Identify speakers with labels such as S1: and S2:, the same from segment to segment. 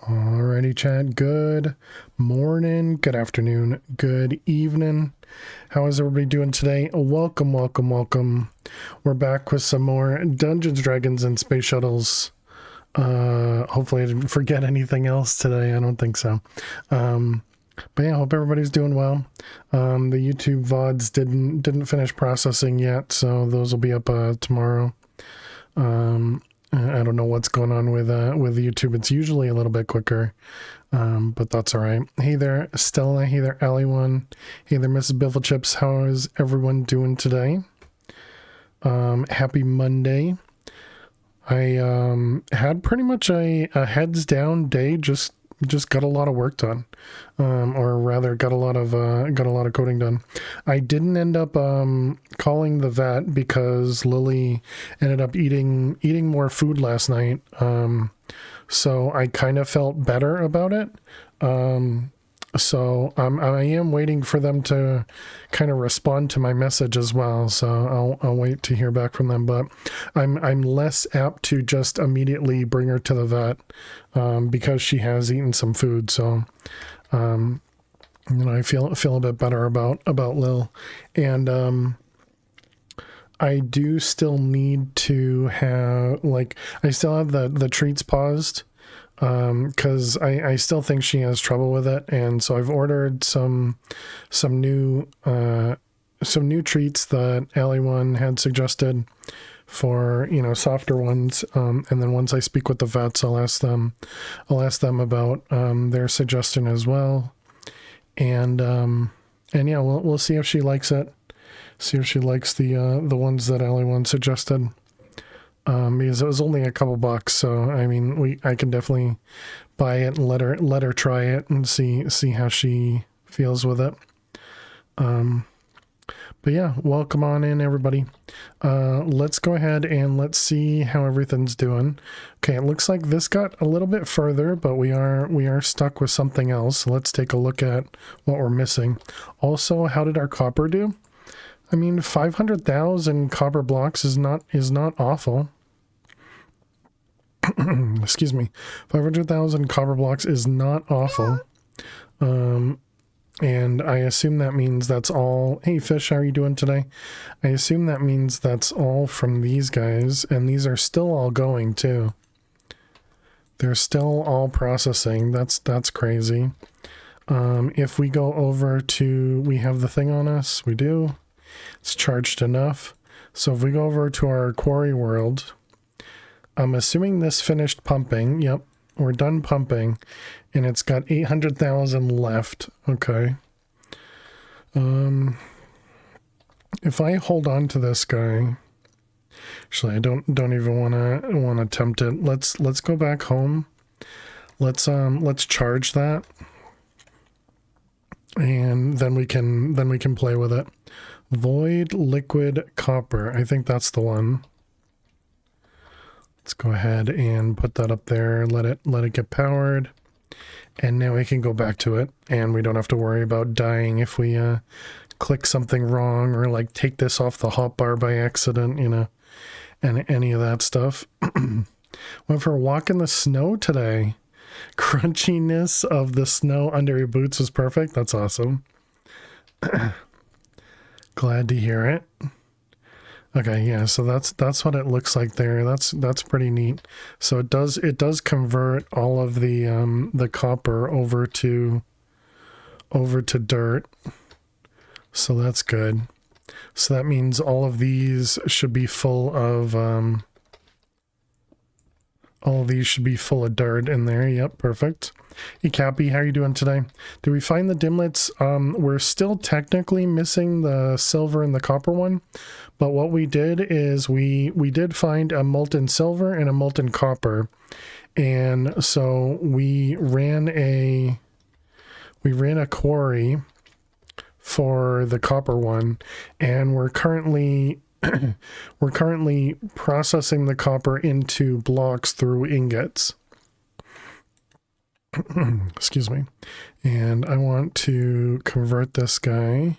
S1: Alrighty, chat. Good morning, good afternoon, good evening. How is everybody doing today? Welcome, welcome, welcome. We're back with some more Dungeons, Dragons, and Space Shuttles. Hopefully I didn't forget anything else today. I don't think so. But yeah, I hope everybody's doing well. The YouTube VODs didn't finish processing yet, so those will be up tomorrow. I don't know what's going on with YouTube. It's usually a little bit quicker, but that's all right. Hey there, Stella. Hey there, Alley1. Hey there, Mrs. Bifflechips. How is everyone doing today? Happy Monday. I had pretty much a heads down day. Just got a lot of work done, or rather got a lot of coding done. I didn't end up calling the vet because Lily ended up eating more food last night. So I kind of felt better about it. So I am waiting for them to kind of respond to my message as well. So I'll wait to hear back from them. But I'm less apt to just immediately bring her to the vet because she has eaten some food. So I feel a bit better about Lil, and I do still need to have I still have the treats paused. Because I still think she has trouble with it, and so I've ordered some new treats that Allie1 had suggested for softer ones, and then once I speak with the vets, I'll ask them about their suggestion as well, and yeah, we'll see if she likes it, see if she likes the ones that Allie1 suggested. Because it was only a couple bucks, so I mean, I can definitely buy it and let her try it and see how she feels with it. But yeah, welcome on in, everybody. Let's go ahead and let's see how everything's doing. Okay, it looks like this got a little bit further, but we are stuck with something else. So let's take a look at what we're missing. Also, how did our copper do? I mean, 500,000 copper blocks is not awful. Excuse me. 500,000 copper blocks is not awful. And I assume that means that's all. Hey Fish, how are you doing today? I assume that means that's all from these guys, and these are still all going too. They're still all processing. That's crazy. If we go over to, we have the thing on us. We do. It's charged enough. So if we go over to our quarry world, I'm assuming this finished pumping. Yep, we're done pumping, and it's got 800,000 left. Okay. If I hold on to this guy, actually, I don't even want to attempt it. Let's go back home. Let's charge that, and then we can play with it. Void liquid copper. I think that's the one. Let's go ahead and put that up there. Let it get powered, and now we can go back to it, and we don't have to worry about dying if we click something wrong or like take this off the hotbar by accident, and any of that stuff. Went for a walk in the snow today. Crunchiness of the snow under your boots was perfect. That's awesome. Glad to hear it. Okay, yeah, so that's what it looks like there. That's pretty neat. So it does convert all of the copper over to dirt. So that's good. So that means all of these should be full of dirt in there. Yep, perfect. Hey Cappy, how are you doing today? Did we find the dimlets? We're still technically missing the silver and the copper one, but what we did is we did find a molten silver and a molten copper, and so we ran a quarry for the copper one, and we're currently processing the copper into blocks through ingots. Excuse me. And I want to convert this guy.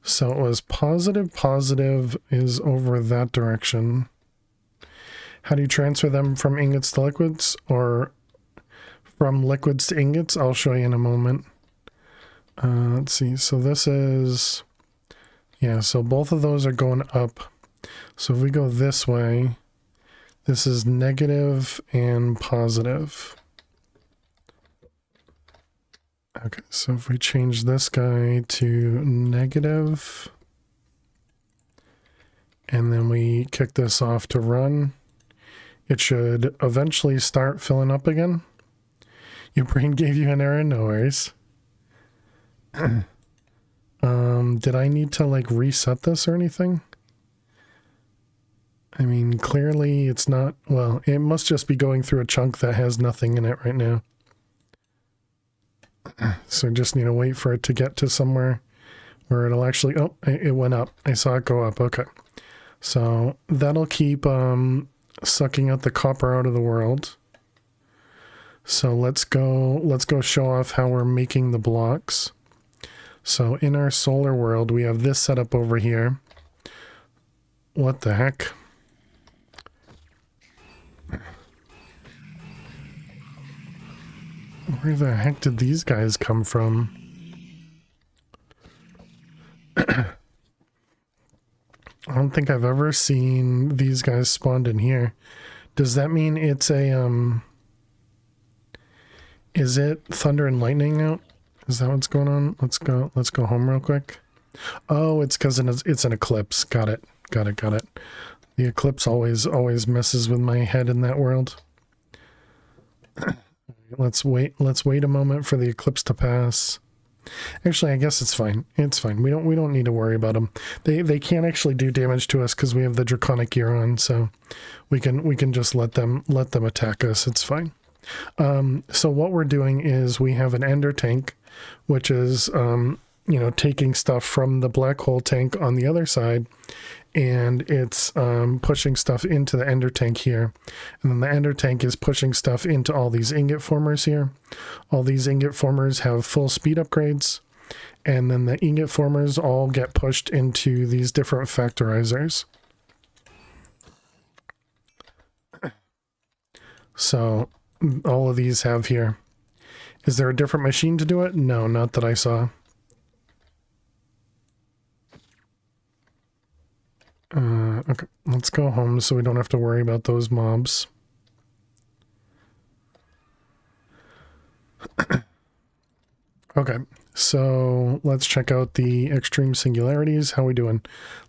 S1: So it was positive is over that direction. How do you transfer them from ingots to liquids, or from liquids to ingots. I'll show you in a moment. Let's see. So this is, yeah, so both of those are going up. So if we go this way, this is negative and positive. Okay, so if we change this guy to negative, and then we kick this off to run, it should eventually start filling up again. Your brain gave you an error? No worries. Did I need to like reset this or anything? I mean, clearly it's not, well, it must just be going through a chunk that has nothing in it right now. So just need to wait for it to get to somewhere where it'll actually, oh, it went up. I saw it go up. Okay. So that'll keep sucking out the copper out of the world. So let's go show off how we're making the blocks. So in our solar world, we have this set up over here. What the heck? Where the heck did these guys come from? I don't think I've ever seen these guys spawned in here. Does that mean it's a, is it thunder and lightning out? Is that what's going on? Let's go home real quick. Oh, it's because it's an eclipse. Got it. The eclipse always messes with my head in that world. Let's wait a moment for the eclipse to pass. Actually, I guess it's fine. It's fine. We don't need to worry about them. They can't actually do damage to us because we have the draconic gear on, so we can just let them attack us. It's fine. So what we're doing is we have an ender tank, which is taking stuff from the black hole tank on the other side, and it's pushing stuff into the ender tank here, and then the ender tank is pushing stuff into all these ingot formers here. All these ingot formers have full speed upgrades, and then the ingot formers all get pushed into these different factorizers. So all of these have here. Is there a different machine to do it? No, not that I saw. Okay, let's go home so we don't have to worry about those mobs. Okay, so let's check out the extreme singularities. How we doing?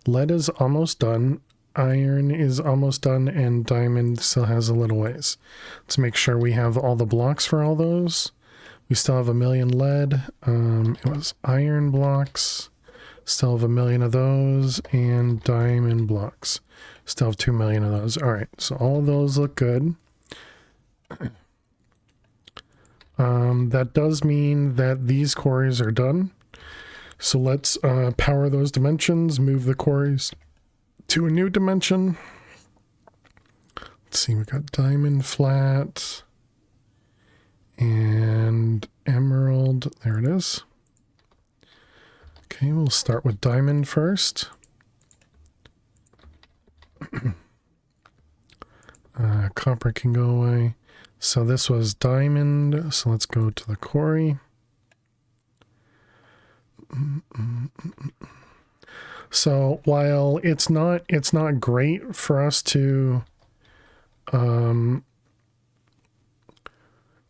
S1: Lead is almost done. Iron is almost done, and diamond still has a little ways. Let's make sure we have all the blocks for all those. We still have 1 million lead. It was iron blocks. Still have 1 million of those, and diamond blocks. Still have 2 million of those. All right, so all of those look good. That does mean that these quarries are done. So let's power those dimensions, move the quarries to a new dimension. Let's see, we got diamond flat and emerald. There it is. Okay, we'll start with diamond first. Copper can go away. So this was diamond, so let's go to the quarry. So while it's not great for us to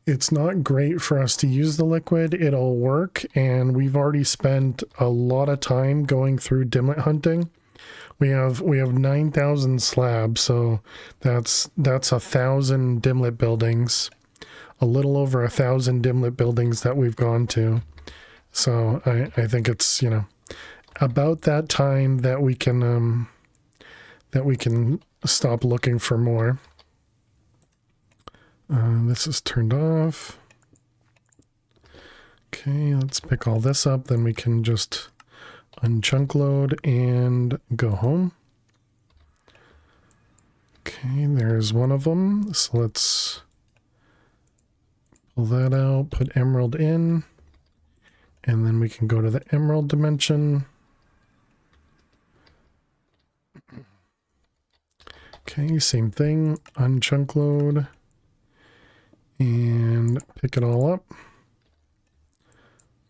S1: it's not great for us to use the liquid, it'll work, and we've already spent a lot of time going through dimlet hunting. We have 9,000 slabs, so that's 1,000 dimlet buildings, a little over 1,000 dimlet buildings that we've gone to. So I think it's, about that time that we can stop looking for more. This is turned off. Okay, let's pick all this up, then we can just unchunk load and go home. Okay, there's one of them. So let's pull that out, put emerald in, and then we can go to the emerald dimension. Okay, same thing, unchunk load. and pick it all up.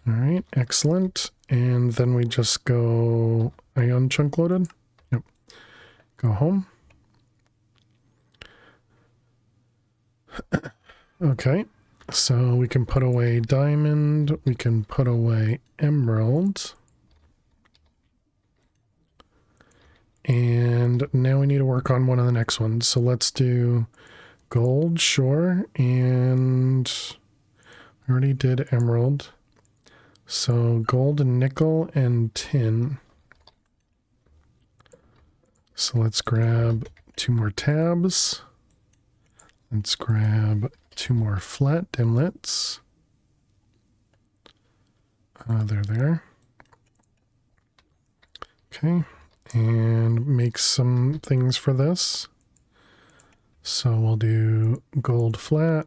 S1: All right, excellent. And then we just go ion chunk loaded. Yep. Go home. Okay, so we can put away diamond, we can put away emerald. And now we need to work on one of the next ones. So let's do gold, sure, and we already did emerald. So gold and nickel and tin. So let's grab 2 more tabs. Let's grab 2 more flat dimlets. They're there. Okay, and make some things for this. So we'll do gold flat,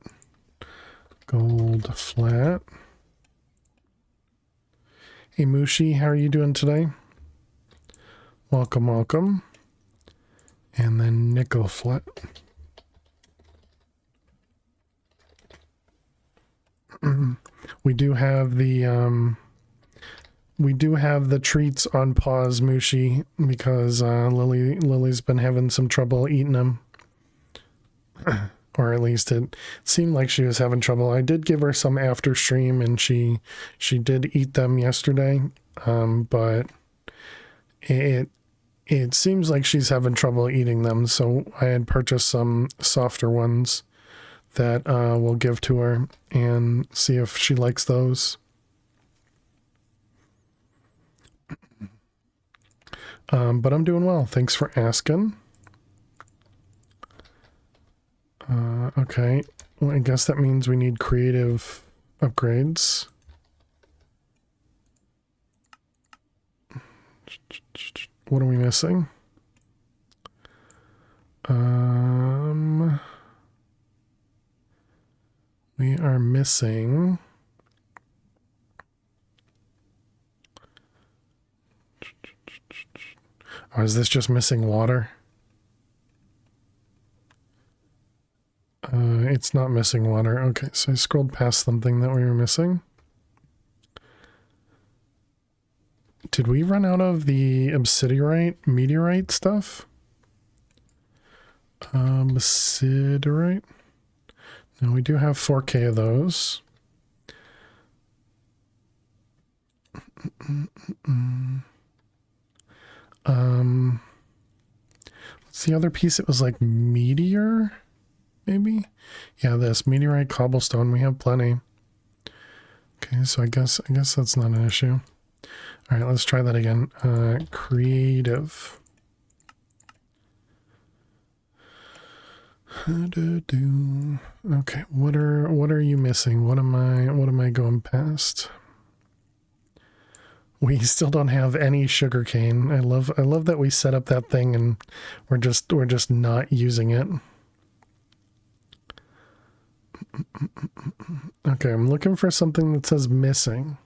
S1: gold flat. Hey Mushi, how are you doing today? Welcome, welcome. And then nickel flat. We do have the treats on pause, Mushi, because Lily's been having some trouble eating them. Or at least it seemed like she was having trouble. I did give her some after stream and she did eat them yesterday. But it seems like she's having trouble eating them, so I had purchased some softer ones that we'll give to her and see if she likes those. But I'm doing well. Thanks for asking. Okay. Well, I guess that means we need creative upgrades. What are we missing? We are missing... Or is this just missing water? It's not missing water. Okay, so I scrolled past something that we were missing. Did we run out of the obsidianite, meteorite stuff? Obsidianite? No, we do have 4K of those. What's the other piece? It was like meteor, maybe? Yeah, this meteorite cobblestone. We have plenty. Okay, so I guess that's not an issue. All right, let's try that again. Creative. Okay, what are you missing? What am I going past? We still don't have any sugarcane. I love that we set up that thing and we're just not using it. Okay, I'm looking for something that says missing.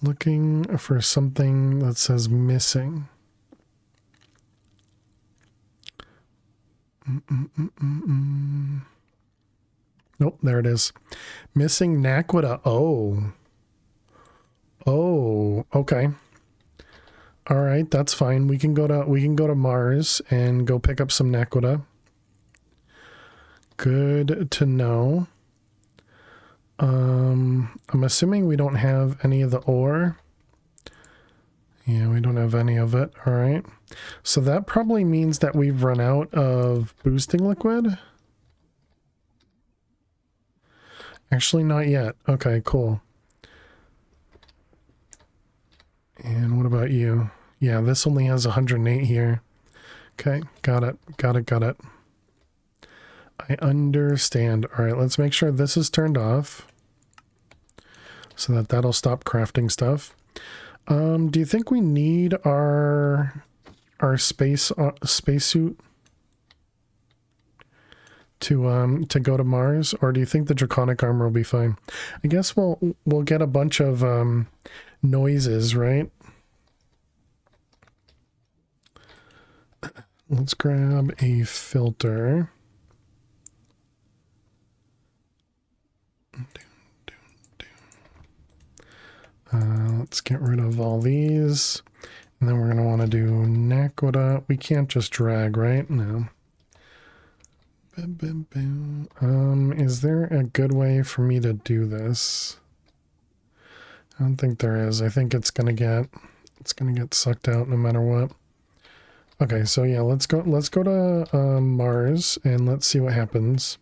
S1: Looking for something that says missing. Nope, there it is. Missing Naquita. Oh, okay. All right, that's fine. We can go to Mars and go pick up some Naquita. Good to know. I'm assuming we don't have any of the ore. Yeah, we don't have any of it. All right. So that probably means that we've run out of boosting liquid. Actually, not yet. Okay, cool. And what about you? Yeah, this only has 108 here. Okay, got it. I understand. All right, let's make sure this is turned off so that that'll stop crafting stuff. Do you think we need our spacesuit to go to Mars, or do you think the draconic armor will be fine? I guess we'll get a bunch of noises, right? Let's grab a filter. Let's get rid of all these. And then we're going to want to do Naquita. We can't just drag, right? No. Is there a good way for me to do this? I don't think there is. I think it's gonna get sucked out no matter what. Okay, so yeah, let's go to Mars and let's see what happens.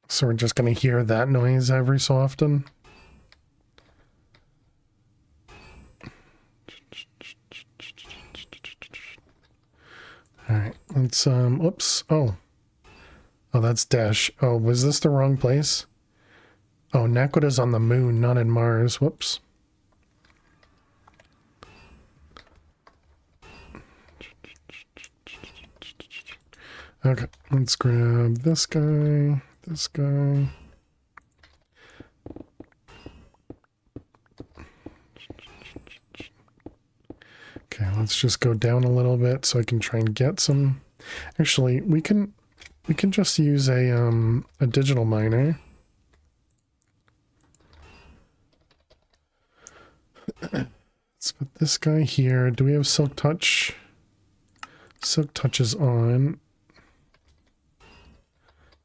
S1: So we're just gonna hear that noise every so often. All right, let's oops. Oh, that's Dash. Oh, was this the wrong place? Oh, Naquita's on the moon, not in Mars. Whoops. Okay, let's grab this guy, this guy. Okay, let's just go down a little bit so I can try and get some. Actually, we can just use a digital miner. Let's put this guy here. Do we have Silk Touch? Silk Touch is on.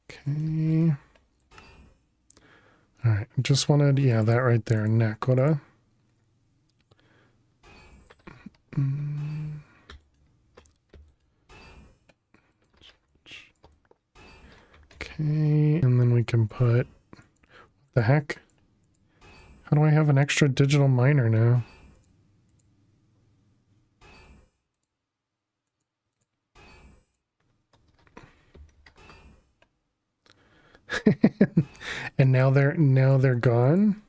S1: Okay. All right, just wanted, yeah, that right there, Naquita. Okay, and then we can put, what the heck? How do I have an extra digital miner now? And now they're gone.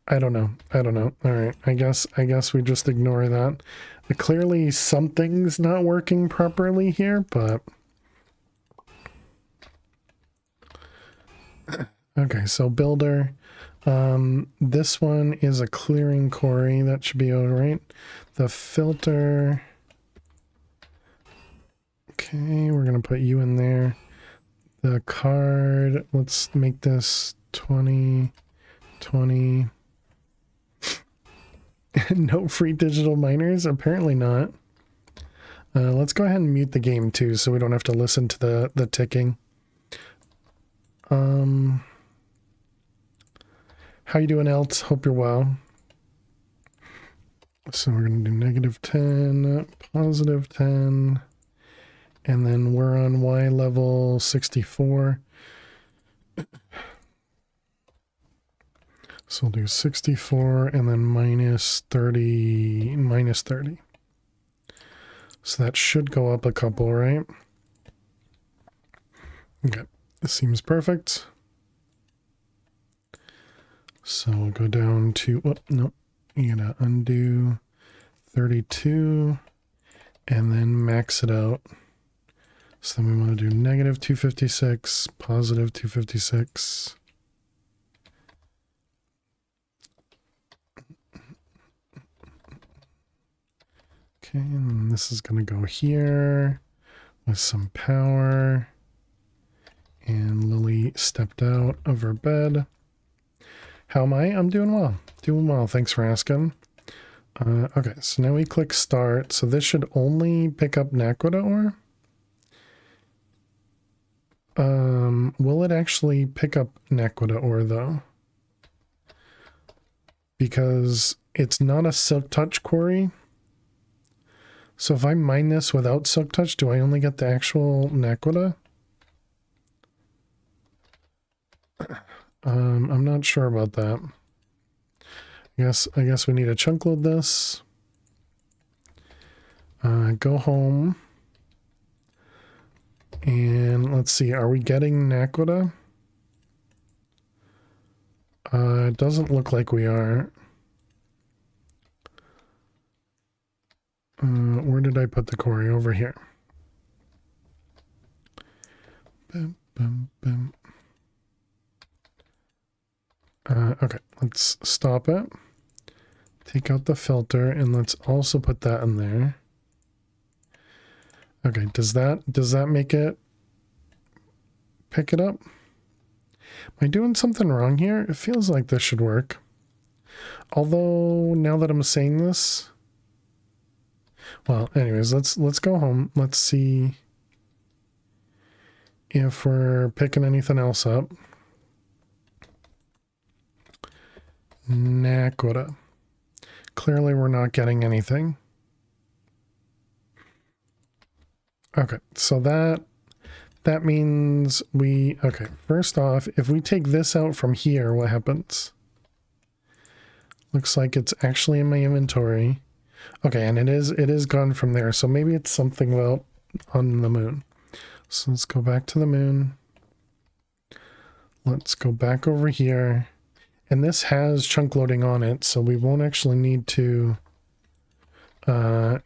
S1: I don't know. All right. I guess we just ignore that. Clearly something's not working properly here, but okay, so builder. This one is a clearing quarry. That should be all right. The filter. Okay, we're going to put you in there. The card, let's make this 20, 20. No free digital miners? Apparently not. Let's go ahead and mute the game too so we don't have to listen to the ticking. How you doing, Elt? Hope you're well. So we're going to do -10, +10, and then we're on Y level 64. So we'll do 64 and then -30, -30. So that should go up a couple, right? Okay, this seems perfect. So we'll go down to, oh, no, you gotta undo 32 and then max it out. So then we want to do -256, +256. Okay, and this is going to go here with some power. And Lily stepped out of her bed. How am I? I'm doing well. Doing well. Thanks for asking. Okay, so now we click start. So this should only pick up Naquita ore. Will it actually pick up Naquita ore though? Because it's not a Silk Touch quarry. So if I mine this without Silk Touch, do I only get the actual Naquita? I'm not sure about that. I guess we need to chunk load this. Go home. And let's see, are we getting Naquita? It doesn't look like we are. Where did I put the quarry? Over here. Boom, boom, boom. Okay, let's stop it. Take out the filter, and let's also put that in there. Okay, does that make it pick it up? Am I doing something wrong here? It feels like this should work. Although now that I'm saying this, well, anyways, let's go home. Let's see if we're picking anything else up. Nakoda. Clearly we're not getting anything. Okay, so that means we, okay, first off, if we take this out from here, what happens? Looks like it's actually in my inventory. Okay, and it is gone from there, so maybe it's something about on the moon. So let's go back to the moon. Let's go back over here. And this has chunk loading on it, so we won't actually need to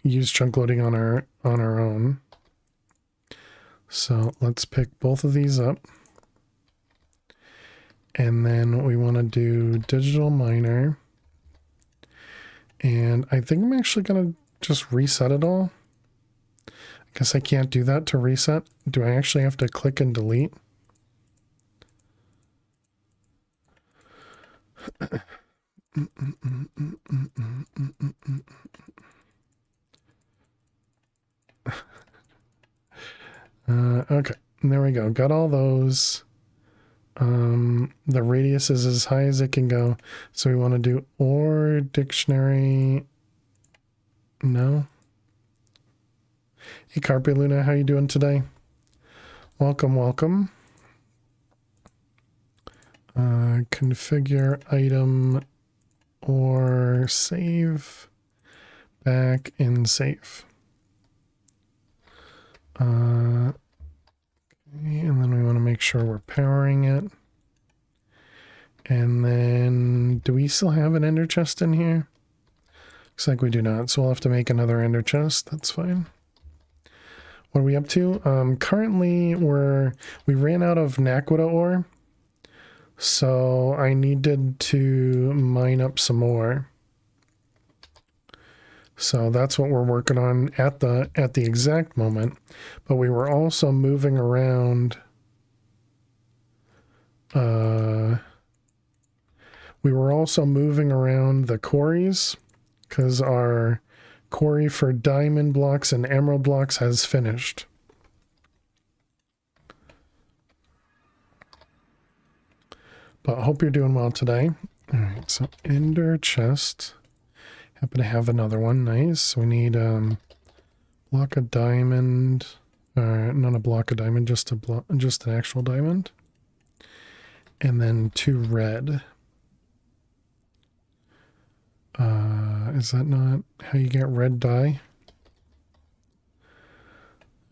S1: use chunk loading on our own. So let's pick both of these up. And then we want to do digital miner. And I think I'm actually going to just reset it all. I guess I can't do that to reset. Do I actually have to click and delete? Okay, there we go. Got all those. The radius is as high as it can go. So we want to do or dictionary. No. Hey, Carpe Luna, how you doing today? Welcome, welcome. Configure item or save. Back in save. Okay, and then we want to make sure we're powering it. And then, do we still have an ender chest in here? Looks like we do not, so we'll have to make another ender chest. That's fine. What are we up to? Currently, we ran out of Nakoda ore, so I needed to mine up some more. So that's what we're working on at the exact moment. But we were also moving around. We were also moving around the quarries because our quarry for diamond blocks and emerald blocks has finished. But I hope you're doing well today. All right, so ender chest. Happen to have another one. Nice. We need block of diamond. Not a block of diamond, just an actual diamond. And then 2 red. Is that not how you get red dye?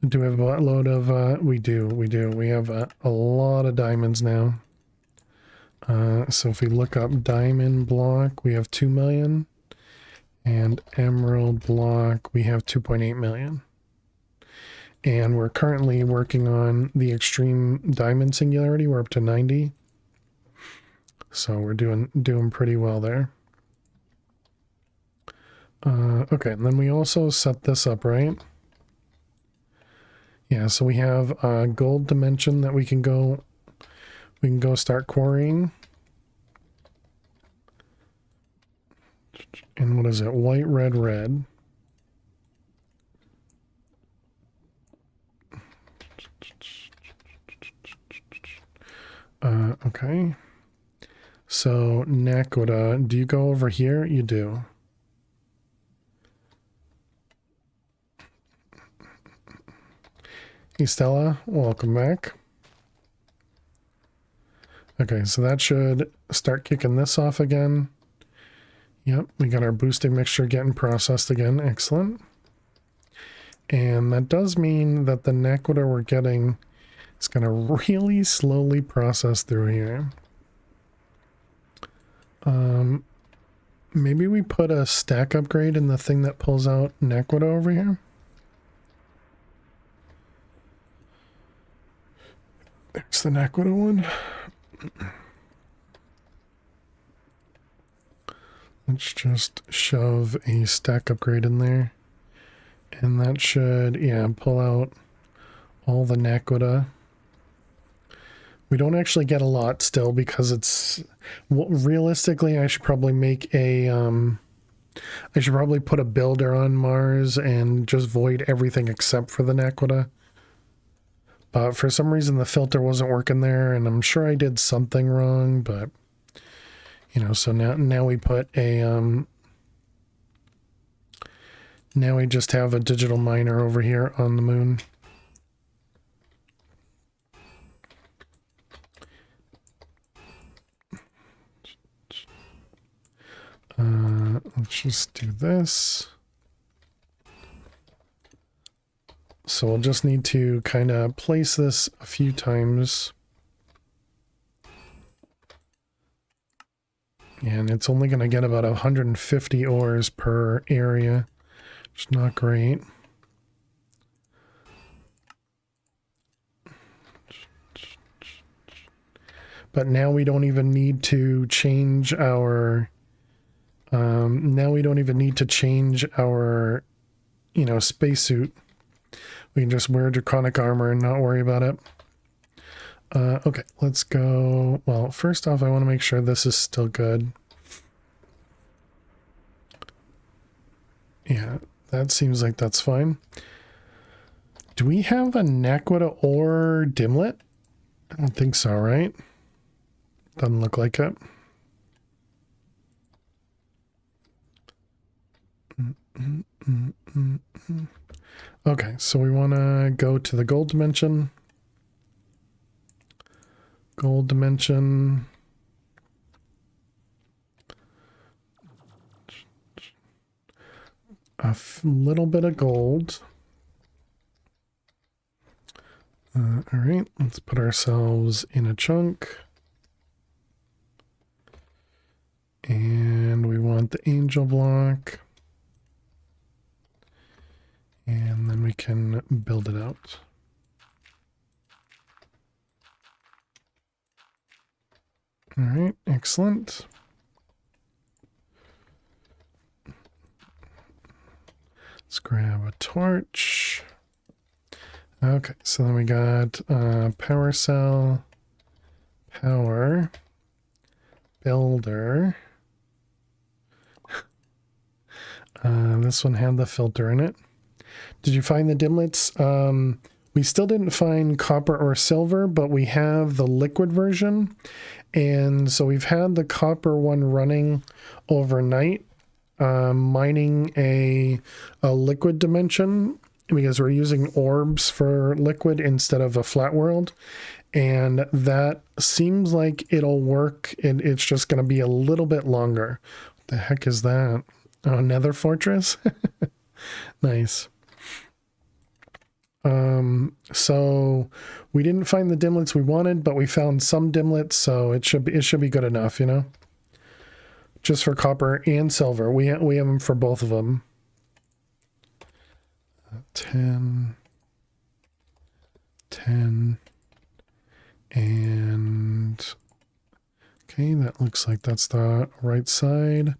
S1: Do we have a load of we do. We have a lot of diamonds now. So if we look up diamond block, we have 2 million. And emerald block, we have 2.8 million. And we're currently working on the extreme diamond singularity. We're up to 90. So we're doing pretty well there. Okay, and then we also set this up, right? Yeah, so we have a gold dimension that we can go start quarrying. And what is it? White, red, red. Okay. So, Nakoda, do you go over here? You do. Hey, Stella, welcome back. Okay, so that should start kicking this off again. Yep, we got our boosting mixture getting processed again. Excellent. And that does mean that the Nakoda we're getting is going to really slowly process through here. Maybe we put a stack upgrade in the thing that pulls out Naquita over here. There's the Naquita one. Let's just shove a stack upgrade in there. And that should, yeah, pull out all the Naquita. We don't actually get a lot still because it's... Well, realistically, I should probably make a... I should probably put a builder on Mars and just void everything except for the Naquita. But for some reason the filter wasn't working there, and I'm sure I did something wrong, but... You know, so now we put a... Now we just have a digital miner over here on the moon. Let's just do this. So we'll just need to kind of place this a few times. And it's only going to get about 150 ores per area. Which is not great. But now we don't even need to change our... now we don't even need to change our, you know, spacesuit. We can just wear draconic armor and not worry about it. Okay, let's go. Well, first off, I want to make sure this is still good. Yeah, that seems like that's fine. Do we have a Naquita or Dimlet? I don't think so, right? Doesn't look like it. Okay, so we want to go to the gold dimension. Gold dimension. A little bit of gold. All right, let's put ourselves in a chunk. And we want the angel block. And then we can build it out. All right, excellent. Let's grab a torch. Okay, so then we got power cell, power, builder. This one had the filter in it. Did you find the dimlets? We still didn't find copper or silver, but we have the liquid version. And so we've had the copper one running overnight, mining a liquid dimension because we're using orbs for liquid instead of a flat world. And that seems like it'll work. It's just going to be a little bit longer. What the heck is that? Oh, Nether Fortress? Nice. So we didn't find the dimlets we wanted, but we found some dimlets, so it should be good enough, you know? Just for copper and silver. We have them for both of them. 10, and okay, that looks like that's the right side.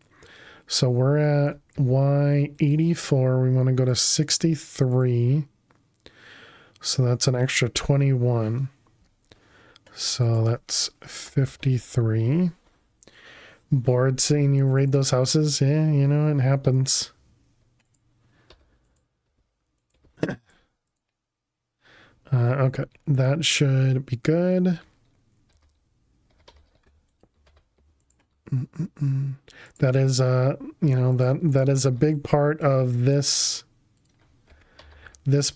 S1: So we're at Y84. We want to go to 63. So that's an extra 21. So that's 53. Bored seeing you raid those houses? Yeah, you know, it happens. Okay, that should be good. That is you know, that is a big part of this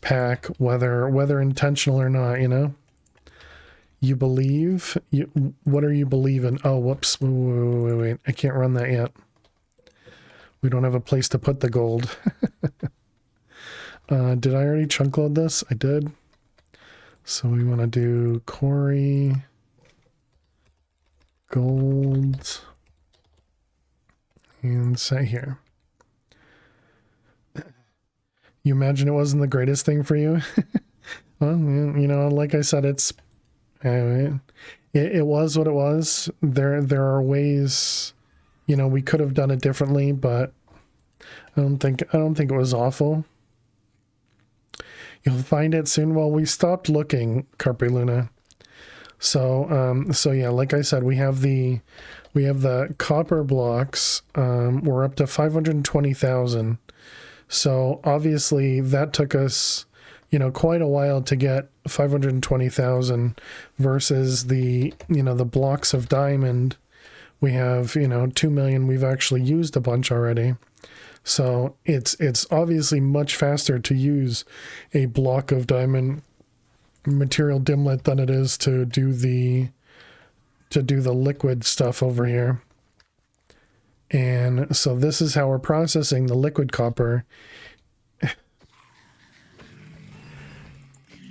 S1: pack, whether intentional or not, you know. You believe, what are you believing? Oh, whoops, wait, I can't run that yet. We don't have a place to put the gold. Did I already chunk load this? I did. So we want to do quarry, gold, and set here. You imagine it wasn't the greatest thing for you? Well, you know, like I said, it was what it was. There are ways, you know, we could have done it differently, but I don't think it was awful. You'll find it soon. Well, we stopped looking, Carpe Luna. So yeah, like I said, we have the copper blocks. We're up to 520,000. So obviously that took us, you know, quite a while to get 520,000 versus the, you know, the blocks of diamond. We have, you know, 2 million. We've actually used a bunch already. So it's obviously much faster to use a block of diamond material dimlet than it is to do the liquid stuff over here. And so this is how we're processing the liquid copper.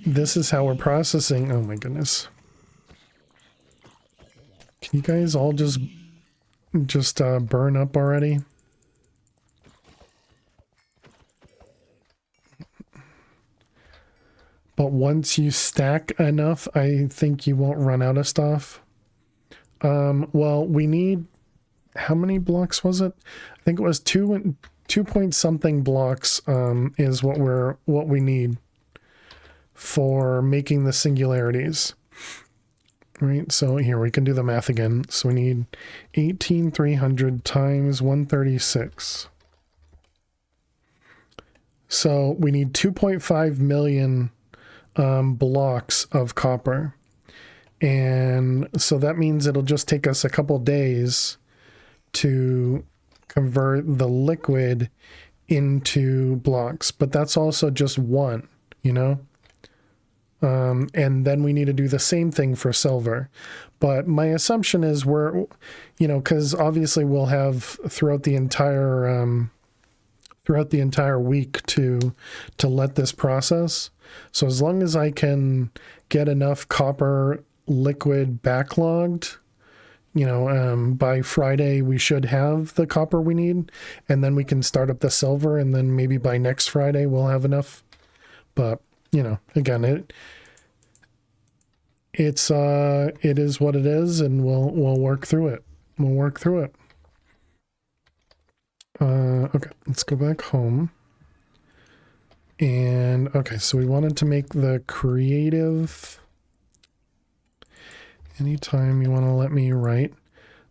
S1: This is how we're processing. Oh my goodness. Can you guys all just burn up already? But once you stack enough, I think you won't run out of stuff. Well, we need, how many blocks was it? I think it was 2 point something blocks is what we need for making the singularities. Right, so here we can do the math again. So we need 18,300 times 136. So we need 2.5 million blocks of copper. And so that means it'll just take us a couple days to convert the liquid into blocks. But that's also just one, you know? And then we need to do the same thing for silver. But my assumption is we're, you know, because obviously we'll have throughout the entire week to let this process. So as long as I can get enough copper liquid backlogged, you know, by Friday we should have the copper we need, and then we can start up the silver, and then maybe by next Friday we'll have enough. But you know, again, it is what it is, and we'll work through it. We'll work through it. Okay, let's go back home. And okay, so we wanted to make the creative. Anytime you want to let me write,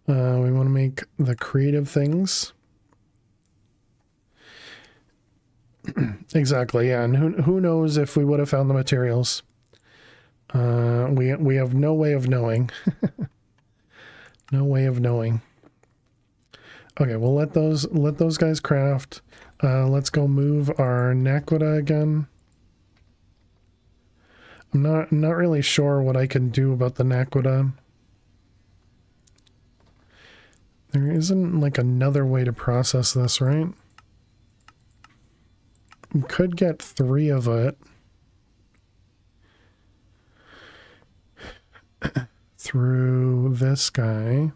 S1: we want to make the creative things. Exactly, yeah. And who knows if we would have found the materials? We have no way of knowing. No way of knowing. Okay, we'll let those guys craft. Let's go move our naquita again. I'm not really sure what I can do about the naquita. There isn't like another way to process this, right? We could get 3 of it through this guy.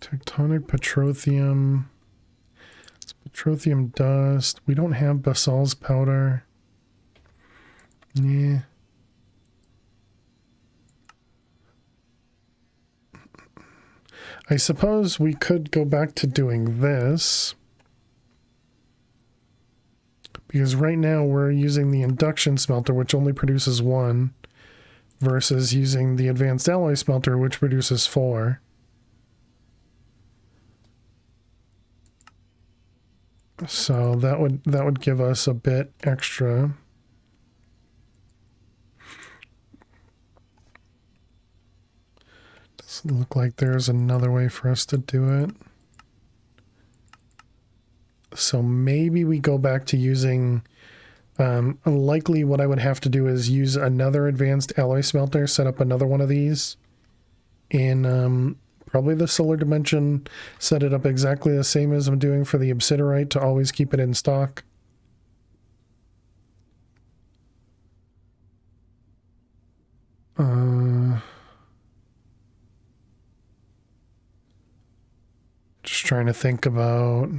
S1: Tectonic petroleum. It's petroleum dust. We don't have basalt's powder. Yeah. I suppose we could go back to doing this. Because right now we're using the induction smelter, which only produces 1, versus using the advanced alloy smelter, which produces 4. So that would give us a bit extra. Doesn't look like there's another way for us to do it. So maybe we go back to using, likely what I would have to do is use another advanced alloy smelter, set up another one of these in probably the solar dimension, set it up exactly the same as I'm doing for the obsidianite to always keep it in stock. trying to think about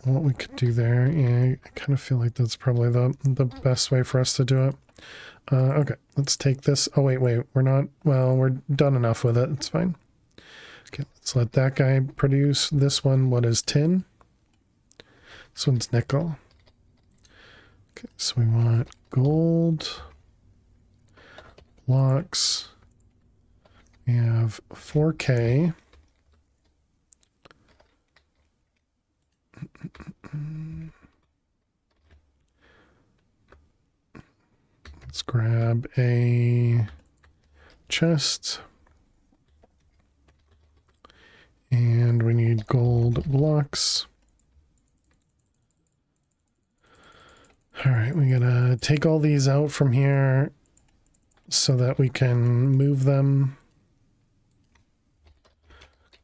S1: what we could do there. Yeah, I kind of feel like that's probably the best way for us to do it. Okay, let's take this. Oh, wait, we're not, well, we're done enough with it. It's fine. Okay, let's let that guy produce this one. What is tin? This one's nickel. Okay, so we want gold blocks. We have 4K. Let's grab a chest. And we need gold blocks. All right, we gotta take all these out from here so that we can move them.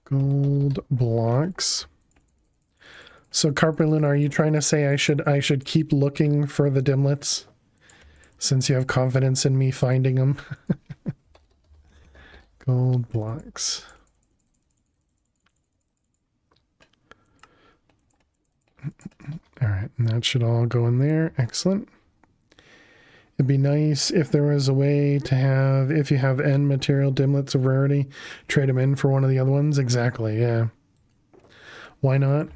S1: Gold blocks. So Carpelin, are you trying to say I should keep looking for the dimlets since you have confidence in me finding them? Gold blocks. All right, and that should all go in there. Excellent. It'd be nice if there was a way to have, if you have end material dimlets of rarity, trade them in for one of the other ones. Exactly, yeah. Why not?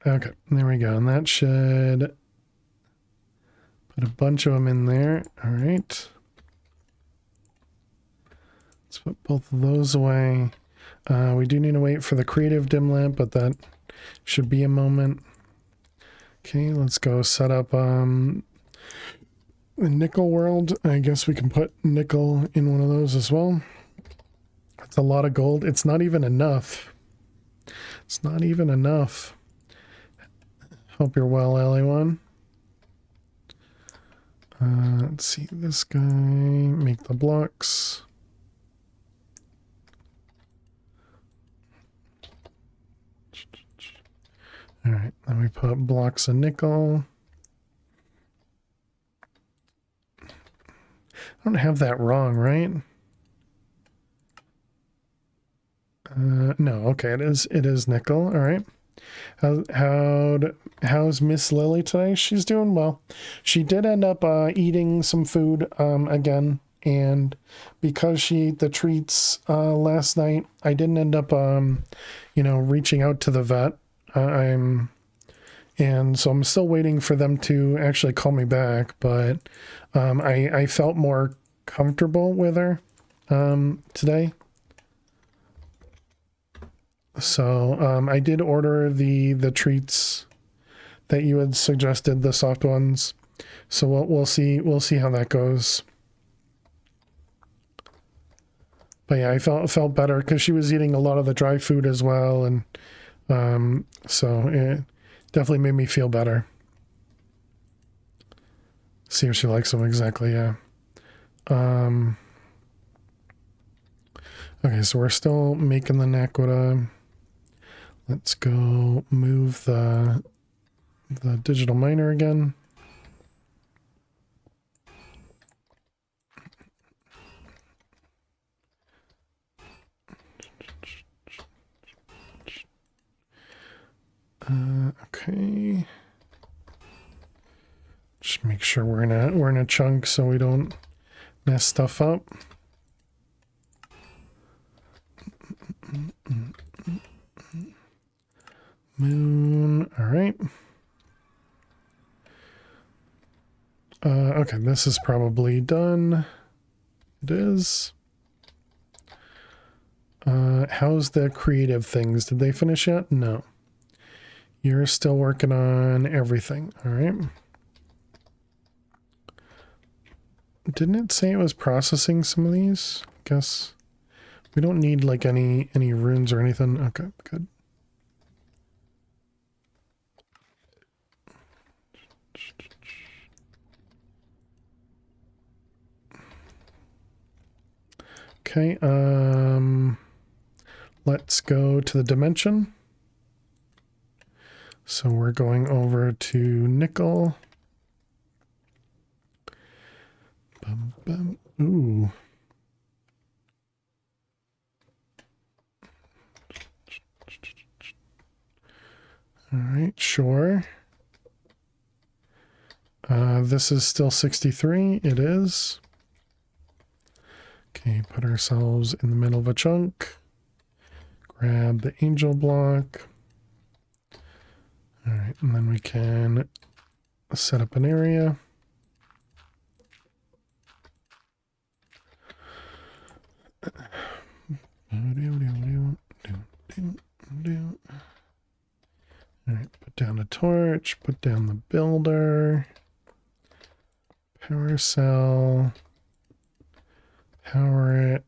S1: Okay, there we go. And that should put a bunch of them in there. All right. Let's put both of those away. We do need to wait for the creative dim lamp, but that should be a moment. Okay, let's go set up the nickel world. I guess we can put nickel in one of those as well. It's a lot of gold. It's not even enough. It's not even enough. Hope you're well, L1. Let's see, this guy, make the blocks. All right, then we put blocks of nickel. I don't have that wrong, right? No, okay, it is nickel. All right. How's Miss Lily today? She's doing well. She did end up eating some food again, and because she ate the treats last night, I didn't end up reaching out to the vet. And so I'm still waiting for them to actually call me back, but I felt more comfortable with her today. So I did order the treats that you had suggested, the soft ones. So we'll see how that goes. But yeah, I felt better because she was eating a lot of the dry food as well, and so it definitely made me feel better. See if she likes them exactly. Yeah. Okay, so we're still making the Naquita. Let's go move the digital miner again. Okay. Just make sure we're in a chunk so we don't mess stuff up. Moon. All right. Okay, this is probably done. It is. How's the creative things? Did they finish yet? No. You're still working on everything. All right. Didn't it say it was processing some of these? I guess we don't need like any runes or anything. Okay, good. Okay, let's go to the dimension. So we're going over to nickel. Bum, bum. Ooh. All right, sure. This is still 63. It is. Okay, put ourselves in the middle of a chunk. Grab the angel block. All right, and then we can set up an area. All right, put down a torch, put down the builder, power cell, power it.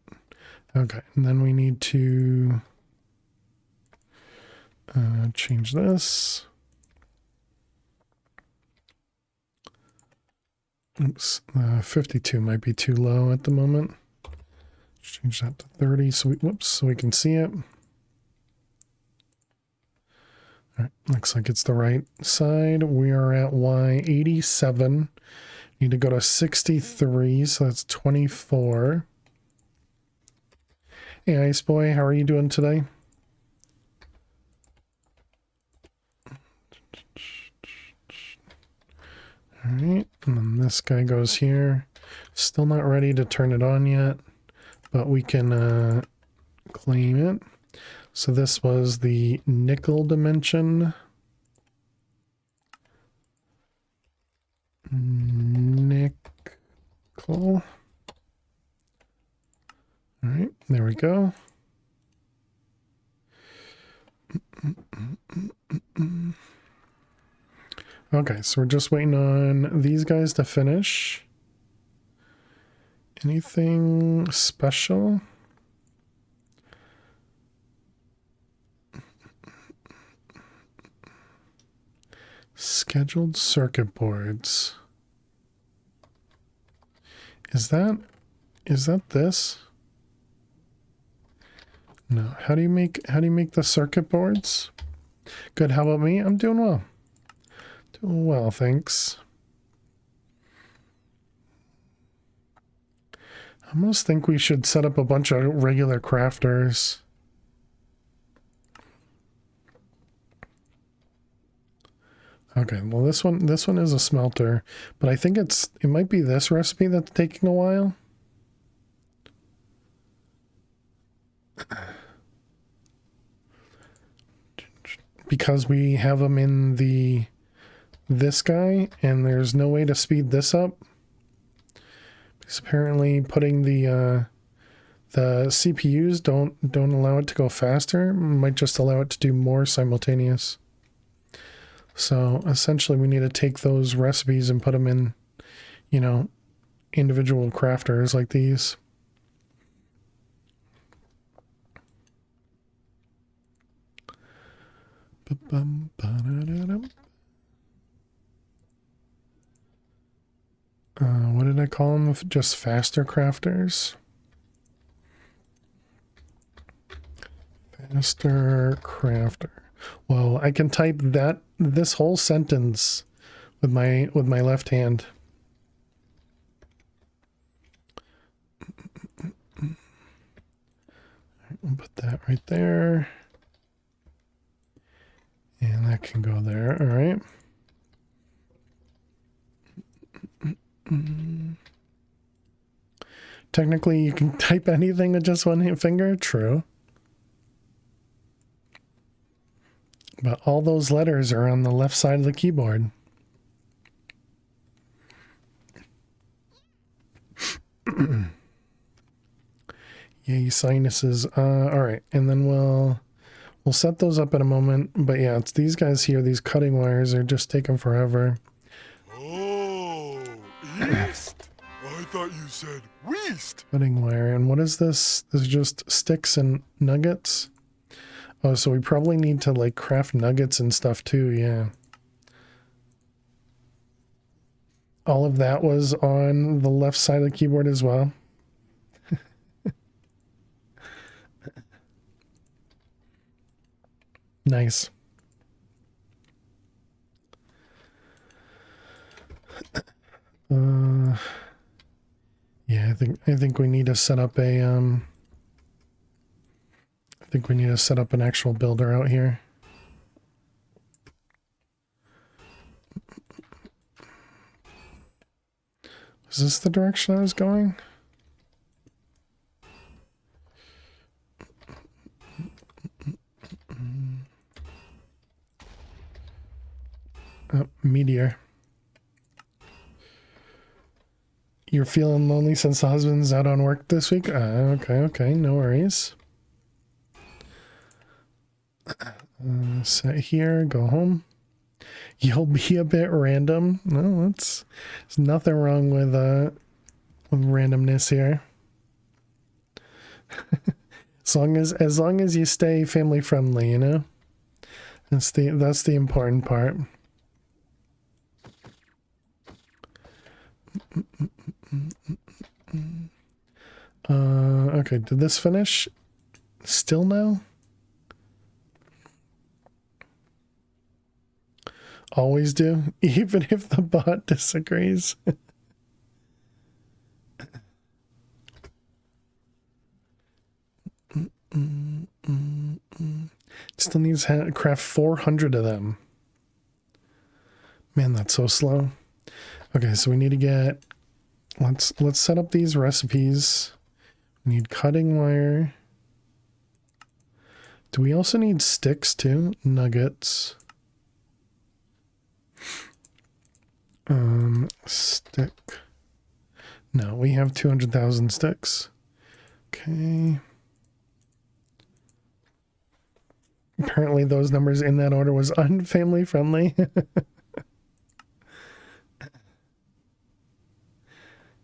S1: Okay, and then we need to change this. Oops, 52 might be too low at the moment. Let's change that to 30 so we can see it. All right, looks like it's the right side. We are at Y87. Need to go to 63, so that's 24. Hey, Ice Boy, how are you doing today? All right, and then this guy goes here. Still not ready to turn it on yet, but we can claim it. So this was the nickel dimension. Nickel. All right, there we go. Okay, so we're just waiting on these guys to finish. Anything special? Scheduled circuit boards. Is that this? No. How do you make the circuit boards? Good. How about me? I'm doing well. Doing well, thanks. I almost think we should set up a bunch of regular crafters. Okay, well this one is a smelter, but I think it might be this recipe that's taking a while. Because we have them in this guy, and there's no way to speed this up. Because apparently putting the CPUs don't allow it to go faster. Might just allow it to do more simultaneous. So essentially we need to take those recipes and put them in, you know, individual crafters like these. What did I call them? Just faster crafters? Faster crafter. Well, I can type this whole sentence with my left hand. We'll put that right there. And that can go there. All right. Technically, you can type anything with just one finger. True. But all those letters are on the left side of the keyboard. Yay, sinuses. All right, and then we'll set those up in a moment. But yeah, it's these guys here. These cutting wires are just taking forever.
S2: Oh, east? I thought you said west.
S1: Cutting wire. And what is this? This is just sticks and nuggets. Oh, so we probably need to like craft nuggets and stuff too. Yeah. All of that was on the left side of the keyboard as well. Nice. Yeah, I think we need to set up a I think we need to set up an actual builder out here. Is this the direction I was going? Oh, meteor. You're feeling lonely since the husband's out on work this week? Okay, no worries. Sit here, go home. You'll be a bit random. No, there's nothing wrong with randomness here. as long as you stay family friendly, you know? That's the important part. Okay, did this finish? Still no? Always do, even if the bot disagrees. Still needs to craft 400 of them. Man, that's so slow. Okay, so we need to get... Let's set up these recipes. We need cutting wire. Do we also need sticks too? Nuggets. Stick. No, we have 200,000 sticks. Okay. Apparently those numbers in that order was unfamily friendly.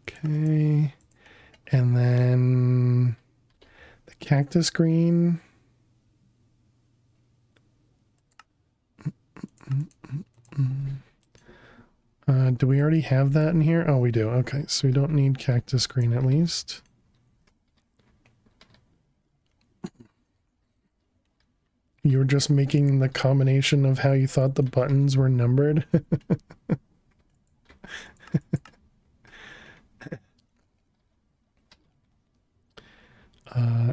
S1: Okay. And then the cactus green. Do we already have that in here? Oh, we do. Okay, so we don't need cactus green at least. You were just making the combination of how you thought the buttons were numbered.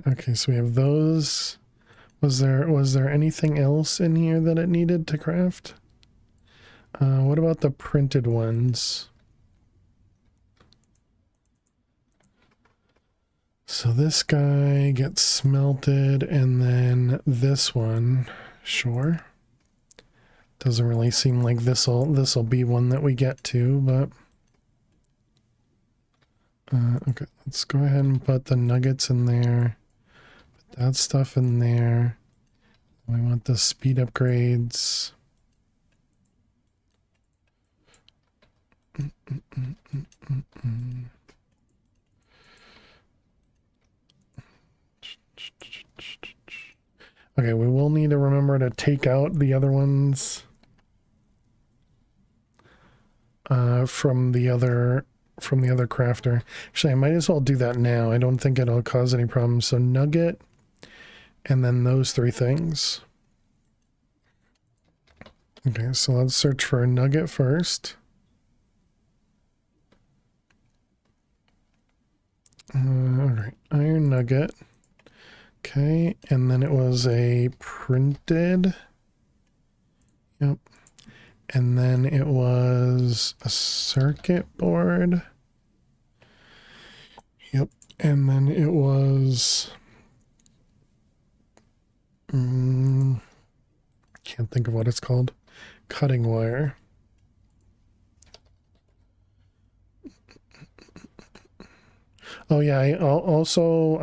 S1: Okay, so we have those. Was there anything else in here that it needed to craft? What about the printed ones? So this guy gets smelted, and then this one, sure. Doesn't really seem like this'll be one that we get to, but okay, let's go ahead and put the nuggets in there. Put that stuff in there. We want the speed upgrades. Okay, we will need to remember to take out the other ones from the other crafter. Actually, I might as well do that now. I don't think it'll cause any problems. So nugget, and then those three things. Okay, so let's search for a nugget first. All right, iron nugget. Okay, and then it was a printed. Yep. And then it was a circuit board. Yep. And then it was... can't think of what it's called. Cutting wire. Oh yeah, I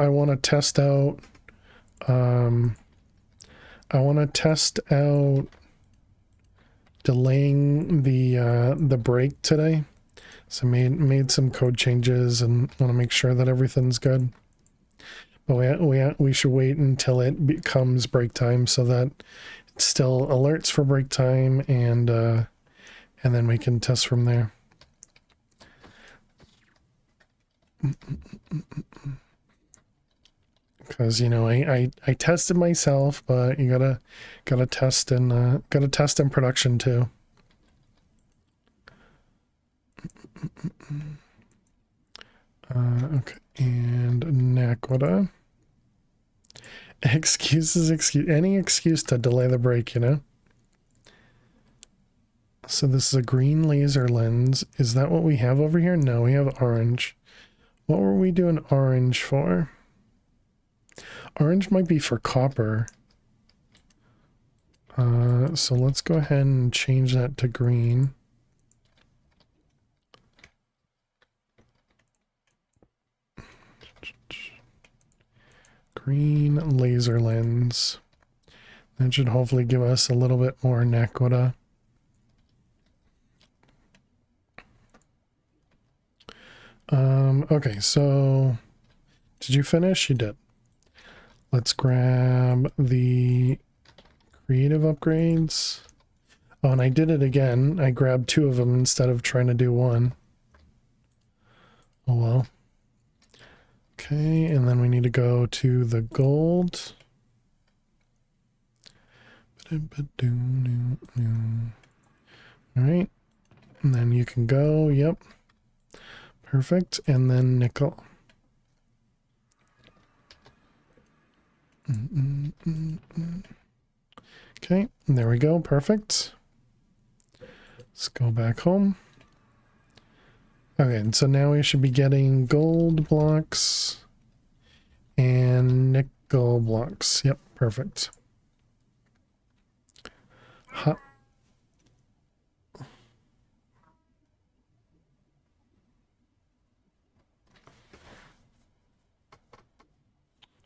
S1: want to test out... I want to test out delaying the break today. So made some code changes and want to make sure that everything's good. But we should wait until it becomes break time so that it still alerts for break time, and then we can test from there. because you know I tested myself, but you gotta test in production too. Okay, and Naquita. Any excuse to delay the break, you know. So this is a green laser lens. Is that what we have over here? No, we have orange. What were we doing orange for? Orange might be for copper. So let's go ahead and change that to green. Green laser lens. That should hopefully give us a little bit more Naquita. Okay, so did you finish? You did. Let's grab the creative upgrades. Oh, and I did it again. I grabbed 2 of them instead of trying to do 1. Oh well. Okay, and then we need to go to the gold. Alright. And then you can go, yep. Perfect. And then nickel. Okay, there we go. Perfect. Let's go back home. Okay, and so now we should be getting gold blocks and nickel blocks. Yep, perfect. Hot.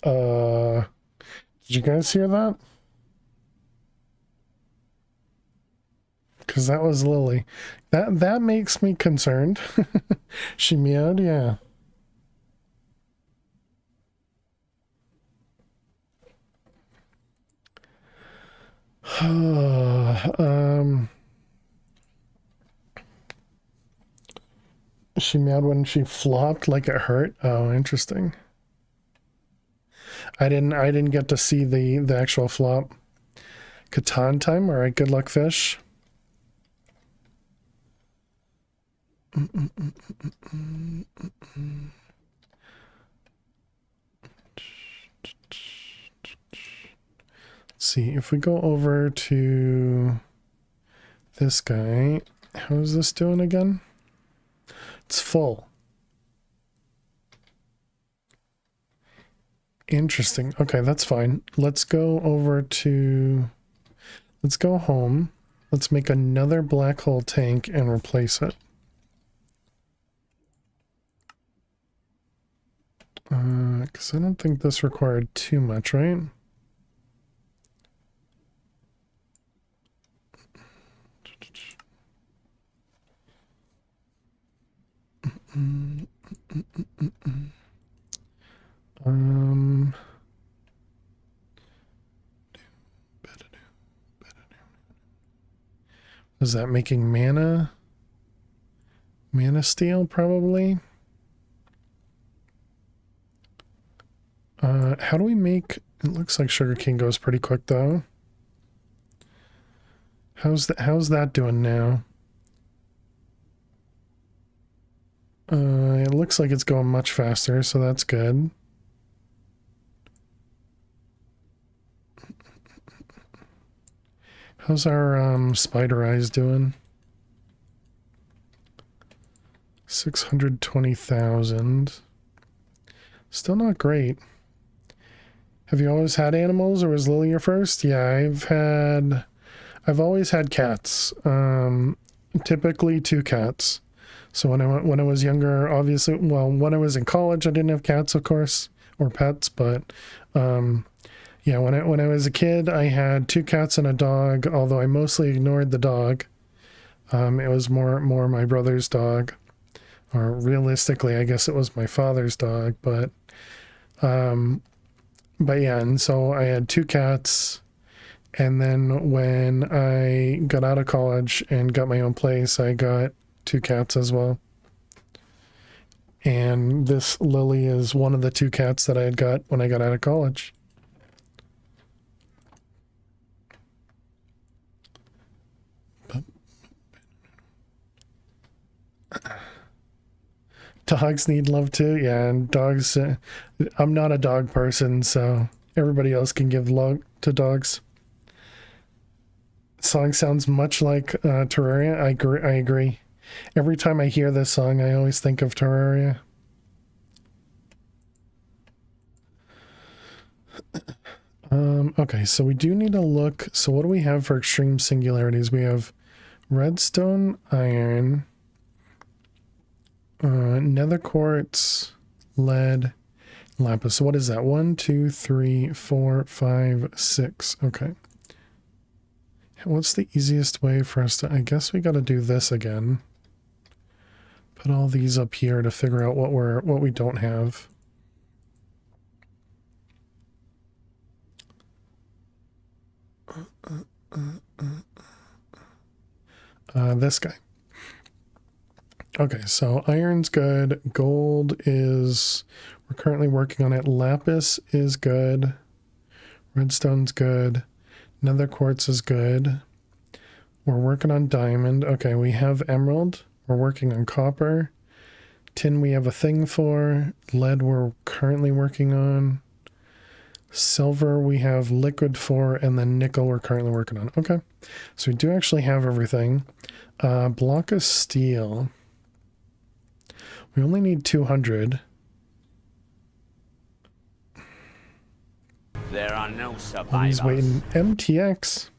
S1: Did you guys hear that? Because that was Lily. That makes me concerned. She meowed, yeah. She meowed when she flopped like it hurt. Oh, interesting. I didn't get to see the actual flop. Catan time. All right, good luck, fish. Let's see if we go over to this guy. How's this doing again? It's full. Interesting. Okay, that's fine. Let's go over to... Let's go home. Let's make another black hole tank and replace it. Because I don't think this required too much, right? Is that making mana? Mana steel, probably? How do we make... It looks like sugarcane goes pretty quick, though. How's that doing now? It looks like it's going much faster, so that's good. How's our spider eyes doing? 620,000. Still not great. Have you always had animals, or was Lily your first? Yeah, I've always had cats. Typically 2 cats. So when I was younger, obviously, well, when I was in college, I didn't have cats, of course, or pets, but yeah, when I was a kid, I had 2 cats and a dog, although I mostly ignored the dog. It was more my brother's dog, or realistically, I guess it was my father's dog, but yeah, and so I had 2 cats, and then when I got out of college and got my own place, I got 2 cats as well. And this Lily is one of the 2 cats that I had got when I got out of college. Dogs need love too. Yeah, and dogs, I'm not a dog person, so everybody else can give love to dogs. Song sounds much like Terraria. I agree. Every time I hear this song, I always think of Terraria. Okay, so we do need to look. So what do we have for extreme singularities? We have redstone, iron, nether quartz, lead, lapis. So what is that? 1, 2, 3, 4, 5, 6. Okay. What's the easiest way for us to... I guess we got to do this again. Put all these up here to figure out what we don't have. This guy. Okay, so iron's good. Gold is... We're currently working on it. Lapis is good. Redstone's good. Nether quartz is good. We're working on diamond. Okay, we have emerald. We're working on copper. Tin we have a thing for. Lead we're currently working on. Silver we have liquid for, and then nickel we're currently working on. Okay, so we do actually have everything. Block of steel. We only need 200.
S3: There are no survivors.
S1: He's waiting. MTX.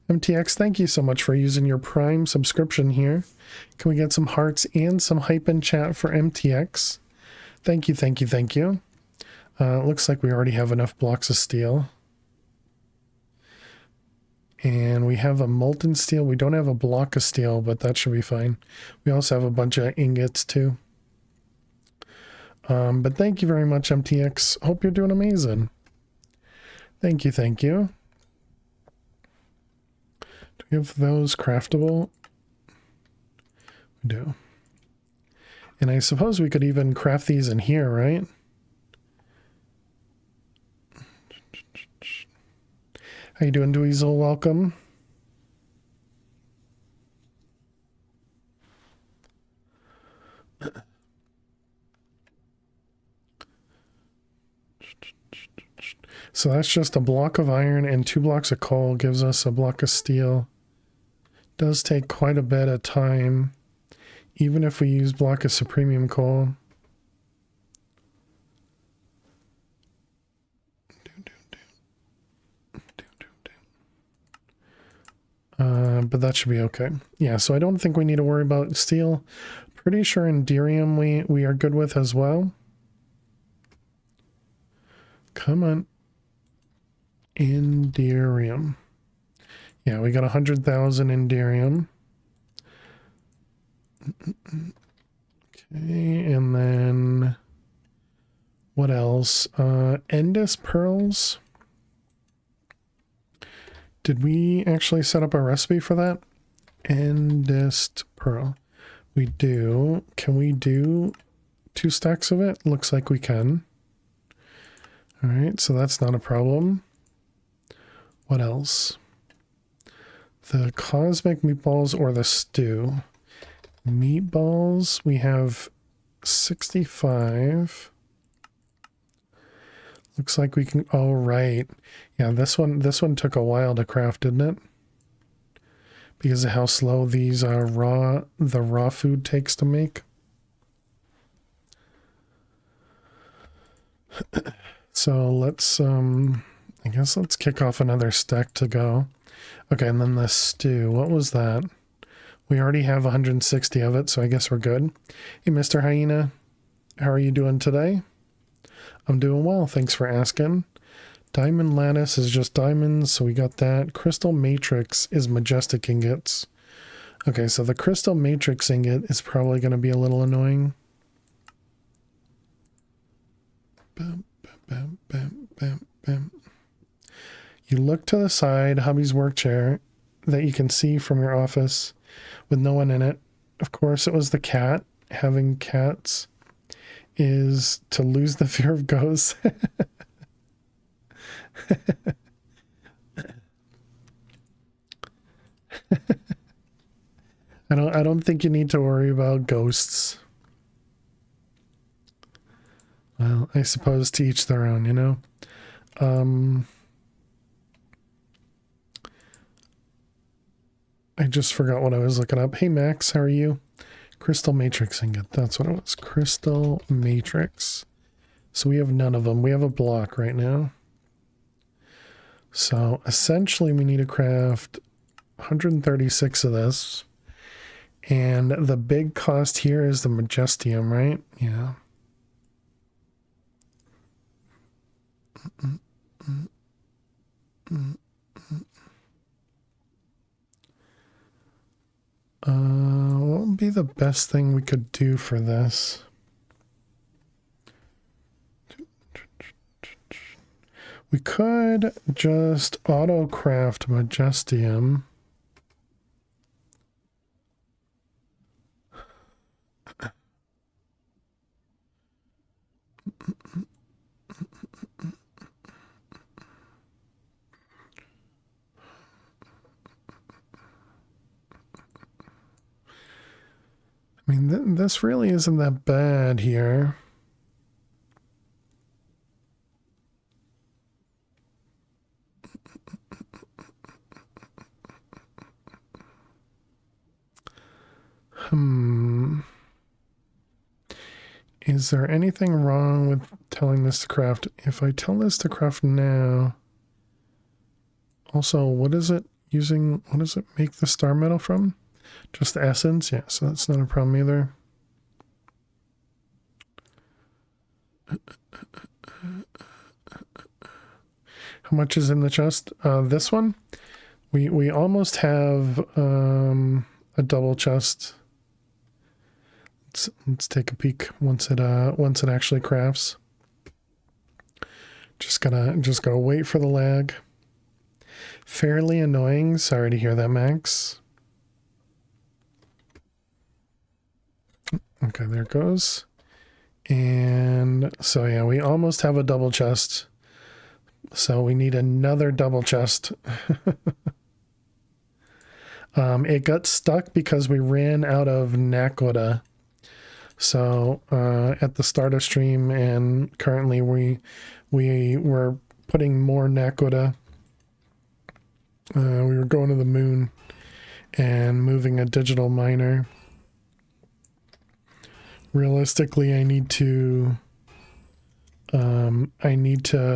S1: MTX, thank you so much for using your Prime subscription here. Can we get some hearts and some hype in chat for MTX? Thank you, thank you, thank you. Looks like we already have enough blocks of steel. And we have a molten steel. We don't have a block of steel, but that should be fine. We also have a bunch of ingots too. But thank you very much, MTX. Hope you're doing amazing. Thank you, thank you. Do we have those craftable? We do. And I suppose we could even craft these in here, right? How you doing, Dweezil? Welcome. So that's just a block of iron and 2 blocks of coal gives us a block of steel. Does take quite a bit of time, even if we use block of supremium coal. But that should be okay. Yeah, so I don't think we need to worry about steel. Pretty sure Enderium we are good with as well. Come on. Enderium. Yeah, we got 100,000 Enderium. Okay, and then what else? Endus pearls. Did we actually set up a recipe for that? Endest pearl. We do. Can we do 2 stacks of it? Looks like we can. All right, so that's not a problem. What else? The cosmic meatballs or the stew. Meatballs, we have 65. Looks like we can, oh right. Yeah, this one took a while to craft, didn't it? Because of how slow these the raw food takes to make. So let's I guess let's kick off another stack to go. Okay, and then the stew, what was that? We already have 160 of it, so I guess we're good. Hey, Mr. Hyena, how are you doing today? I'm doing well, thanks for asking. Diamond lattice is just diamonds, so we got that. Crystal matrix is majestic ingots. Okay, so the crystal matrix ingot is probably going to be a little annoying. Bam, bam, bam, bam, bam. You look to the side, hubby's work chair, that you can see from your office with no one in it. Of course, it was the cat, having cats. is to lose the fear of ghosts. I don't think you need to worry about ghosts. Well, I suppose to each their own, you know. I just forgot what I was looking up. Hey Max, how are you? Crystal Matrix ingot. That's what it was. Crystal Matrix. So we have none of them. We have a block right now. So essentially we need to craft 136 of this. And the big cost here is the Majestium, right? Yeah. What would be the best thing we could do for this? We could just auto-craft Majestium. I mean, this really isn't that bad here. Is there anything wrong with telling this to craft? If I tell this to craft now... Also, what is it using? What does it make the star metal from? Just the essence? Yeah, so that's not a problem either. How much is in the chest? This one? We almost have a double chest. Let's take a peek once it actually crafts. Just gotta wait for the lag. Fairly annoying. Sorry to hear that, Max. Okay, there it goes. And so yeah, we almost have a double chest. So we need another double chest. It got stuck because we ran out of Nakoda. So at the start of stream, and currently we were putting more Nakoda. We were going to the moon and moving a digital miner. Realistically, I need to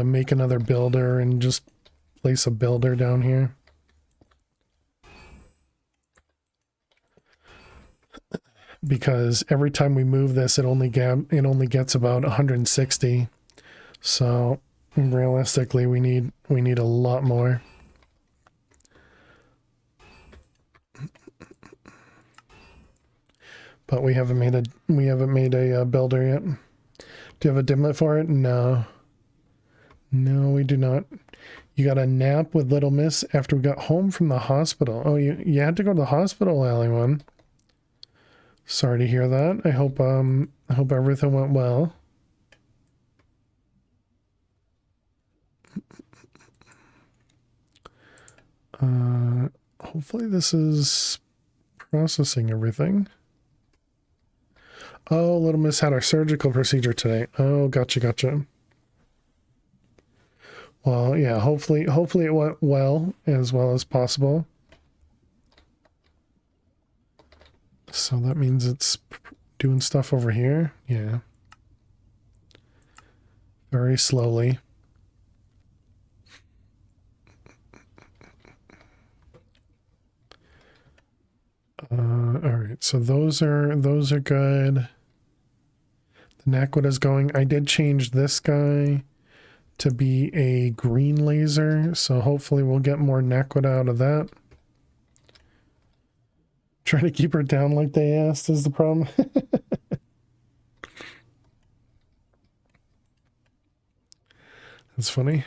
S1: make another builder and just place a builder down here. Because every time we move this, it only gets about 160. So realistically, we need a lot more. But we haven't made a builder yet. Do you have a dimlet for it? No. No, we do not. You got a nap with Little Miss after we got home from the hospital. Oh, you had to go to the hospital, Alley-One. Sorry to hear that. I hope everything went well. Hopefully this is processing everything. Oh, Little Miss had our surgical procedure today. Oh, gotcha. Well, yeah, hopefully it went well as possible. So that means it's doing stuff over here. Yeah. Very slowly. All right, so those are good. The Nakoda's going. I did change this guy to be a green laser, so hopefully we'll get more Nakoda out of that. Try to keep her down like they asked is the problem. That's funny.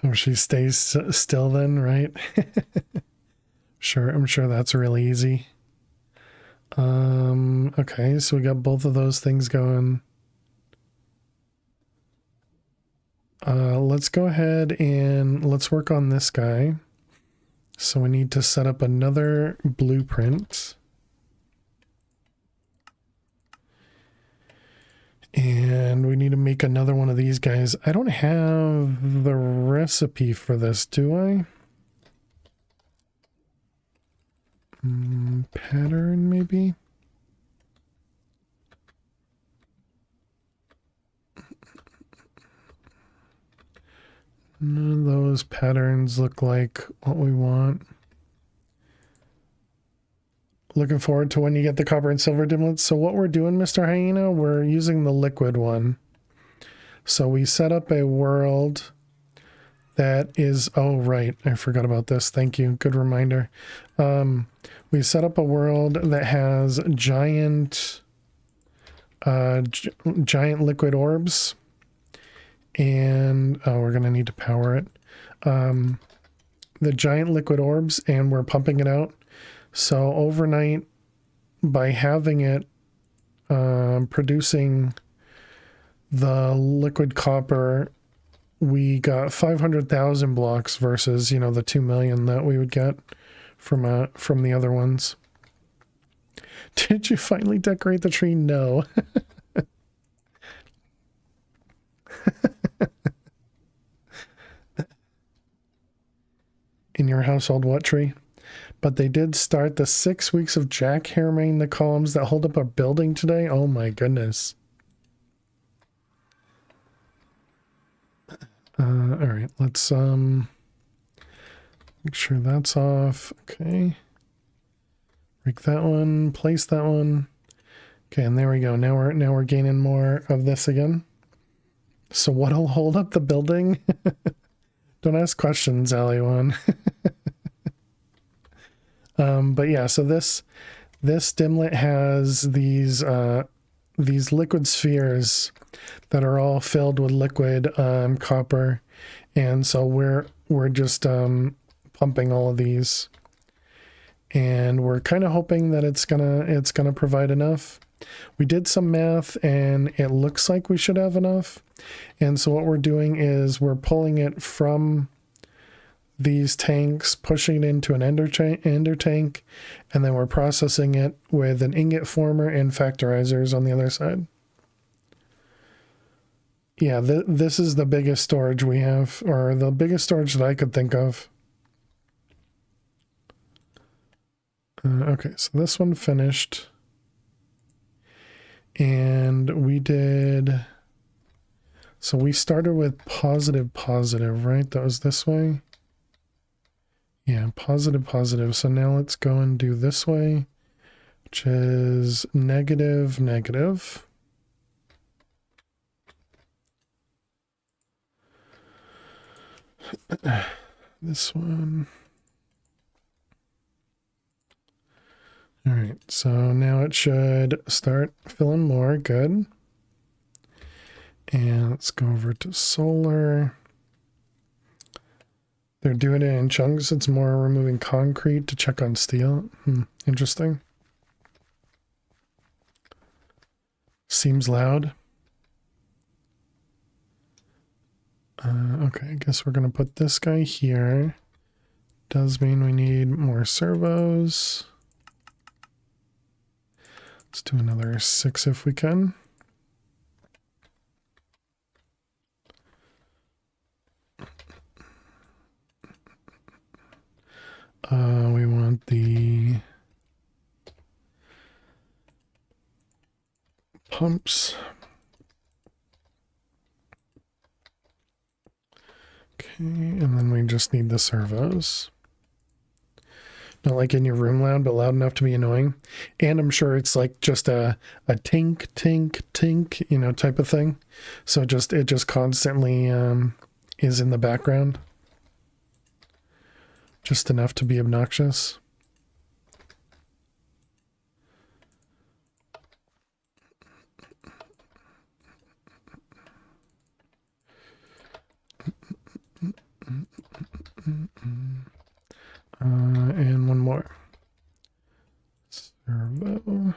S1: All Oh, she stays still then, right? Sure, I'm sure that's really easy. Okay, so we got both of those things going. Let's go ahead and let's work on this guy. So we need to set up another blueprint. And we need to make another one of these guys. I don't have the recipe for this, do I? Pattern, maybe? None of those patterns look like what we want. Looking forward to when you get the copper and silver dimlets. So what we're doing, Mr. Hyena, we're using the liquid one. So we set up a world that is, oh, right, I forgot about this. Thank you. Good reminder. We set up a world that has giant liquid orbs. And we're going to need to power it. The giant liquid orbs, and we're pumping it out. So overnight, by having it producing the liquid copper, we got 500,000 blocks versus, you know, the 2 million that we would get from the other ones. Did you finally decorate the tree? No. In your household, what tree? But they did start the 6 weeks of jackhammering the columns that hold up a building today. Oh my goodness. All right, let's make sure that's off. Okay. Break that one, place that one. Okay, and there we go. Now we're gaining more of this again. So what'll hold up the building? Don't ask questions, Aliwan. But yeah, so this dimlet has these liquid spheres that are all filled with liquid copper, and so we're just pumping all of these, and we're kind of hoping that it's gonna provide enough. We did some math, and it looks like we should have enough. And so what we're doing is we're pulling it from these tanks, pushing it into an ender tank, and then we're processing it with an ingot former and factorizers on the other side. Yeah, this is the biggest storage we have, or the biggest storage that I could think of. Okay, so this one finished. And we did... So we started with positive, right? That was this way. Yeah, positive. So now let's go and do this way, which is negative. This one. All right, so now it should start filling more. Good. And let's go over to solar. They're doing it in chunks. It's more removing concrete to check on steel. Interesting. Seems loud. Okay, I guess we're going to put this guy here. Does mean we need more servos. Let's do another 6 if we can. We want the pumps. Okay, and then we just need the servos. Not like in your room loud, but loud enough to be annoying. And I'm sure it's like just a tink, you know, type of thing. So it just constantly is in the background. Just enough to be obnoxious. And one more. Servo.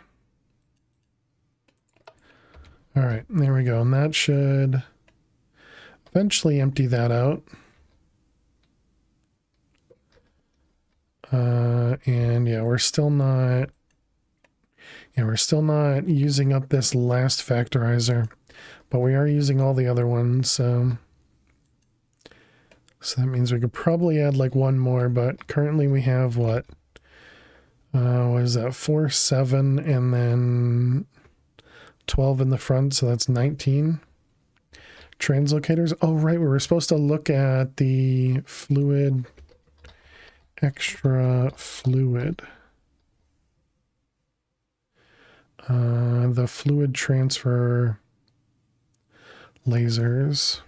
S1: All right, there we go. And that should eventually empty that out. And yeah, we're still not using up this last factorizer, but we are using all the other ones. So that means we could probably add like one more, but currently we have what is that, 4, 7, and then 12 in the front, so that's 19 translocators. Oh, right, we were supposed to look at the fluid, extra fluid. The fluid transfer lasers.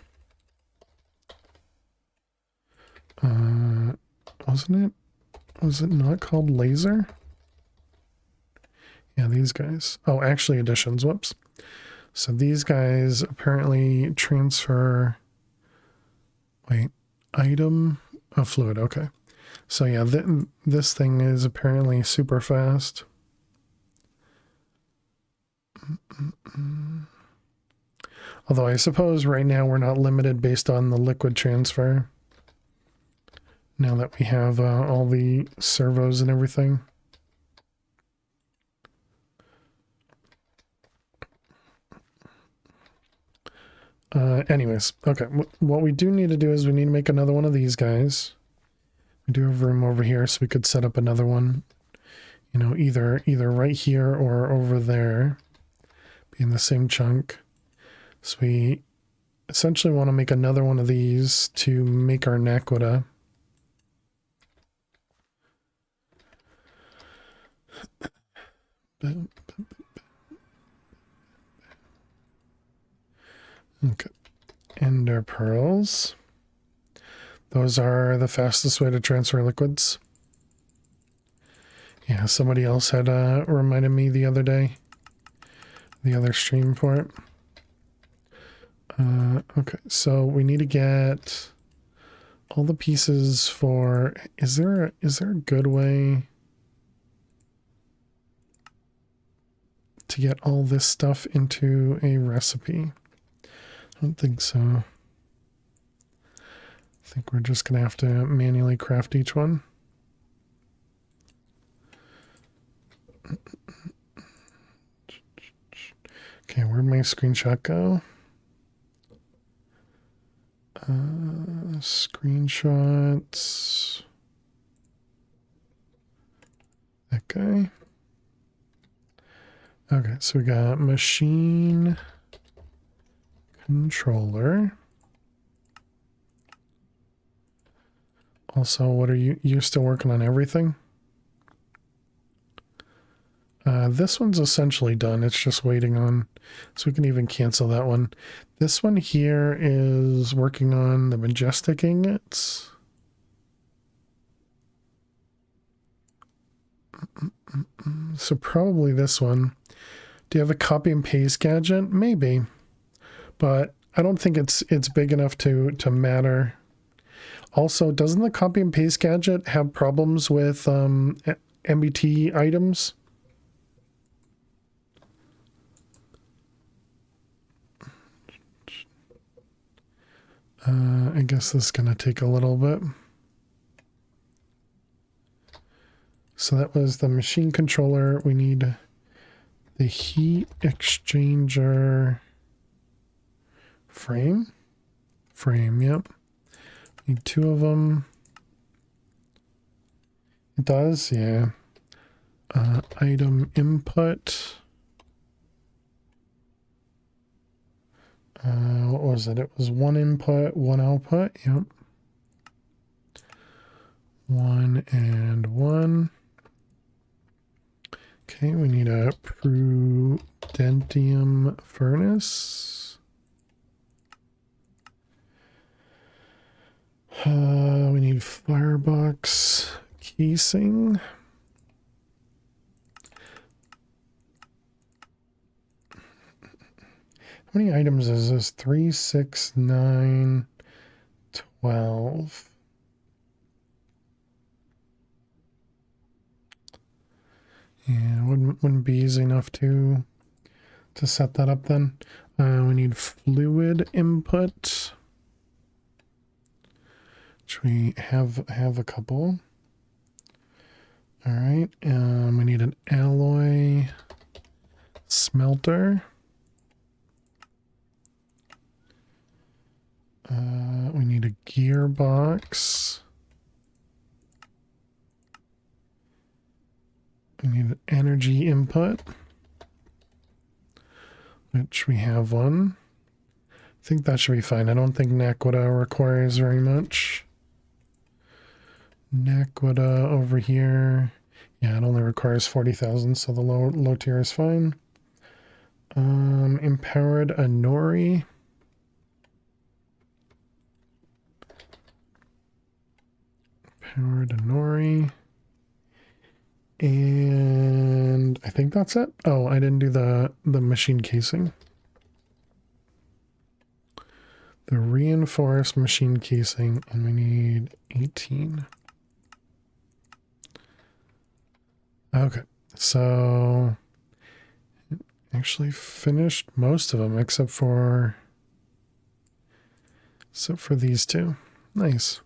S1: Was it not called laser? Yeah, these guys. Oh, actually additions, whoops. So these guys apparently transfer, wait, item of fluid, okay. So yeah, this thing is apparently super fast. Although I suppose right now we're not limited based on the liquid transfer. Now that we have all the servos and everything. Anyways, okay. What we do need to do is we need to make another one of these guys. We do have room over here, so we could set up another one. You know, either right here or over there, be in the same chunk. So we essentially want to make another one of these to make our Naquita. Okay. Ender pearls. Those are the fastest way to transfer liquids. Yeah, somebody else had reminded me the other day. The other stream for it. Okay, so we need to get all the pieces for... Is there a good way to get all this stuff into a recipe? I don't think so. I think we're just going to have to manually craft each one. Okay, where'd my screenshot go? Screenshots. That guy. Okay, so we got machine controller. Also, what are you're still working on everything? This one's essentially done. It's just waiting on, so we can even cancel that one. This one here is working on the majestic ingots. So probably this one. Do you have a copy and paste gadget? Maybe, but I don't think it's big enough to matter. Also, doesn't the copy and paste gadget have problems with MBT items? I guess this is going to take a little bit. So that was the machine controller. We need the heat exchanger frame. Yep. Need 2 of them. It does, yeah. Item input. What was it? It was 1 input, 1 output. Yep. 1 and 1. Okay, we need a prudentium furnace. We need firebox casing. How many items is this? 3, 6, 9, 12. Yeah, wouldn't be easy enough to set that up then. We need fluid input, which we have a couple. All right, we need an alloy smelter. We need a gearbox. We need an energy input, which we have one. I think that should be fine. I don't think Naquita requires very much. Naquita over here. Yeah, it only requires 40,000, so the low tier is fine. Empowered Anori. Empowered Anori. And I think that's it. Oh, I didn't do the machine casing. The reinforced machine casing, and we need 18. Okay, so actually finished most of them except for these two. Nice.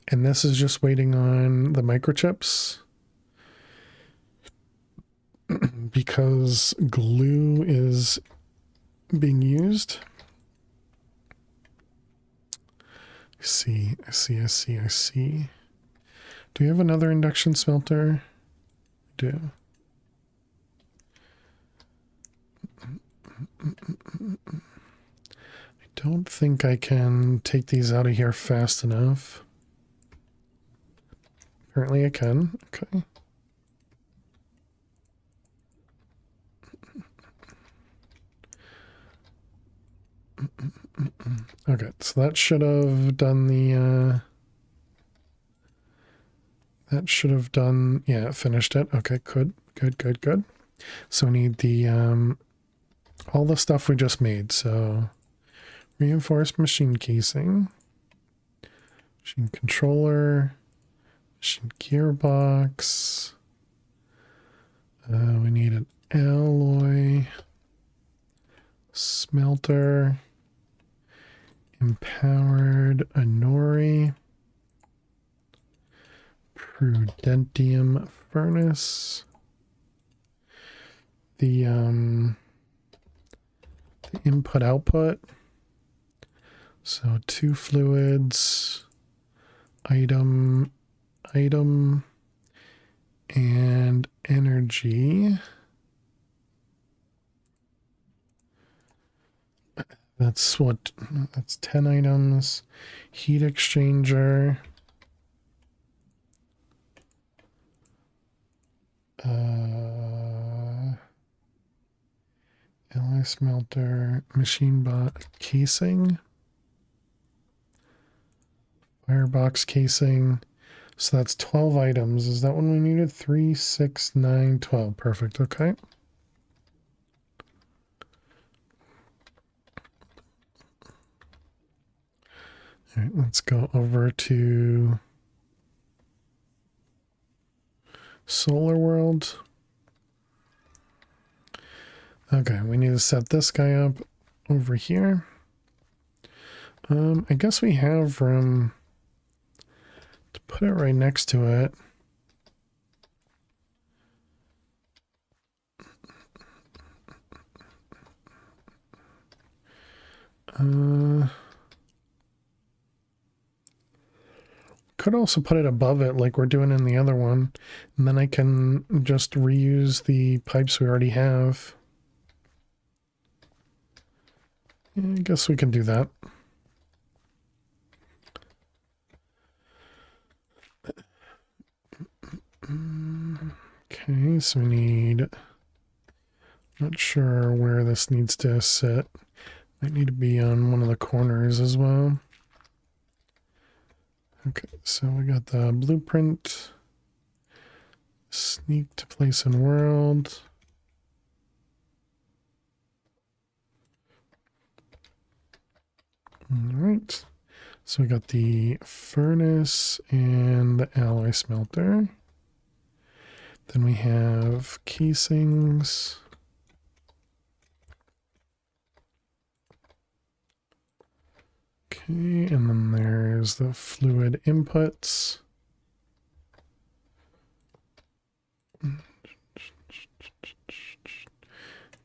S1: And this is just waiting on the microchips because glue is being used. I see. Do we have another induction smelter? We do. I don't think I can take these out of here fast enough. Apparently I can. Okay. Okay, so that should have done the that should have done, yeah, it finished it. Okay, good. So we need the all the stuff we just made. So reinforced machine casing, machine controller, machine gearbox. We need an alloy smelter, empowered Anori, prudentium furnace, the input output. So 2 fluids, item, and energy. That's 10 items. Heat exchanger. Alloy smelter, machine bot casing, firebox casing. So that's 12 items. Is that one we needed? 3, 6, 9, 12. Perfect. Okay. All right, let's go over to Solar World. Okay, we need to set this guy up over here. I guess we have room to put it right next to it. Could also put it above it like we're doing in the other one, and then I can just reuse the pipes we already have. I guess we can do that. Okay, so we need, not sure where this needs to sit. Might need to be on one of the corners as well. Okay, so we got the blueprint, sneak to place in world. All right, so we got the furnace and the alloy smelter. Then we have casings. Okay, and then there's the fluid inputs.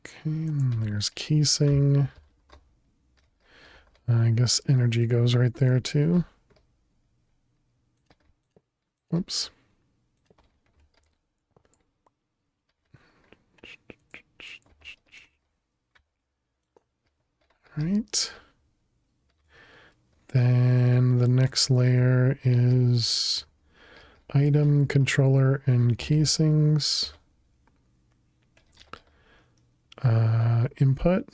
S1: Okay, and there's casing. I guess energy goes right there too. Whoops. All right. Then the next layer is item, controller, and casings. Input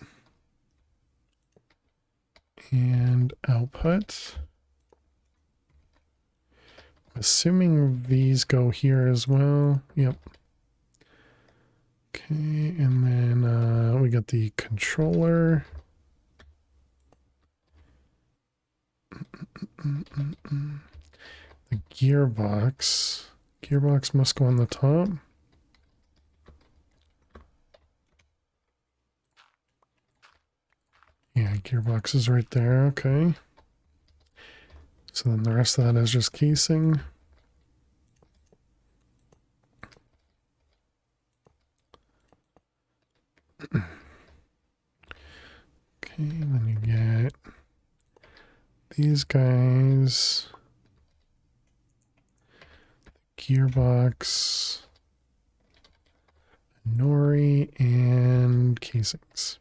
S1: and output. Assuming these go here as well. Yep. Okay, and then we got the controller. The gearbox. Gearbox must go on the top. Yeah, gearbox is right there. Okay. So then the rest of that is just casing. Okay, then you get these guys. Gearbox. Nori and casings.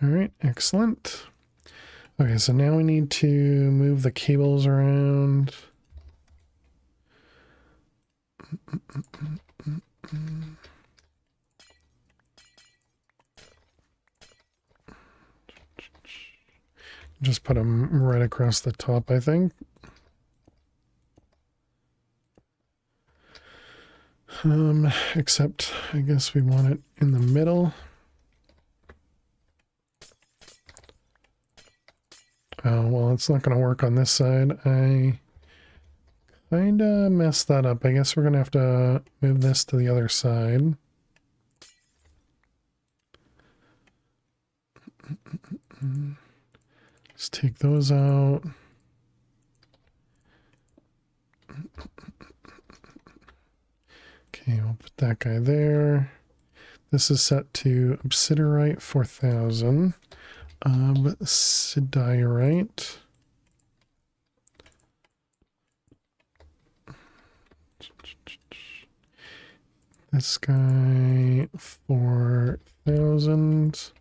S1: All right, excellent. Okay, so now we need to move the cables around. Just put them right across the top, I think. Except I guess we want it in the middle. Oh, well, it's not going to work on this side. I kind of messed that up. I guess we're going to have to move this to the other side. Let's take those out. Okay, we'll put that guy there. This is set to obsidianite 4000. Siderite. This guy 4000.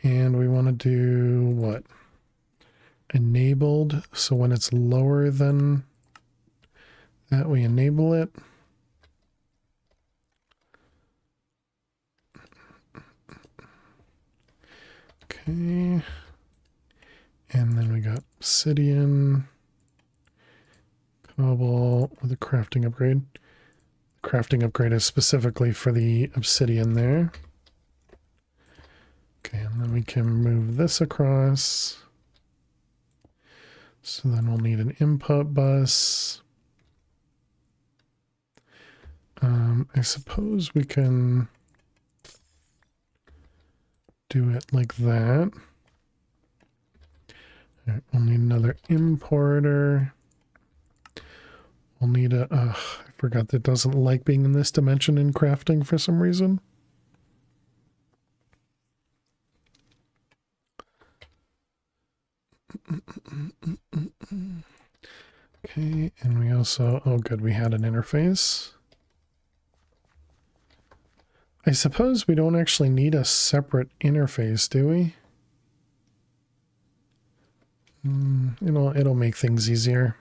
S1: And we want to do what? Enabled. So when it's lower than that, we enable it. Okay. And then we got obsidian, cobble with a crafting upgrade. Crafting upgrade is specifically for the obsidian there. Okay, and then we can move this across. So then we'll need an input bus. I suppose we can do it like that. All right, we'll need another importer. We'll need a, I forgot that doesn't like being in this dimension in crafting for some reason. Okay, and we also, oh good, we had an interface. I suppose we don't actually need a separate interface, do we? It'll make things easier.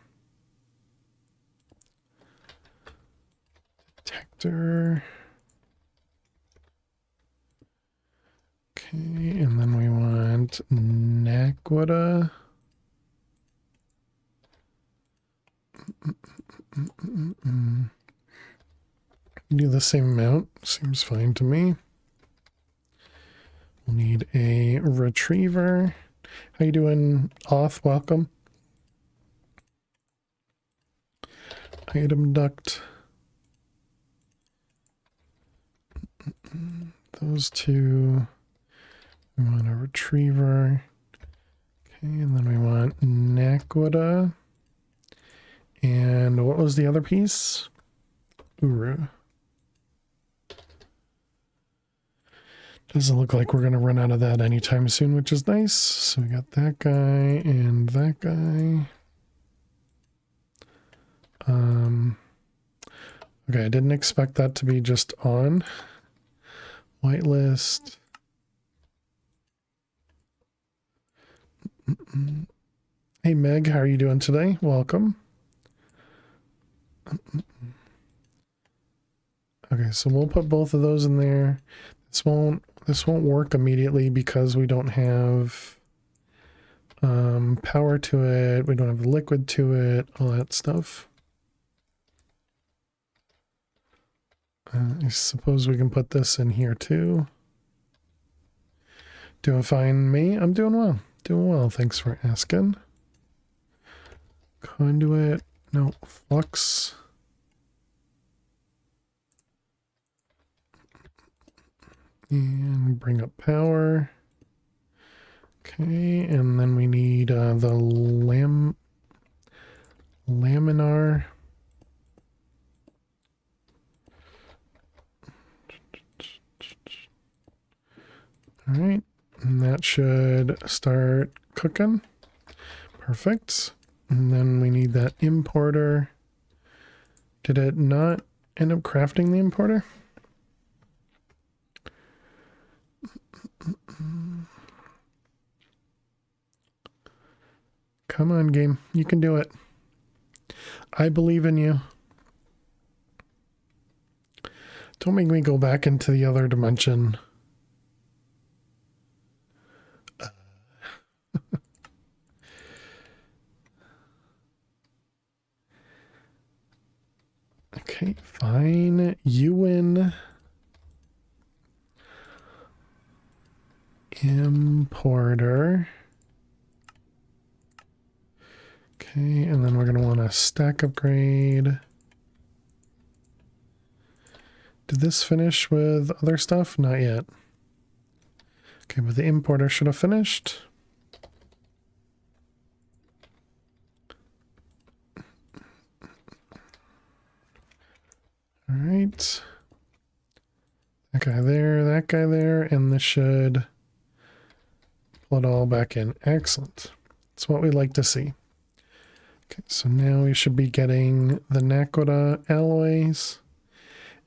S1: Detector. Okay, and then we want Naquita. Do the same amount, seems fine to me. We'll need a retriever. How you doing, Oth? Welcome. Item duct. Those two. We want a retriever. Okay, and then we want Naquita. And what was the other piece? Uru. Doesn't look like we're going to run out of that anytime soon, which is nice. So we got that guy and that guy. Okay, I didn't expect that to be just on. Whitelist. Hey Meg, how are you doing today? Welcome. Okay, so we'll put both of those in there. This won't work immediately because we don't have power to it. We don't have the liquid to it, all that stuff. I suppose we can put this in here too. Doing fine, me? I'm doing well. Doing well, thanks for asking. Conduit, no, flux. And bring up power. Okay, and then we need the laminar. All right, and that should start cooking. Perfect. And then we need that importer. Did it not end up crafting the importer? Come on, game. You can do it. I believe in you. Don't make me go back into the other dimension. Okay, fine. You win. Importer. Okay, and then we're going to want a stack upgrade. Did this finish with other stuff? Not yet. Okay, but the importer should have finished. All right. That guy there, that guy there, and this should pull it all back in. Excellent. That's what we like to see. Okay, so now we should be getting the Naquita alloys,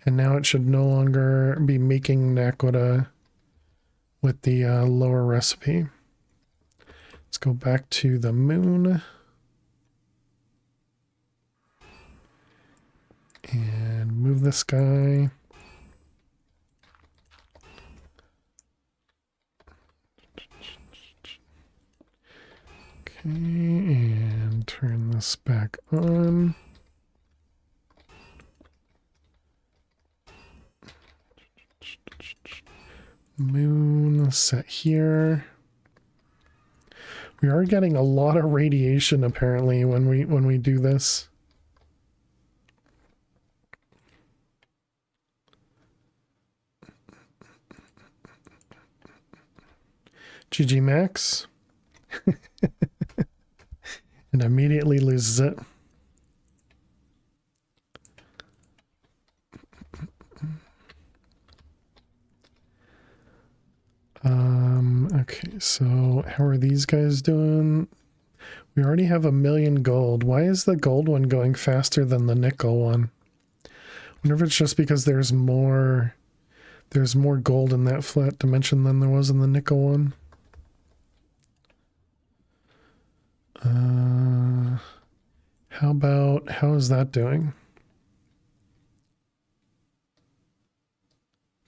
S1: and now it should no longer be making Naquita with the lower recipe. Let's go back to the moon. And move this guy. Okay, and turn this back on. Moon set here. We are getting a lot of radiation apparently when we do this. GG Max. And immediately loses it. Okay, so how are these guys doing? We already have 1,000,000 gold. Why is the gold one going faster than the nickel one? I wonder if it's just because there's more gold in that flat dimension than there was in the nickel one. How is that doing?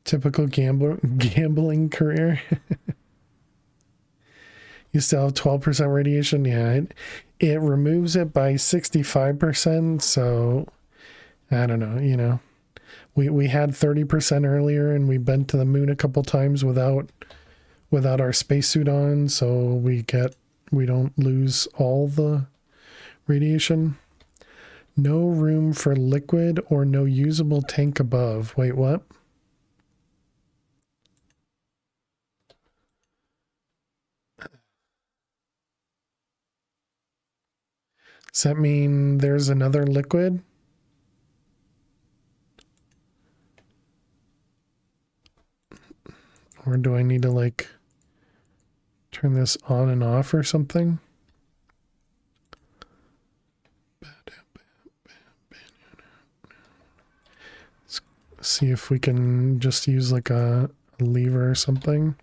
S1: Typical gambling career. You still have 12% radiation? Yeah, it removes it by 65%, so I don't know, you know. We had 30% earlier and we bent to the moon a couple times without without our spacesuit on, so we don't lose all the radiation. No room for liquid or no usable tank above. Wait, what? Does that mean there's another liquid? Or do I need to like turn this on and off or something? Let's see if we can just use like a lever or something.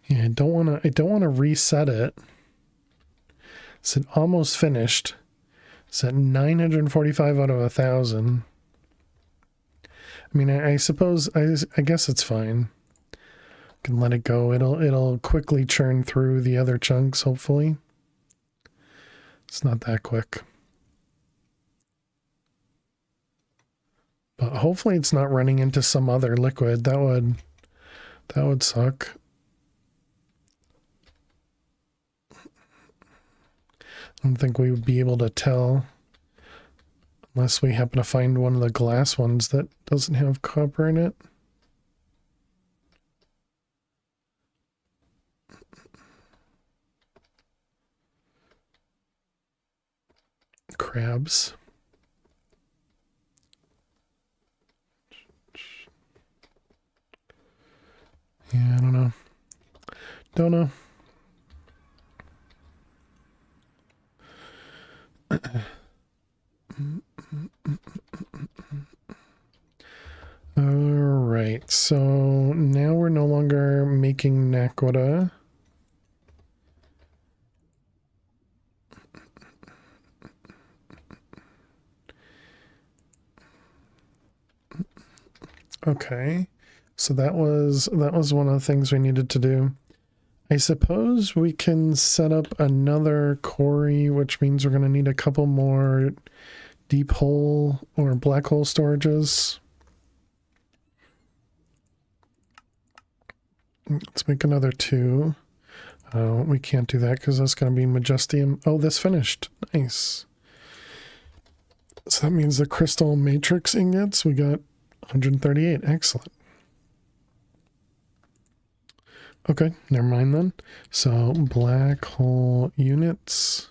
S1: Yeah, I don't want to reset it. It's almost finished. It's at 945 out of 1,000. I mean, I suppose I guess it's fine. Can let it go. It'll quickly churn through the other chunks, hopefully. It's not that quick. But hopefully it's not running into some other liquid. That would suck. I don't think we would be able to tell unless we happen to find one of the glass ones that doesn't have copper in it. Crabs. Yeah, I don't know. Don't know. All right, so now we're no longer making naquadah. Okay, so that was one of the things we needed to do. I suppose we can set up another quarry, which means we're going to need a couple more deep hole or black hole storages. Let's make another 2. We can't do that because that's going to be Majestium. Oh, this finished. Nice. So that means the crystal matrix ingots, we got 138. Excellent. Okay, never mind then. So black hole units.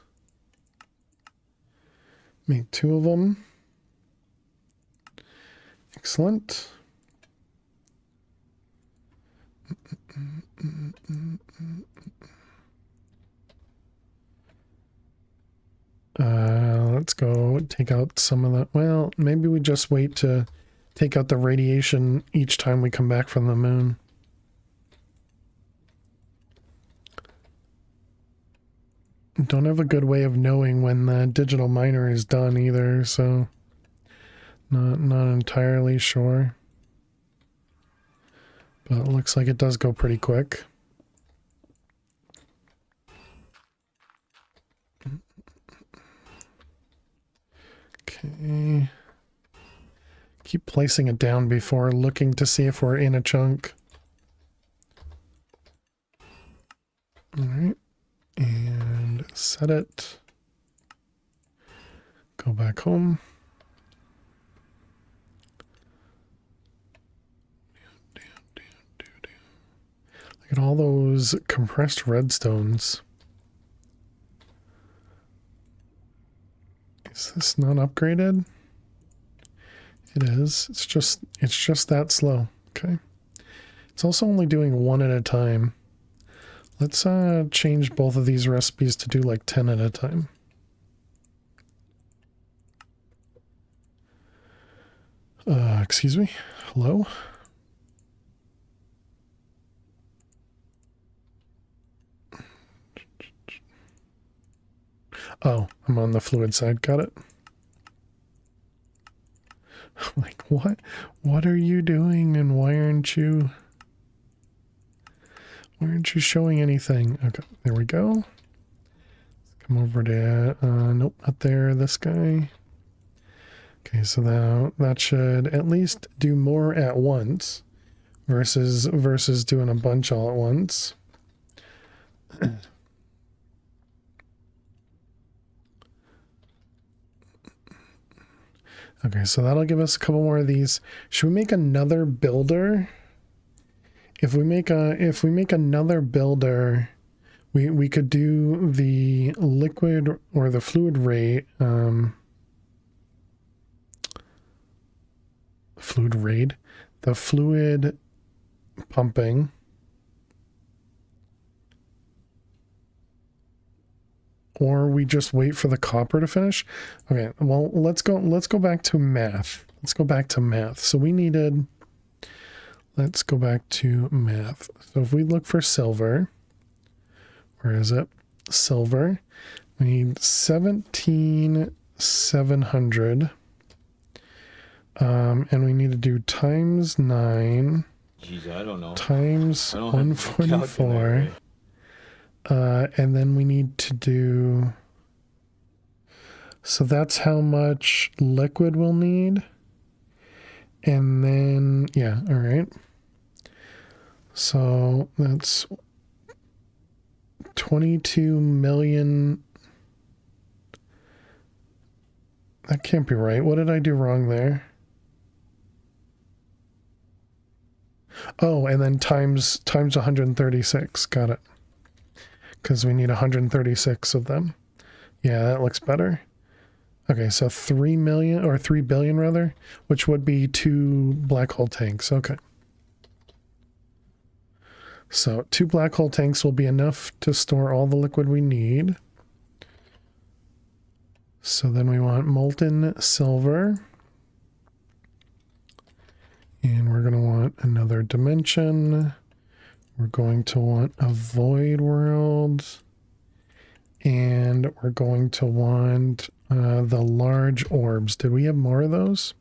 S1: Make 2 of them. Excellent. Let's go take out some of the... Well, maybe we just wait to take out the radiation each time we come back from the moon. Don't have a good way of knowing when the digital miner is done either, so not entirely sure. But it looks like it does go pretty quick. Okay. Keep placing it down before looking to see if we're in a chunk. All right. And set it. Go back home. Look at all those compressed redstones. Is this not upgraded? It is. It's just that slow. Okay. It's also only doing 1 at a time. Let's change both of these recipes to do like 10 at a time. Excuse me. Hello? Oh, I'm on the fluid side. Got it. Like, what? What are you doing and why aren't you... Why aren't you showing anything? Okay, there we go. Let's come over to, nope, not there, this guy. Okay, so now that should at least do more at once versus doing a bunch all at once. Okay, so that'll give us a couple more of these. Should we make another builder? If we make another builder, we could do the liquid or the fluid rate. The fluid pumping. Or we just wait for the copper to finish. Okay, well, let's go back to math. Let's go back to math. So we needed, let's go back to math. So if we look for silver, where is it? Silver. We need 17,700. And we need to do times 9.
S3: Jeez, I don't know.
S1: Times 144. And then we need to do, so that's how much liquid we'll need. And then, yeah, all right. So that's 22 million. That can't be right. What did I do wrong there? Oh, and then times 136. Got it. Because we need 136 of them. Yeah, that looks better. Okay, so 3 million, or 3 billion rather, which would be 2 black hole tanks. Okay. So 2 black hole tanks will be enough to store all the liquid we need. So then we want molten silver. And we're going to want another dimension. We're going to want a void world. And we're going to want the large orbs. Did we have more of those?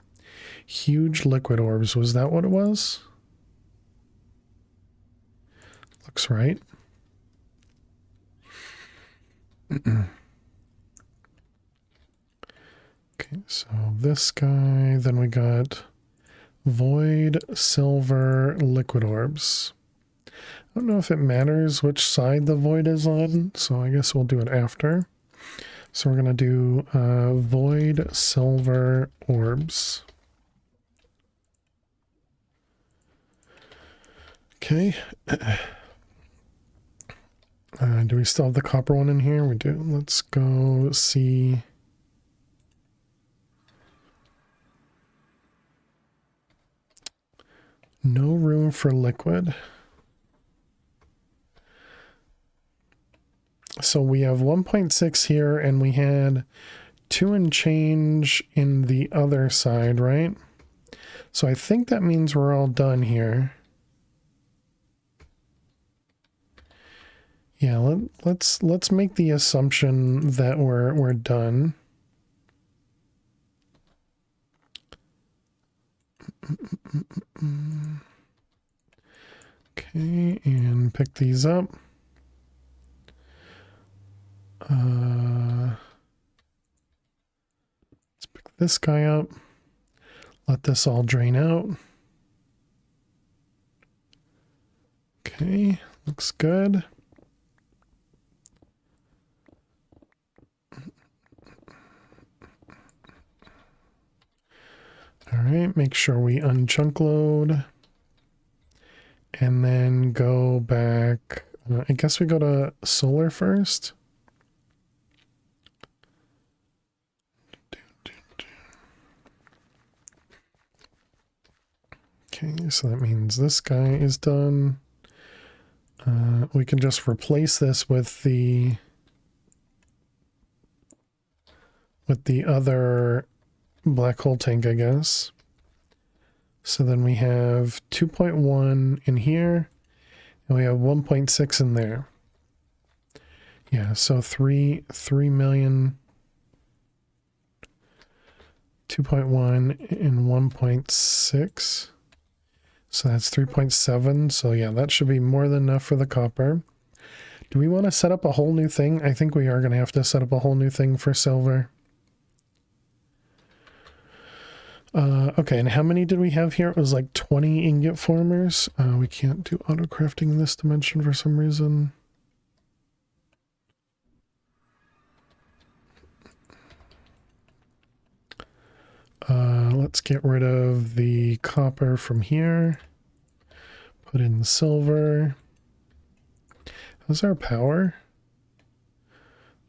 S1: Huge liquid orbs. Was that what it was? Looks right. Okay, so this guy. Then we got void, silver, liquid orbs. I don't know if it matters which side the void is on, so I guess we'll do it after. So we're going to do void, silver, orbs. Okay. Do we still have the copper one in here? We do. Let's go see. No room for liquid. So we have 1.6 here, and we had 2 and change in the other side, right? So I think that means we're all done here. Yeah, let's make the assumption that we're done. Okay, and pick these up. Let's pick this guy up. Let this all drain out. Okay, looks good. All right, make sure we unchunk load. And then go back. I guess we go to solar first. Okay, so that means this guy is done. We can just replace this with the other black hole tank, I guess. So then we have 2.1 in here, and we have 1.6 in there. Yeah, so 3 million, 2.1 and 1.6. So that's 3.7. So yeah, that should be more than enough for the copper. Do we want to set up a whole new thing? I think we are going to have to set up a whole new thing for silver. Okay, and how many did we have here? It was like 20 ingot formers. We can't do auto crafting in this dimension for some reason. Let's get rid of the copper from here. Put in the silver. How's our power?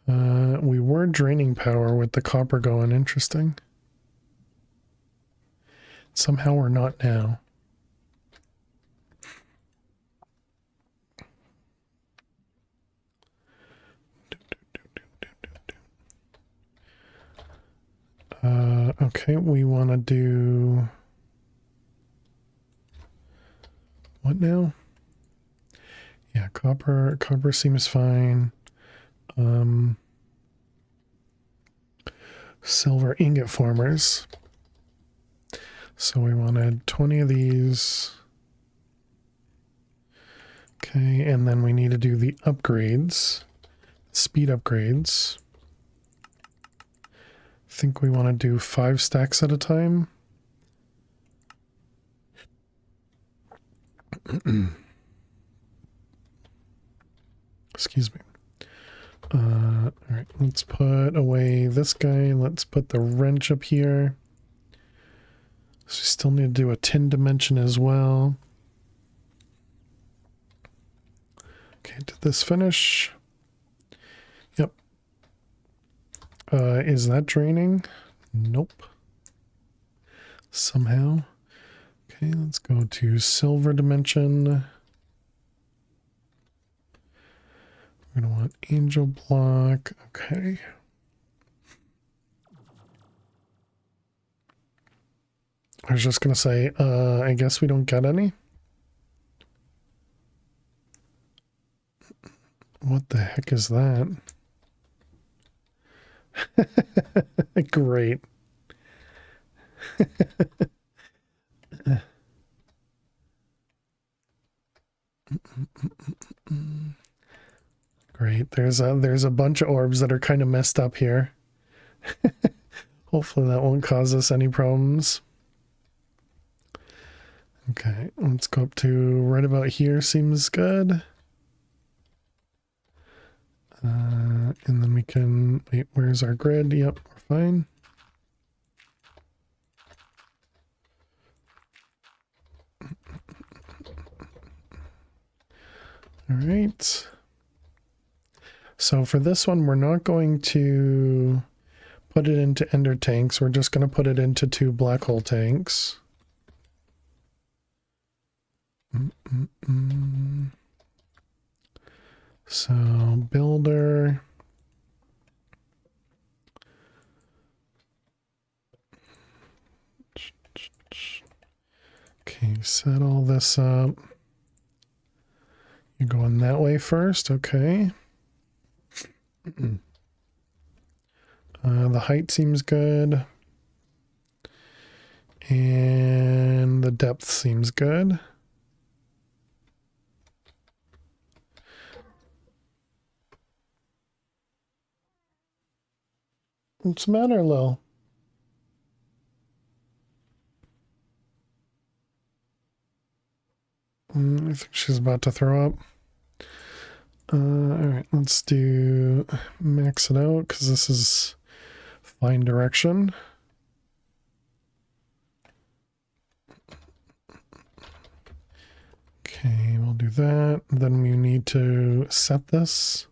S1: We were draining power with the copper going. Interesting. Somehow we're not now. Okay, we want to do... What now? Yeah, copper seems fine. Silver ingot formers. So we wanted 20 of these. Okay, and then we need to do the upgrades. Speed upgrades. I think we want to do 5 stacks at a time. Excuse me. All right, let's put away this guy. Let's put the wrench up here. So we still need to do a tin dimension as well. Okay, did this finish? Yep. Is that draining? Nope. Somehow. Okay, let's go to silver dimension. We're going to want angel block. Okay. I was just going to say, I guess we don't get any. What the heck is that? Great. Great. There's a bunch of orbs that are kind of messed up here. Hopefully that won't cause us any problems. Okay, let's go up to right about here. Seems good. And then we can wait. Where's our grid? Yep, we're fine. All right. So for this one, we're not going to put it into ender tanks. We're just going to put it into 2 black hole tanks. So builder. Okay, set all this up. You're going that way first, okay. The height seems good. And the depth seems good. What's the matter, Lil? I think she's about to throw up. Alright, let's do max it out because this is fine direction. Okay, we'll do that. Then we need to set this.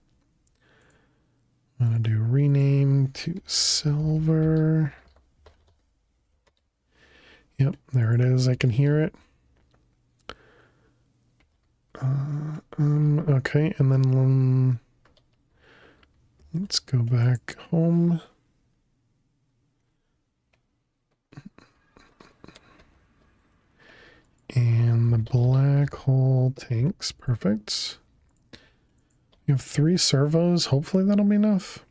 S1: I'm going to do rename to silver. Yep, there it is. I can hear it. Okay, and then let's go back home. And the black hole tanks, perfect. You have 3 servos. Hopefully that'll be enough.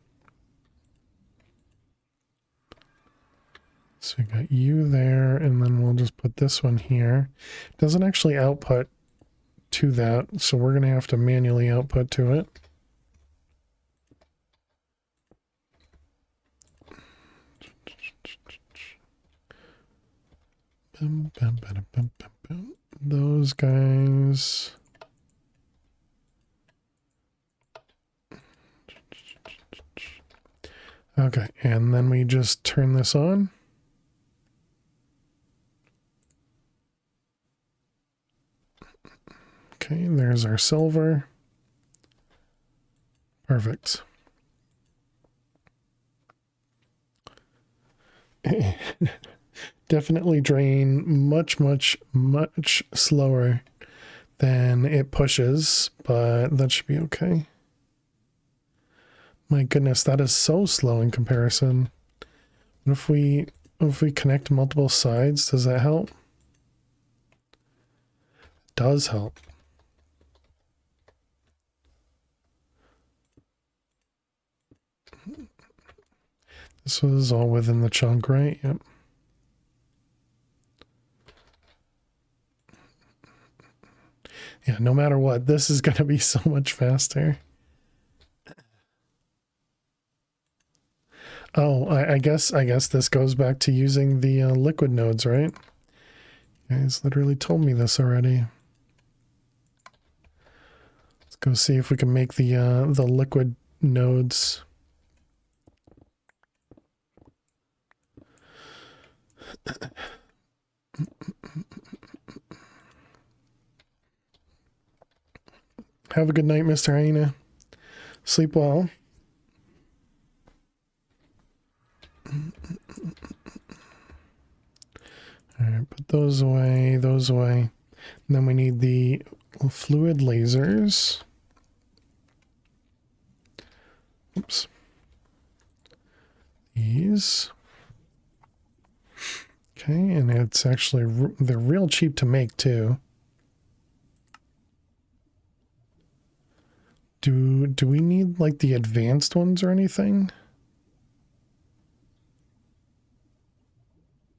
S1: So we got you there, and then we'll just put this one here. It doesn't actually output to that, so we're going to have to manually output to it. Those guys. Okay, and then we just turn this on. Okay, there's our silver. Perfect. Definitely drain much slower than it pushes, but that should be okay. My goodness, that is so slow in comparison. What if we connect multiple sides, does that help? It does help. This was all within the chunk, right? Yep. Yeah, no matter what, this is going to be so much faster. Oh, I guess this goes back to using the liquid nodes, right? You guys literally told me this already. Let's go see if we can make the liquid nodes. Have a good night, Mr. Hyena. Sleep well. Alright, put those away, those away. And then we need the fluid lasers. Oops. These. Okay, and it's actually, they're real cheap to make too. Do we need like the advanced ones or anything?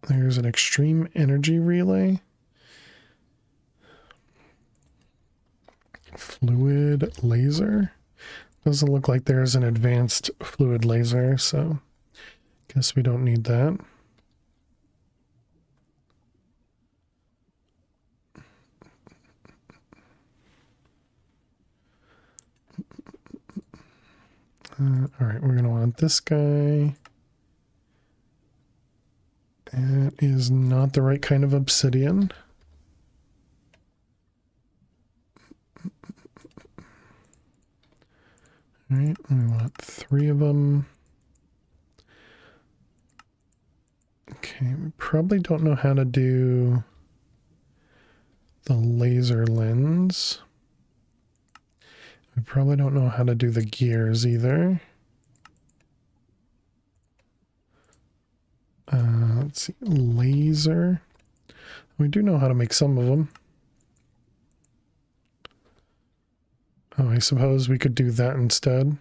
S1: There's an extreme energy relay. Fluid laser. Doesn't look like there's an advanced fluid laser, so guess we don't need that. All right, we're going to want this guy. It is not the right kind of obsidian. All right, we want 3 of them. Okay, we probably don't know how to do the laser lens. We probably don't know how to do the gears either. Let's see, laser. We do know how to make some of them. Oh, I suppose we could do that instead.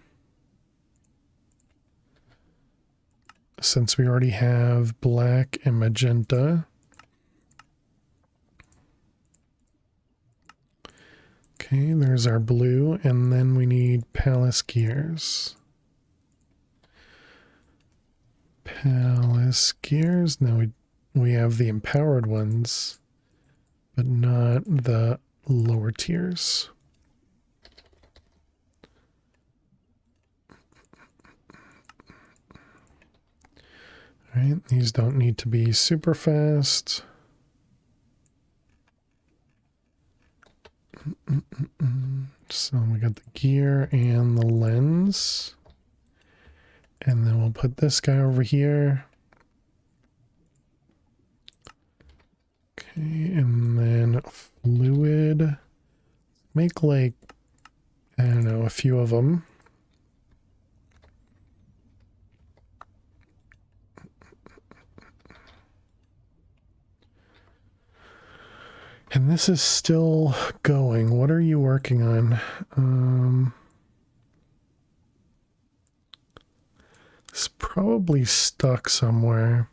S1: Since we already have black and magenta. Okay, there's our blue, and then we need palace gears. Palace gears. Now we have the empowered ones, but not the lower tiers. All right, these don't need to be super fast. So we got the gear and the lens. And then we'll put this guy over here. Okay, and then fluid. Make like, I don't know, a few of them. And this is still going. What are you working on? It's probably stuck somewhere.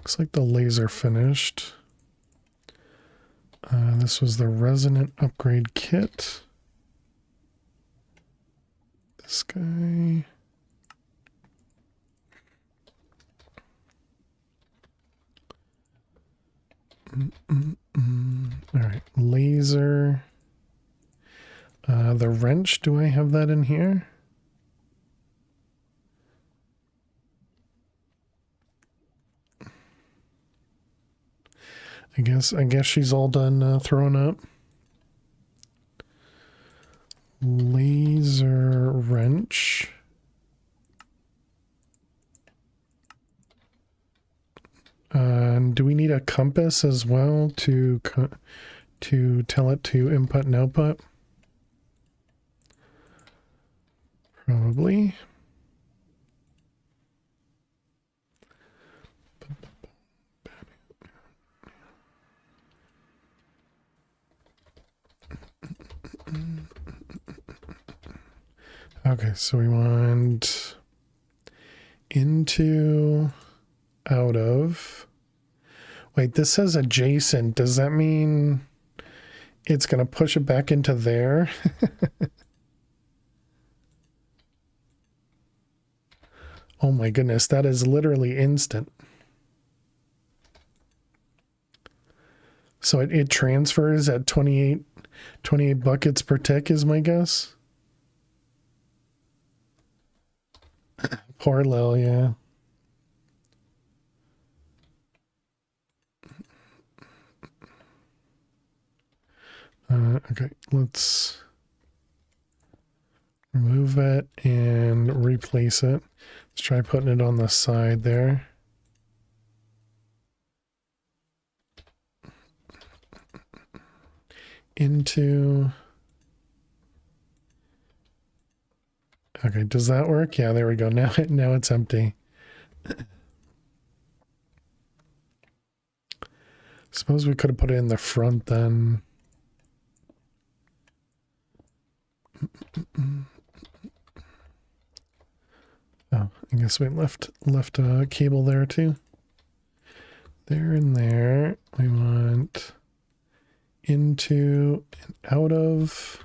S1: Looks like the laser finished. This was the resonant upgrade kit. This guy. All right, laser. The wrench, do I have that in here? I guess she's all done throwing up. Laser wrench. Do we need a compass as well to tell it to input and output? Probably. Okay, so we want into, out of. Wait, this says adjacent. Does that mean it's going to push it back into there? Oh my goodness, that is literally instant. So it transfers at 28 buckets per tick is my guess. Poor Lil, yeah. Okay, let's remove it and replace it. Let's try putting it on the side there. Into. Okay, does that work? Yeah, there we go. Now it's empty. Suppose we could have put it in the front then. Oh, I guess we left a cable there too. There and there. We want into and out of.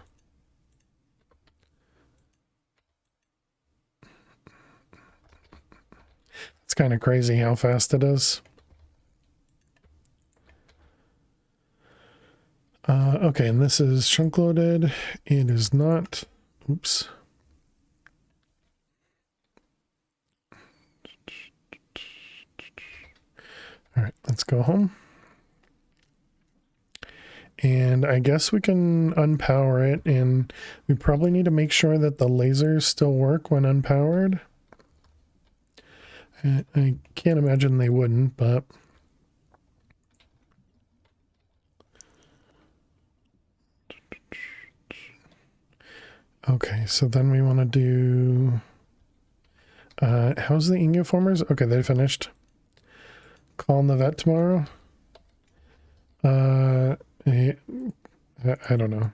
S1: It's kind of crazy how fast it is. Okay, and this is chunk loaded. It is not. Oops. All right, let's go home. And I guess we can unpower it, and we probably need to make sure that the lasers still work when unpowered. I can't imagine they wouldn't, but... Okay, so then we want to do... how's the ingot formers? Okay, they finished. Calling the vet tomorrow? I don't know.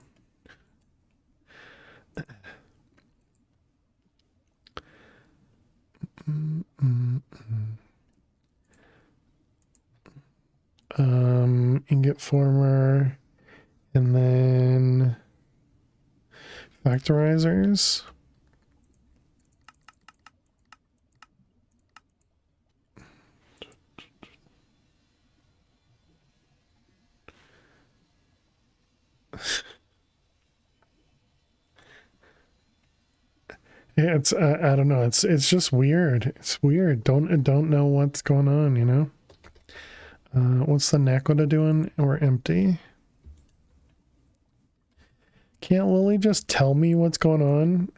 S1: Ingot former, and then factorizers. Yeah, it's I don't know. It's just weird. It's weird. Don't know what's going on. You know. What's the Nakoda doing? We're empty. Can't Lily just tell me what's going on?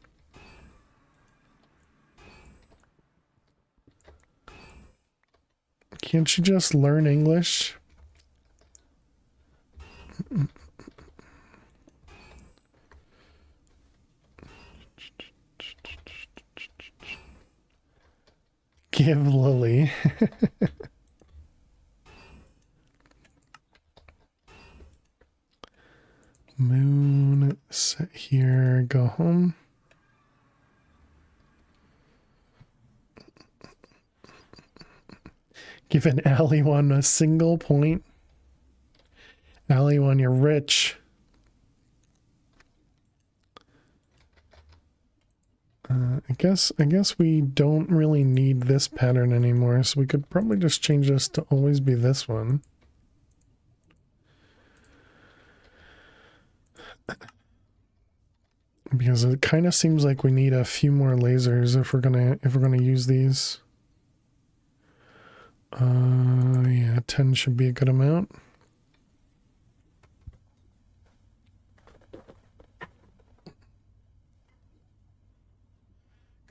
S1: Can't you just learn English? Give Lily. Moon, sit here, go home. Giving Alley One a single point. Alley One, you're rich. I guess we don't really need this pattern anymore, so we could probably just change this to always be this one. Because it kind of seems like we need a few more lasers if we're gonna use these. Yeah, 10 should be a good amount.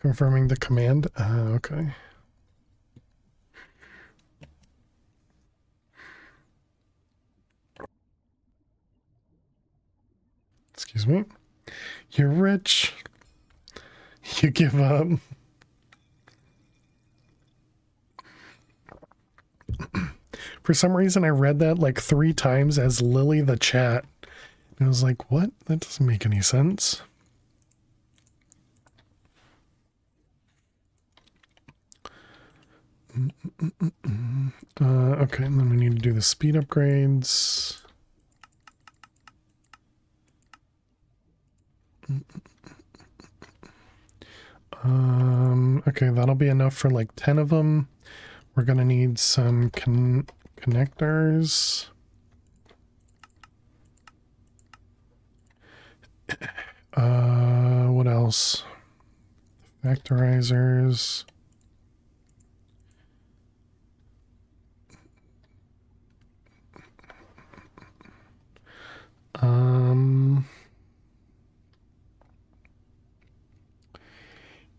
S1: Confirming the command. Okay. Excuse me. You're rich. You give up. For some reason, I read that like 3 times as Lily the chat. And I was like, what? That doesn't make any sense. Okay, and then we need to do the speed upgrades. Okay, that'll be enough for like 10 of them. We're gonna need some connectors. What else? Factorizers.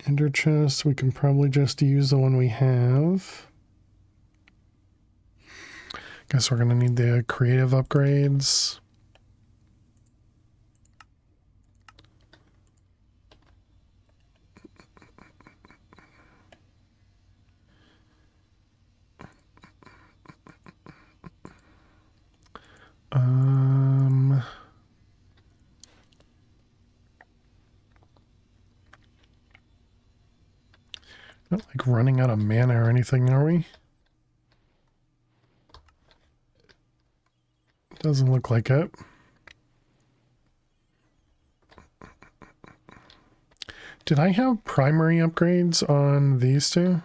S1: Ender chest, we can probably just use the one we have. Guess we're gonna need the creative upgrades. Not like running out of mana or anything, are we? Doesn't look like it. Did I have primary upgrades on these two?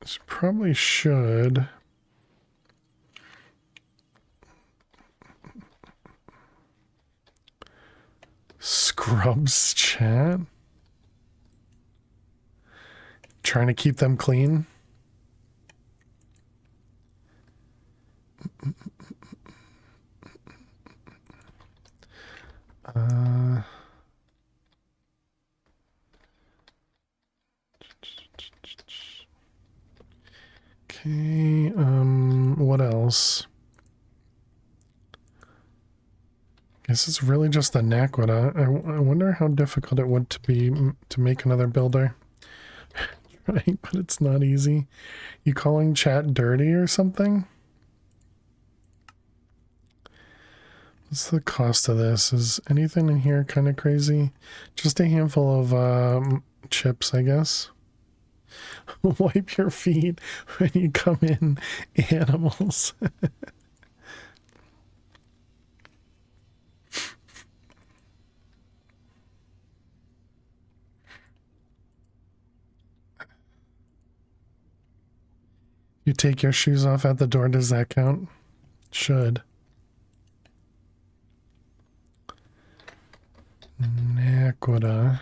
S1: This probably should. Scrubs chat. Trying to keep them clean. Okay, what else? Guess it's really just the Naquita. I wonder how difficult it would to be to make another builder. Right, but it's not easy. You calling chat dirty or something? What's the cost of this? Is anything in here kind of crazy? Just a handful of chips, I guess. Wipe your feet when you come in, animals. You take your shoes off at the door, does that count? Should. Naquita.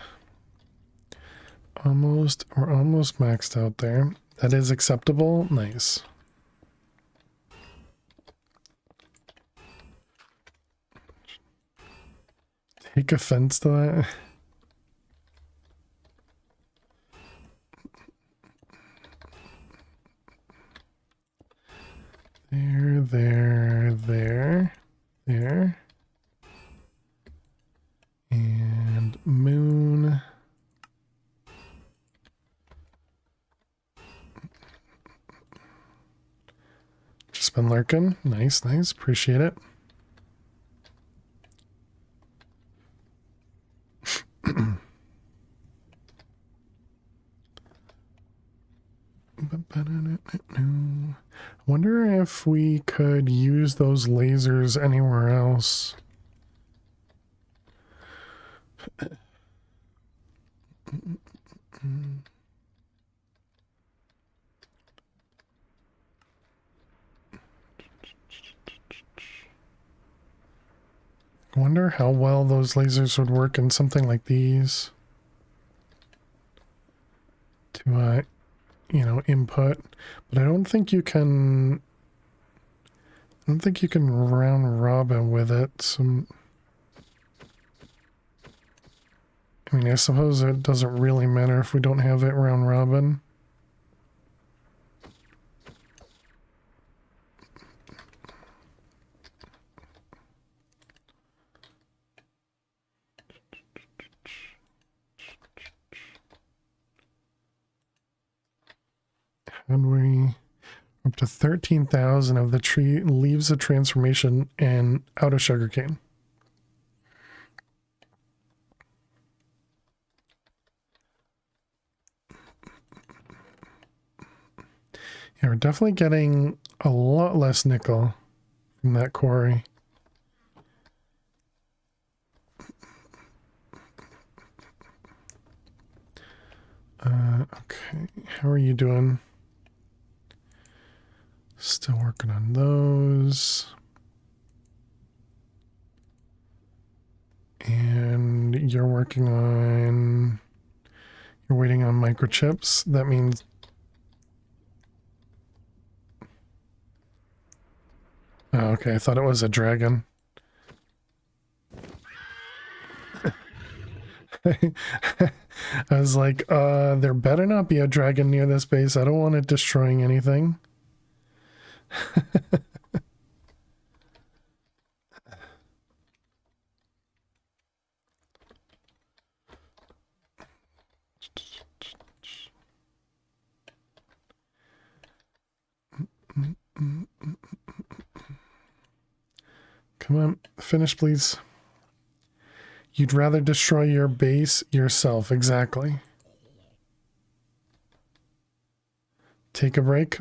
S1: We're almost maxed out there. That is acceptable. Nice. Take offense to that. There. And moon. Just been lurking. Nice. Appreciate it. Wonder if we could use those lasers anywhere else. I wonder how well those lasers would work in something like these. To, you know, input. But I don't think you can... I don't think you can round robin with it. I mean, I suppose it doesn't really matter if we don't have it round robin. And we up to 13,000 of the tree leaves of transformation and out of sugarcane. Yeah, we're definitely getting a lot less nickel from that quarry. Okay, how are you doing? Still working on those. And you're working on... You're waiting on microchips. That means... Oh, okay, I thought it was a dragon. I was like, there better not be a dragon near this base. I don't want it destroying anything. Come on, finish, please. You'd rather destroy your base yourself. Exactly. Take a break.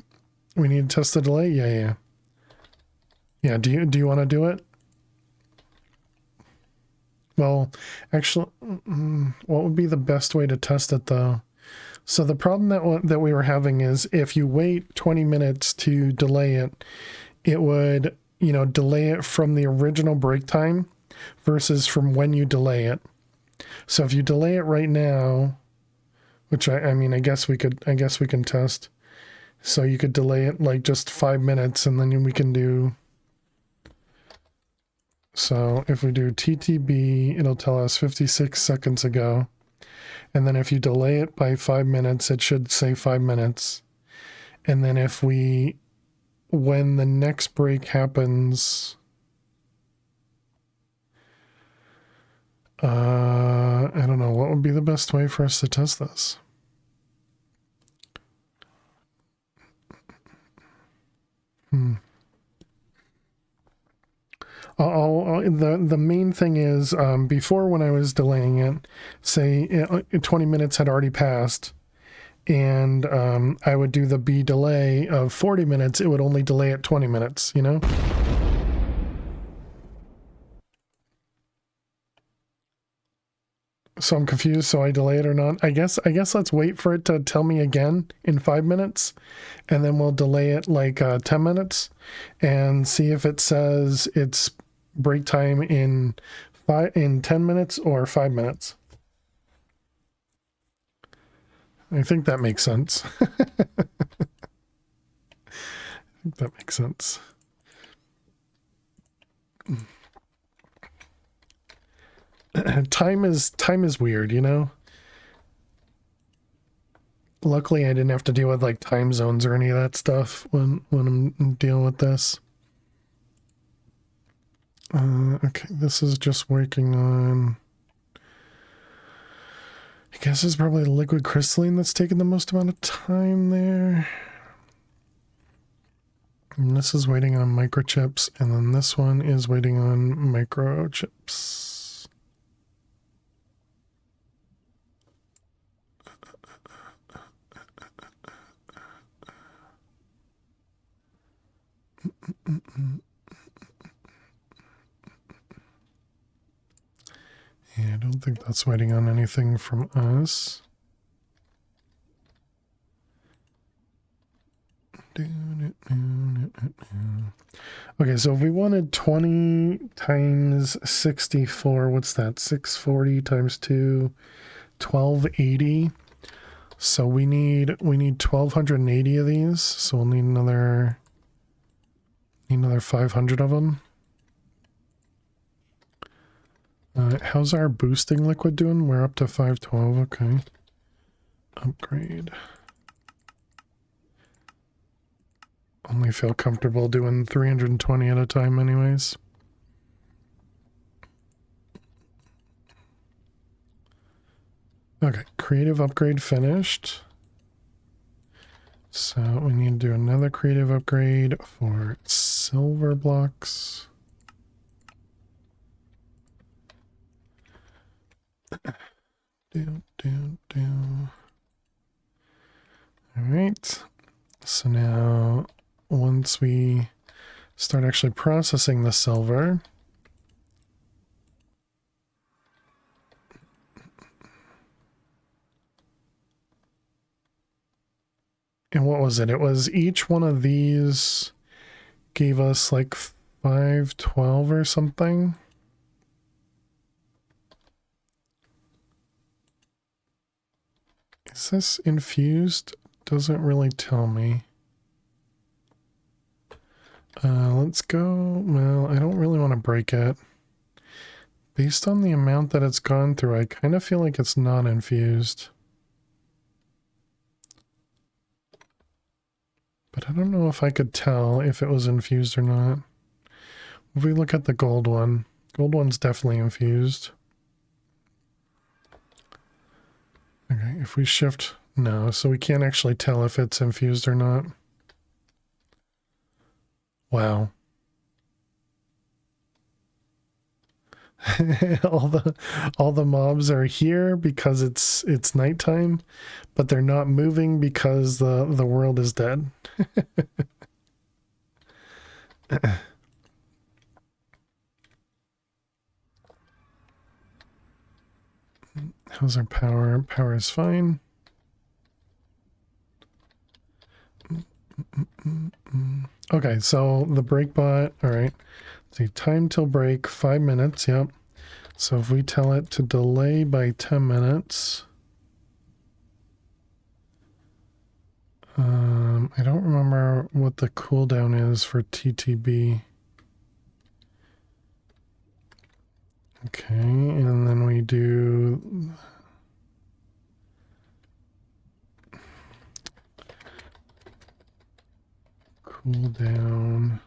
S1: We need to test the delay. Yeah. Yeah. Do you want to do it? Well, actually, what would be the best way to test it though? So the problem that we were having is if you wait 20 minutes to delay it, it would, you know, delay it from the original break time versus from when you delay it. So if you delay it right now, which I mean, I guess we can test. So you could delay it like just 5 minutes and then we can do. So if we do TTB, it'll tell us 56 seconds ago. And then if you delay it by 5 minutes, it should say 5 minutes. And then when the next break happens, I don't know, what would be the best way for us to test this? The main thing is, before when I was delaying it, say 20 minutes had already passed, and I would do the B delay of 40 minutes, it would only delay at 20 minutes, you know? So I'm confused, so I delay it or not. I guess let's wait for it to tell me again in 5 minutes, and then we'll delay it like 10 minutes and see if it says it's break time in 10 minutes or 5 minutes. I think that makes sense. I think that makes sense. Time is weird, you know? Luckily, I didn't have to deal with like time zones or any of that stuff when I'm dealing with this. Okay, this is just working on... I guess it's probably liquid crystalline that's taking the most amount of time there. And this is waiting on microchips, and then this one is waiting on microchips. Yeah, I don't think that's waiting on anything from us. Okay, so if we wanted 20 times 64, what's that? 640 times 2, 1280. So we need 1280 of these. So we'll need another 500 of them. How's our boosting liquid doing? We're up to 512. Okay. Upgrade. Only feel comfortable doing 320 at a time anyways. Okay, creative upgrade finished. So we need to do another creative upgrade for silver blocks. All right. So now once we start actually processing the silver, and what was it? It was each one of these gave us like 512 or something. Is this infused? Doesn't really tell me. Let's go. Well, I don't really want to break it. Based on the amount that it's gone through, I kind of feel like it's not infused. But I don't know if I could tell if it was infused or not. If we look at the gold one's definitely infused. Okay, if we shift, no, so we can't actually tell if it's infused or not. Wow. all the mobs are here because it's nighttime, but they're not moving because the world is dead. How's our power? Power is fine. Okay, so the break bot, all right. The time till break, 5 minutes, yep. So if we tell it to delay by 10 minutes, I don't remember what the cooldown is for TTB. Okay, and then we do cooldown.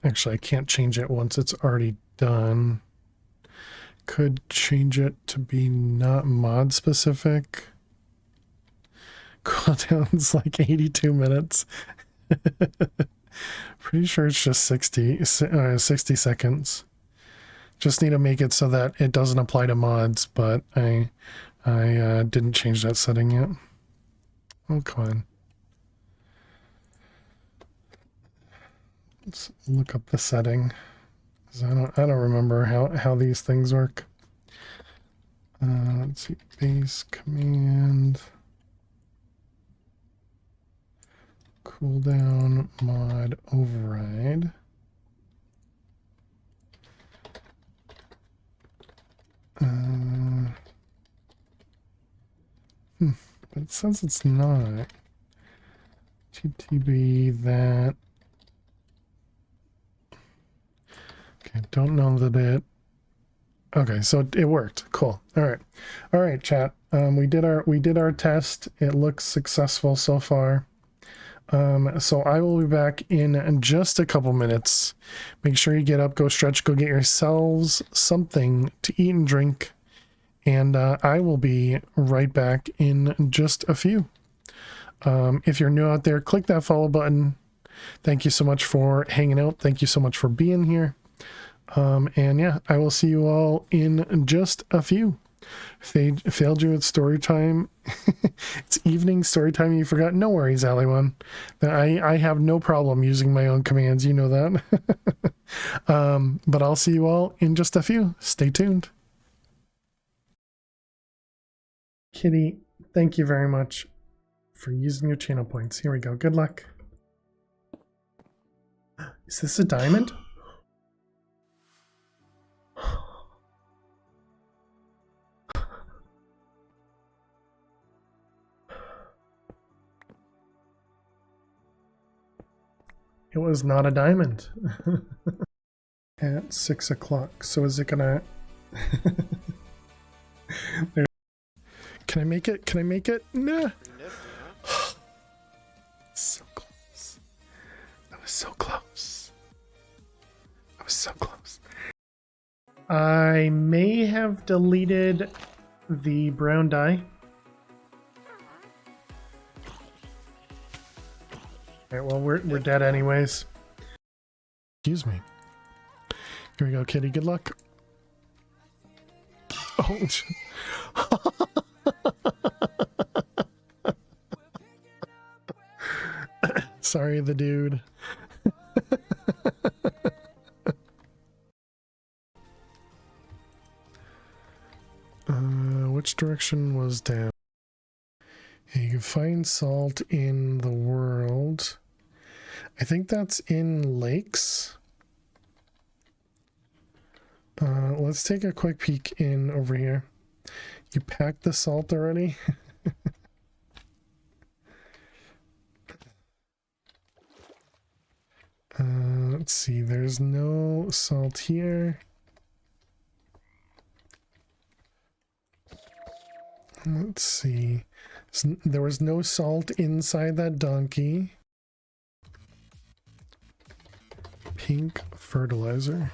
S1: Actually, I can't change it once it's already done. Could change it to be not mod specific. Cooldown's like 82 minutes. Pretty sure it's just 60 seconds. Just need to make it so that it doesn't apply to mods, but I didn't change that setting yet. Oh, come on. Let's look up the setting. I don't remember how these things work. Let's see, base command, cooldown mod override. But it says it's not. TTB that. Okay, don't know that it. Okay, so it worked. Cool. All right, chat. We did our test. It looks successful so far. So I will be back in just a couple minutes. Make sure you get up, go stretch, go get yourselves something to eat and drink, and I will be right back in just a few. If you're new out there, click that follow button. Thank you so much for hanging out. Thank you so much for being here. And yeah, I will see you all in just a few. Failed you at story time. It's evening story time. You forgot. No worries, Ally One. I have no problem using my own commands. You know that. But I'll see you all in just a few. Stay tuned. Kitty, thank you very much for using your channel points. Here we go. Good luck. Is this a diamond? It was not a diamond. At 6 o'clock. So is it gonna... Can I make it? Can I make it? Nah. So close. That was so close. I was so close. I may have deleted the brown dye. Alright, well, we're dead anyways. Excuse me. Here we go, Kitty. Good luck. Oh. Sorry, the dude. Which direction was down? You can find salt in the world. I think that's in lakes. Let's take a quick peek in over here. You packed the salt already? Let's see, there's no salt here. Let's see. There was no salt inside that donkey. Pink fertilizer.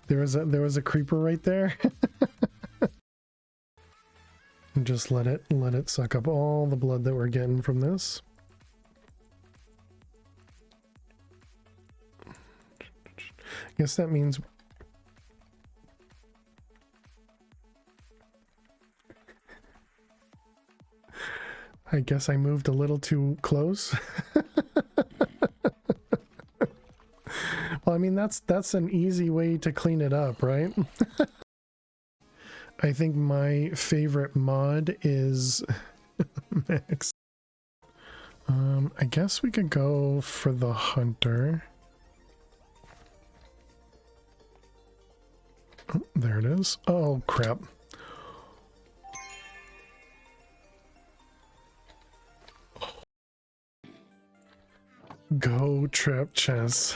S1: There was a creeper right there. Just let it suck up all the blood that we're getting from this. I guess that means I guess I moved a little too close. Well, I mean, that's an easy way to clean it up, right? I think my favorite mod is Max. I guess we could go for the hunter. Oh, there it is. Oh, crap. Go trap chess.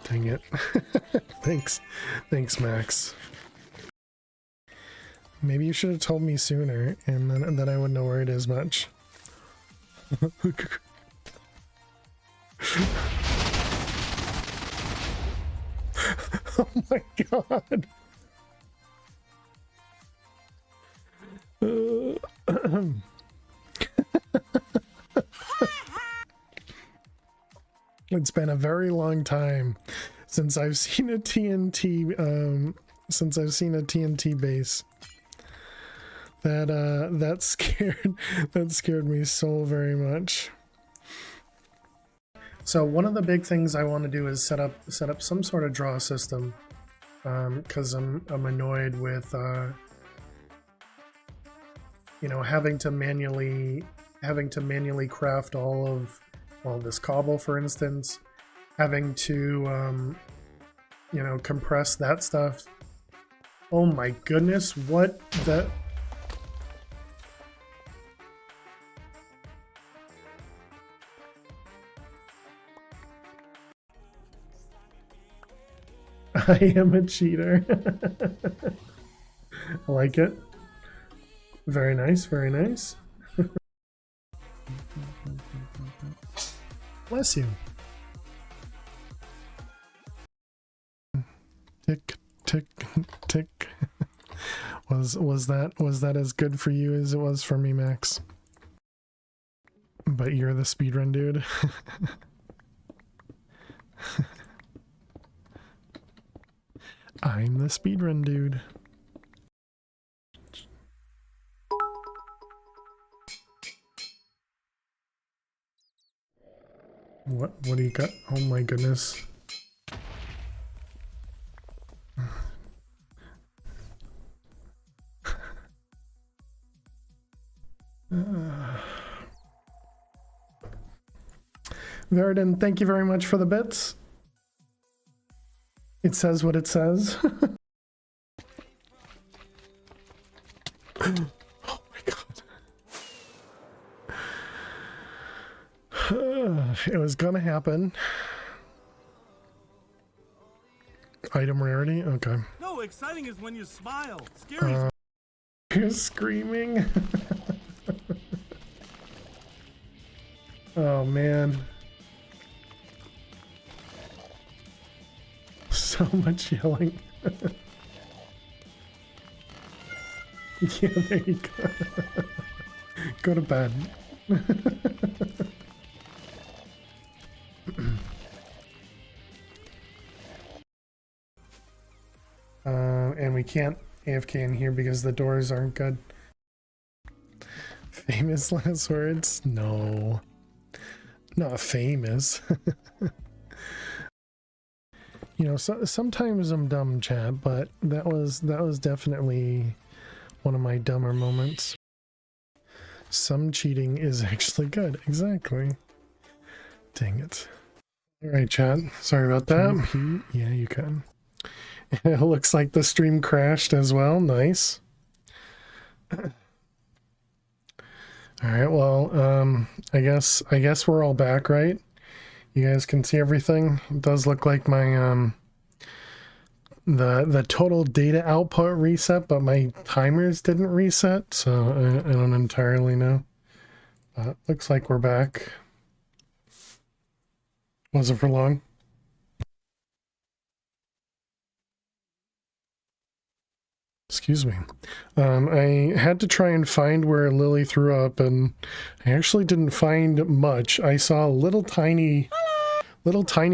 S1: Dang it. Thanks, Max. Maybe you should have told me sooner, and then I wouldn't know where it is much. Oh my god. It's been a very long time since I've seen a TNT base. That scared me so very much. So one of the big things I want to do is set up some sort of draw system, because I'm annoyed with you know, having to manually craft all of, well, this cobble, for instance, having to you know, compress that stuff. Oh my goodness, what the... I am a cheater. I like it. Very nice, very nice. Bless you. Tick, tick, tick. Was that as good for you as it was for me, Max? But you're the speedrun dude. I'm the speedrun dude. What do you got? Oh my goodness. Verdon, thank you very much for the bits. It says what it says. Oh my god. It was gonna happen. Item rarity? Okay.
S3: No, exciting is when you smile. Scary is
S1: You're screaming. Oh man. So much yelling. Yeah, there you go. Go to bed. And we can't AFK in here because the doors aren't good. Famous last words? No. Not famous. You know, sometimes I'm dumb, chat, but that was definitely one of my dumber moments. Some cheating is actually good. Exactly. Dang it. All right, chat. Sorry about that. Yeah, you can. It looks like the stream crashed as well. Nice. All right. Well, I guess we're all back, right? You guys can see everything. It does look like my the total data output reset, but my timers didn't reset, so I don't entirely know. Looks like we're back. Wasn't for long. Excuse me. I had to try and find where Lily threw up, and I actually didn't find much. I saw a little tiny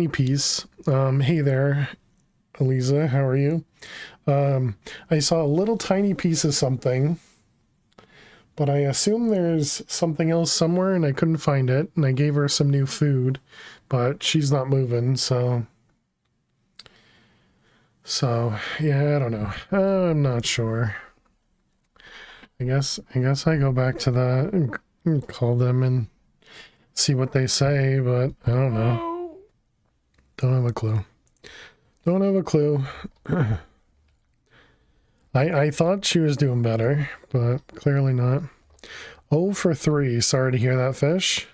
S1: piece. Hey there, Eliza, how are you? I saw a little tiny piece of something, but I assume there's something else somewhere, and I couldn't find it. And I gave her some new food, but she's not moving, so yeah, I don't know. I'm not sure. I guess I go back to that and call them and see what they say, but I don't know. Don't have a clue. Don't have a clue. I thought she was doing better, but clearly not. 0 for 3. Sorry to hear that, fish.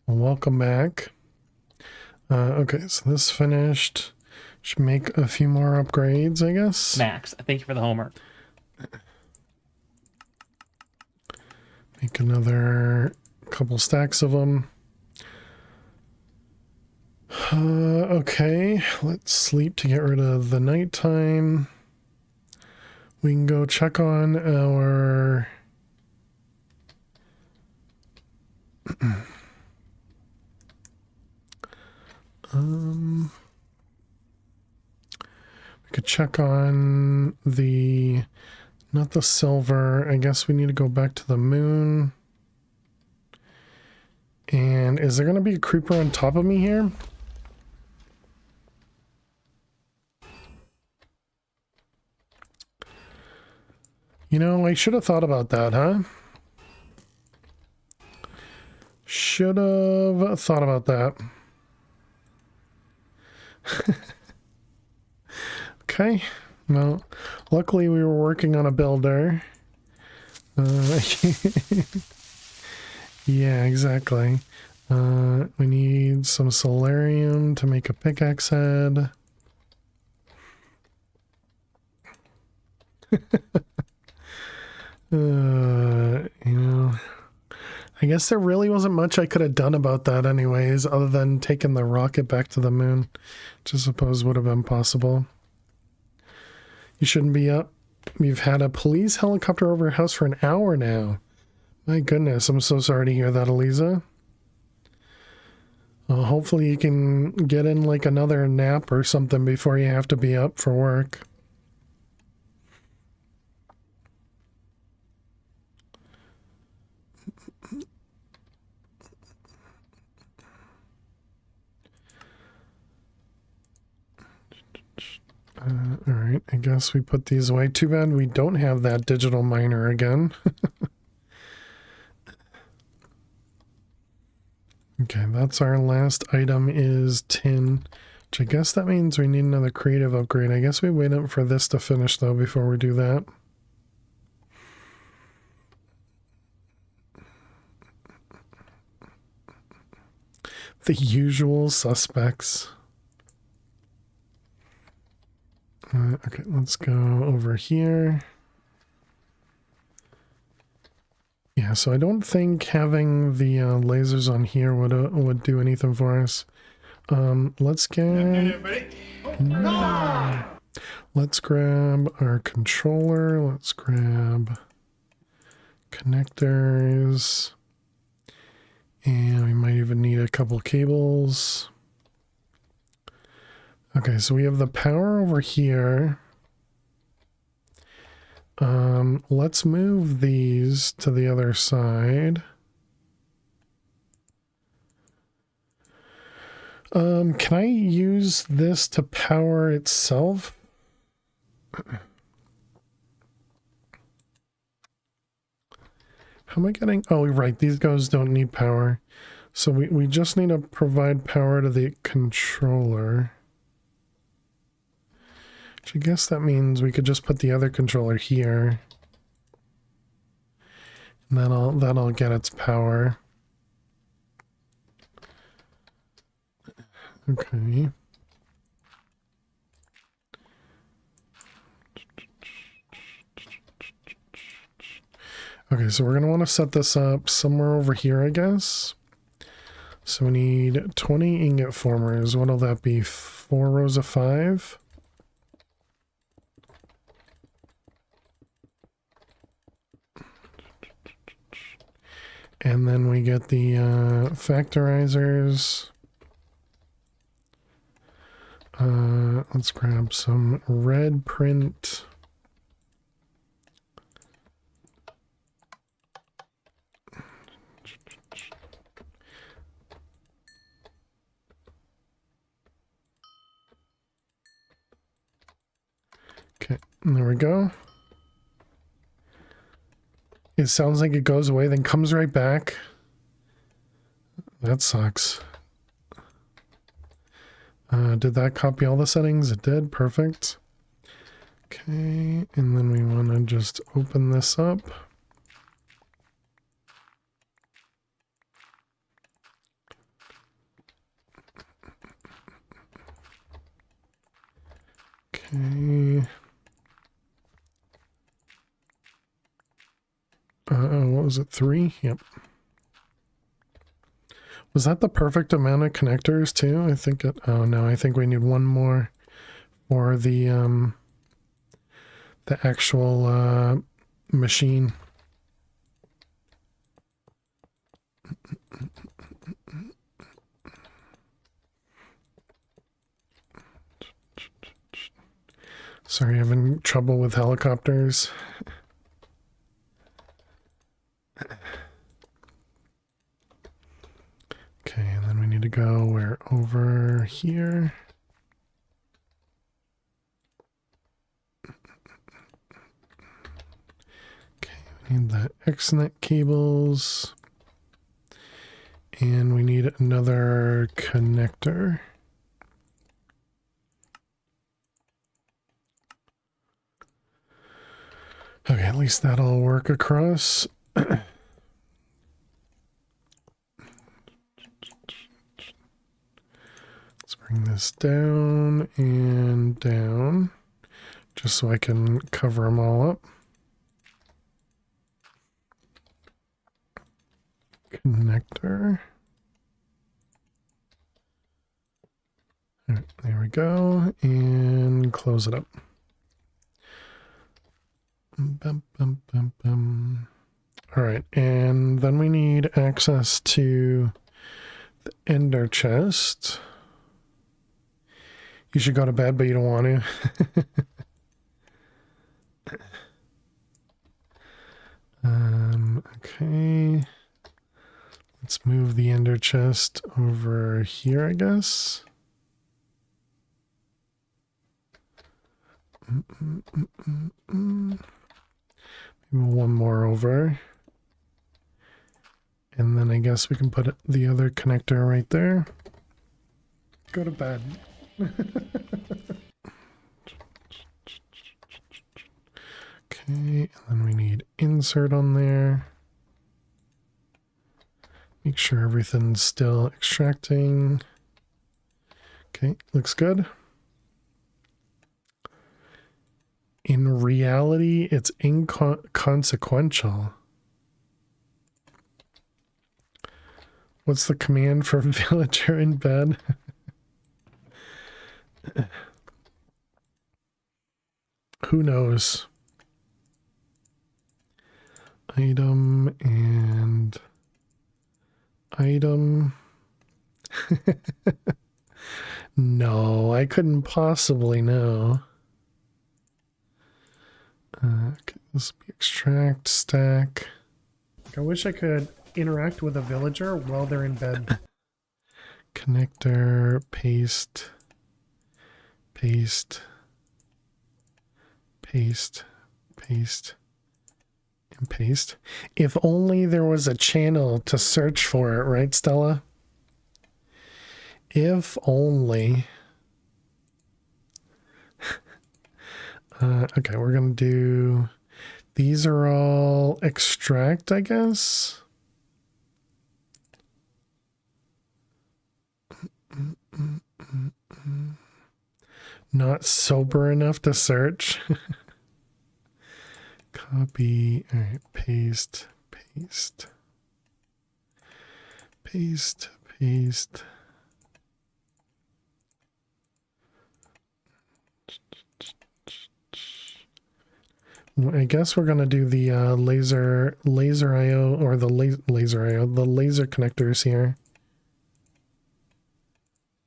S1: Well, welcome back. Okay, so this finished. Should make a few more upgrades, I guess.
S4: Max, thank you for the homework.
S1: Make another couple stacks of them. Okay, let's sleep to get rid of the nighttime. We can go check on our... we could check on the... Not the silver. I guess we need to go back to the moon. And is there going to be a creeper on top of me here? You know, I should have thought about that, huh? Should have thought about that. Okay. Well, luckily we were working on a builder. Yeah, exactly. We need some solarium to make a pickaxe head. You know, I guess there really wasn't much I could have done about that anyways, other than taking the rocket back to the moon, which I suppose would have been possible. You shouldn't be up. We've had a police helicopter over your house for an hour now. My goodness, I'm so sorry to hear that, Eliza. Hopefully you can get in like another nap or something before you have to be up for work. Alright, I guess we put these away. Too bad we don't have that digital miner again. Okay, that's our last item is tin. Which I guess that means we need another creative upgrade. I guess we wait up for this to finish though before we do that. The usual suspects. Okay, let's go over here. Yeah, so I don't think having the lasers on here would do anything for us. Let's get... Let's grab our controller. Let's grab connectors. And we might even need a couple cables. Okay, so we have the power over here. Let's move these to the other side. Can I use this to power itself? How am I getting... Oh, right, these guys don't need power. So we just need to provide power to the controller. Which I guess that means we could just put the other controller here. And that'll get its power. Okay. Okay, so we're going to want to set this up somewhere over here, I guess. So we need 20 ingot formers. What'll that be? 4 rows of 5? And then we get the factorizers. Let's grab some red print. Okay, there we go. It sounds like it goes away, then comes right back. That sucks. Did that copy all the settings? It did. Perfect. Okay, and then we want to just open this up. Okay. What was it? 3? Yep. Was that the perfect amount of connectors too? I think it, oh no, I think we need one more for the actual machine. Sorry, having trouble with helicopters. Okay, and then we need to go where? Over here. Okay, we need the Ethernet cables. And we need another connector. Okay, at least that'll work across. Let's bring this down and down, just so I can cover them all up. Connector. All right, there we go, and close it up. Bum, bum, bum, bum. All right, and then we need access to the ender chest. You should go to bed, but you don't want to. Okay. Let's move the ender chest over here, I guess. Maybe one more over. And then I guess we can put the other connector right there. Go to bed. Okay, and then we need insert on there. Make sure everything's still extracting. Okay, looks good. In reality, it's inconsequential. What's the command for villager in bed? Who knows? Item and item. No, I couldn't possibly know. Okay, this will be extract, stack. I wish I could interact with a villager while they're in bed. Connector, paste, paste, paste, paste, and paste. If only there was a channel to search for it, right, Stella? If only. Okay, we're gonna do, these are all extract, I guess. Not sober enough to search. Copy, all right, paste, paste, paste, paste. I guess we're gonna do the laser IO, or the laser IO, the laser connectors here.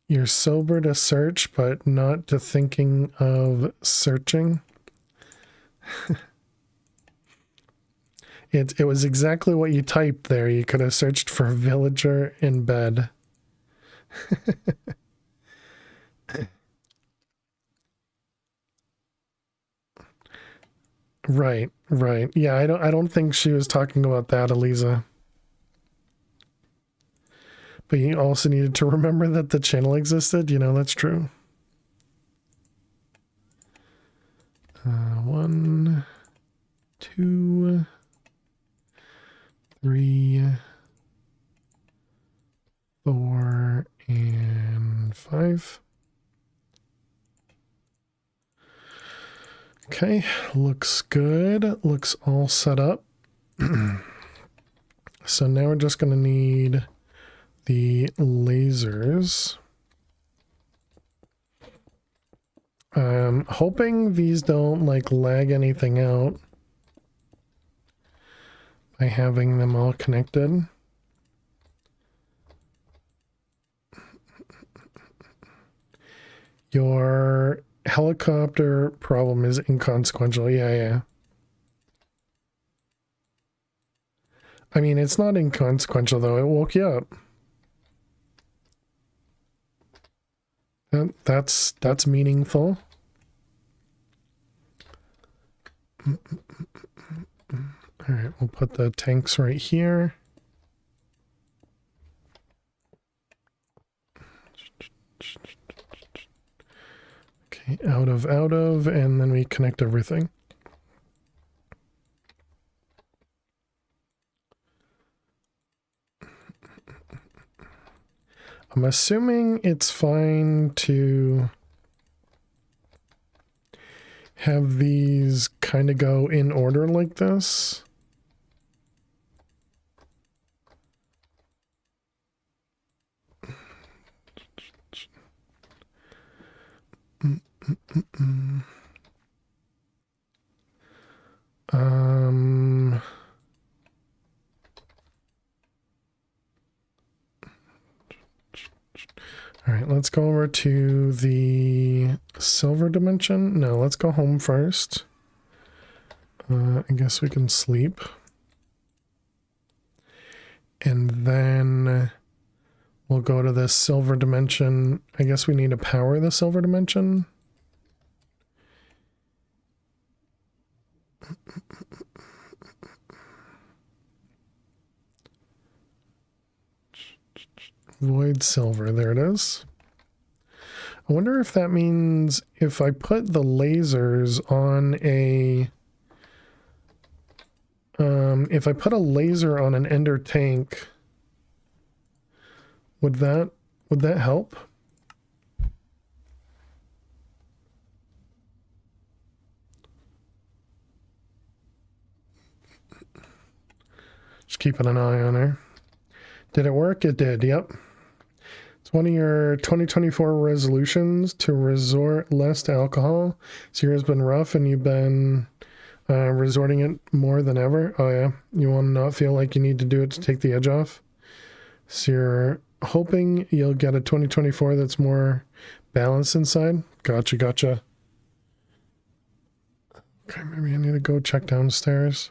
S1: You're sober to search, but not to thinking of searching. It was exactly what you typed there. You could have searched for villager in bed. Right, right. Yeah, I don't think she was talking about that, Eliza. But you also needed to remember that the channel existed. You know, that's true. 1, 2, 3, 4, and 5. Okay, looks good. Looks all set up. So now we're just going to need the lasers. Hoping these don't like lag anything out by having them all connected. Your helicopter problem is inconsequential. Yeah. I mean, it's not inconsequential though. It woke you up. That's meaningful. All right, we'll put the tanks right here. Okay, out of, and then we connect everything. I'm assuming it's fine to have these kind of go in order like this. let's go over to the silver dimension. No, let's go home first. I guess we can sleep. And then we'll go to this silver dimension. I guess we need to power the silver dimension. Void silver, there it is. I wonder if that means if I put the lasers on a... if I put a laser on an ender tank, would that help? Just keeping an eye on her. Did it work? It did, yep. It's one of your 2024 resolutions to resort less to alcohol. This year has been rough and you've been resorting it more than ever. Oh yeah, you want to not feel like you need to do it to take the edge off. So you're hoping you'll get a 2024 that's more balanced inside. Gotcha. Okay, maybe I need to go check downstairs.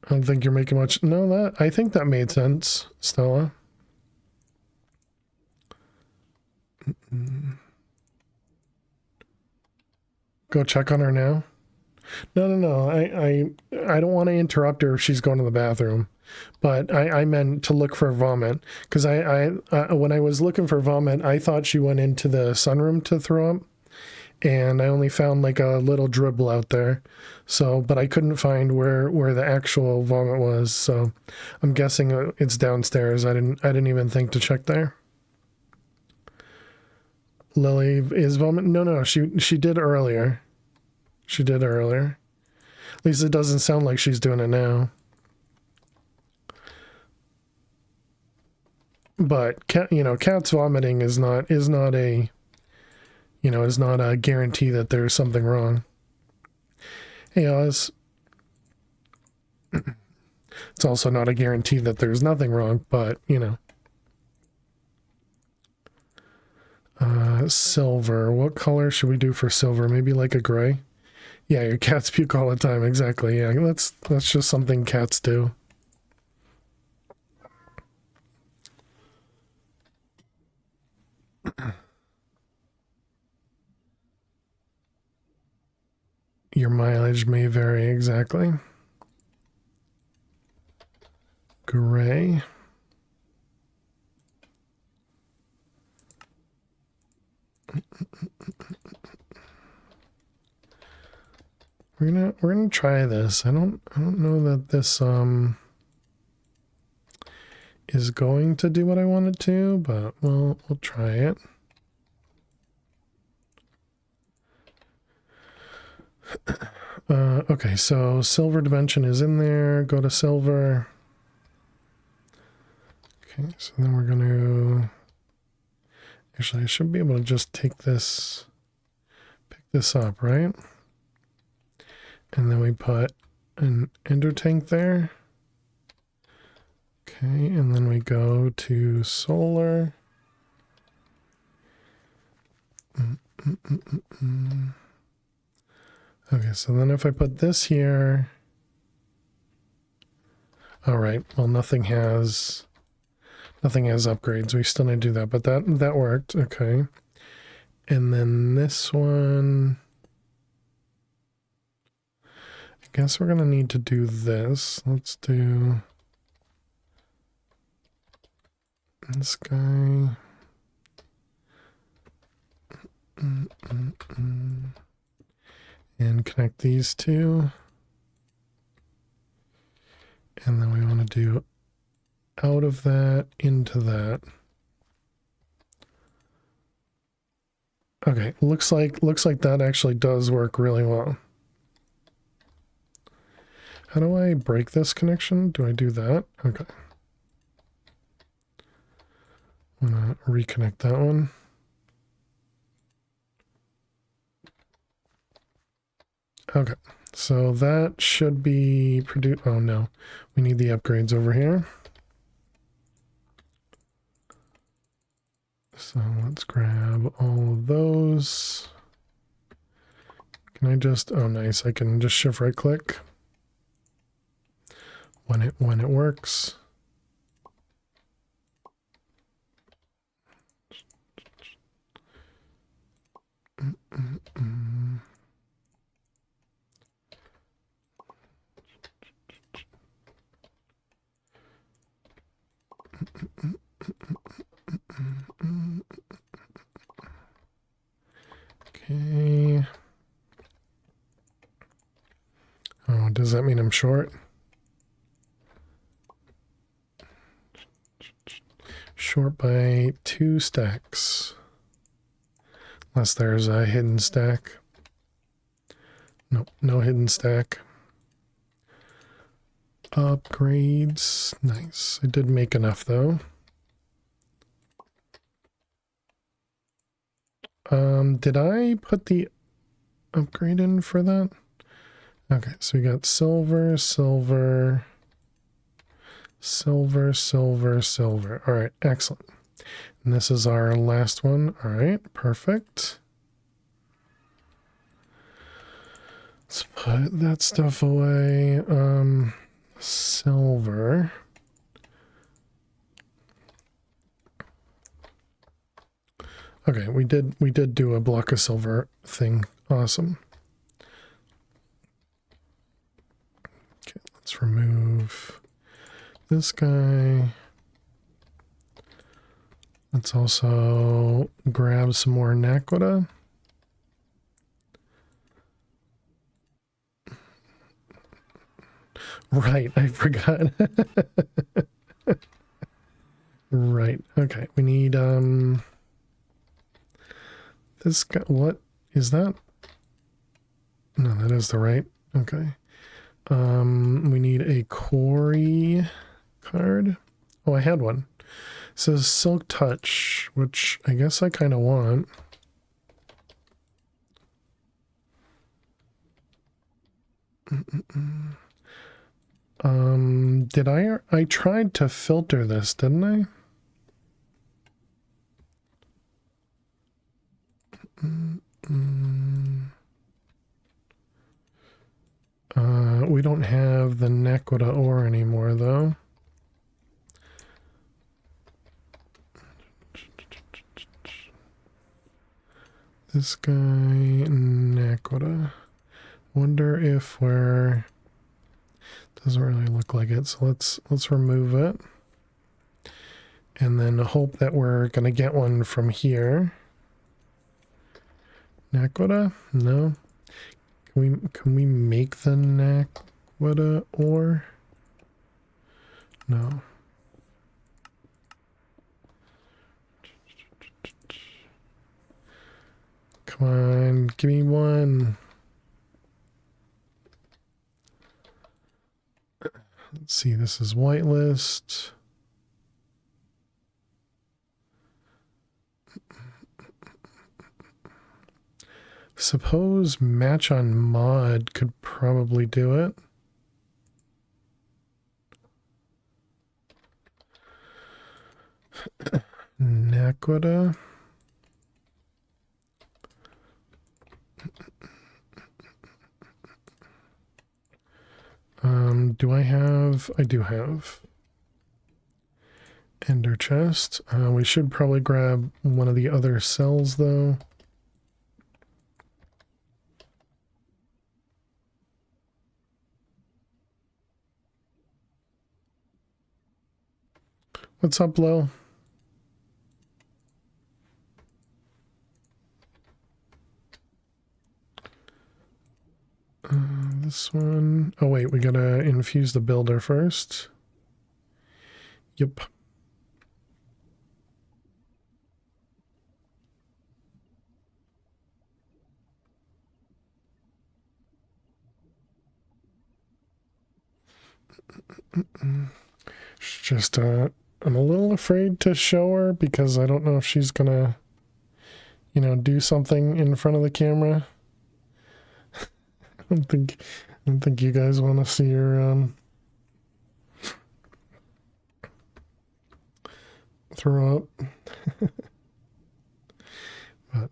S1: I don't think you're making much. No, I think that made sense, Stella. Go check on her now. No. I don't want to interrupt her if she's going to the bathroom, but I meant to look for vomit because I when I was looking for vomit, I thought she went into the sunroom to throw up, and I only found like a little dribble out there. So, but I couldn't find where the actual vomit was. So, I'm guessing it's downstairs. I didn't even think to check there. Lily is vomit. No. She did earlier. She did earlier. At least it doesn't sound like she's doing it now. But cats vomiting is not a guarantee that there's something wrong. Hey Oz. It's also not a guarantee that there's nothing wrong, but silver. What color should we do for silver? Maybe like a gray? Yeah, your cats puke all the time. Exactly. Yeah, that's just something cats do. Your mileage may vary. Exactly. Gray. We're gonna try this. I don't know that this is going to do what I want it to, but we'll try it. Okay, so silver dimension is in there. Go to silver. Okay, so then we're gonna actually I should be able to just pick this up, right? And then we put an ender tank there. Okay, and then we go to solar. Okay, so then if I put this here. All right, well, nothing has upgrades. We still need to do that, but that worked. Okay. And then this one. I guess we're going to need to do this. Let's do this guy. And connect these two. And then we want to do out of that into that. Okay, looks like that actually does work really well. How do I break this connection? Do I do that? Okay. I'm gonna reconnect that one. Okay, so that should be produced. Oh no, we need the upgrades over here. So let's grab all of those. Can I just, oh nice, I can just shift right click when it works. Okay. Oh, does that mean I'm short? Short by 2 stacks. Unless there's a hidden stack. Nope, no hidden stack. Upgrades. Nice. I did make enough though. Did I put the upgrade in for that? Okay, so we got silver, silver, silver, silver, silver. All right, excellent. And this is our last one. All right, perfect. Let's put that stuff away. Silver. Okay, we did do a block of silver thing. Awesome. Okay, let's remove this guy. Let's also grab some more naquita. Right, I forgot. Right, okay, we need, this guy, what is that? No, that is the right, okay. We need a quarry card. Oh, I had one. It says Silk Touch, which I guess I kind of want. Did I tried to filter this, didn't I? We don't have the naquita ore anymore, though. This guy, naquita. Wonder if we're... Doesn't really look like it, so let's remove it. And then hope that we're gonna get one from here. Naquita? No. Can we make the naquita ore? No. Come on, give me one. Let's see, this is whitelist. Suppose match on mod could probably do it. Naquita. Do I have? I do have. Ender chest. We should probably grab one of the other cells though. What's up, Lo? This one. Oh wait, we gotta infuse the builder first. Yep. It's just I'm a little afraid to show her because I don't know if she's gonna, you know, do something in front of the camera. I don't think you guys want to see her throw up.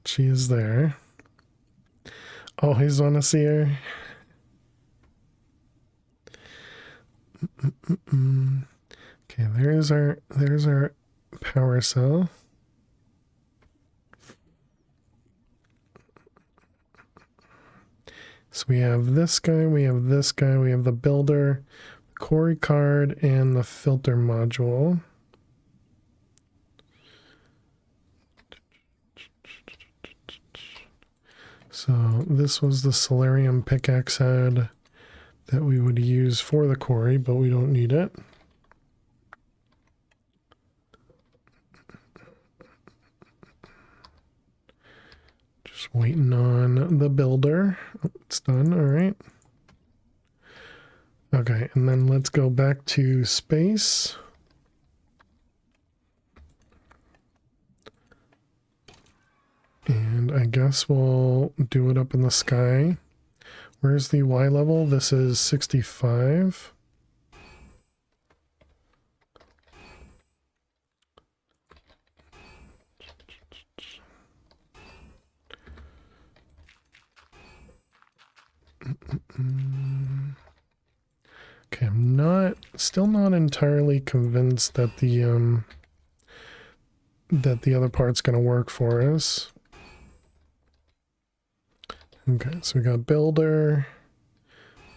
S1: She is there. Always want to see her. Okay, there's our power cell. So we have this guy, we have this guy, we have the builder, the Corey card, and the filter module. So this was the Solarium pickaxe head that we would use for the Corey, but we don't need it. Just waiting on the builder. Oh, it's done, all right. Okay, and then let's go back to space. And I guess we'll do it up in the sky. Where's the Y level? This is 65. Okay, I'm still not entirely convinced that the other part's gonna work for us. Okay, so we got builder,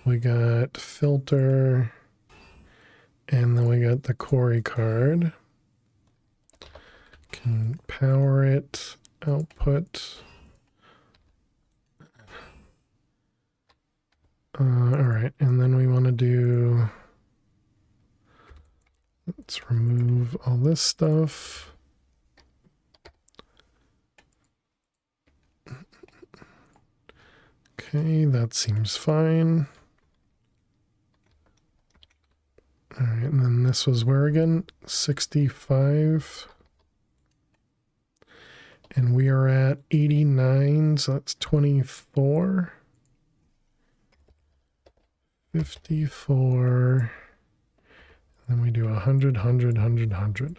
S1: we got filter, and then we got the Corey card. Can power it, output. Alright, and then we want to do, let's remove all this stuff. Okay, that seems fine. Alright, and then this was where again? 65. And we are at 89, so that's 24. 54. Then we do 100, 100, 100, 100.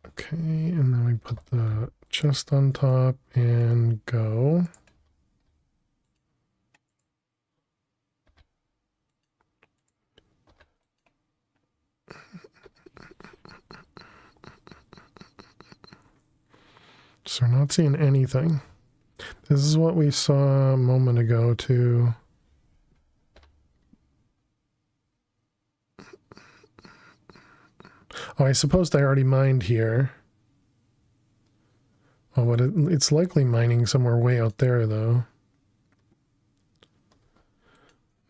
S1: Okay, and then we put the chest on top and go. So we're not seeing anything. This is what we saw a moment ago too. Oh, I suppose I already mined here. Oh, but it's likely mining somewhere way out there though.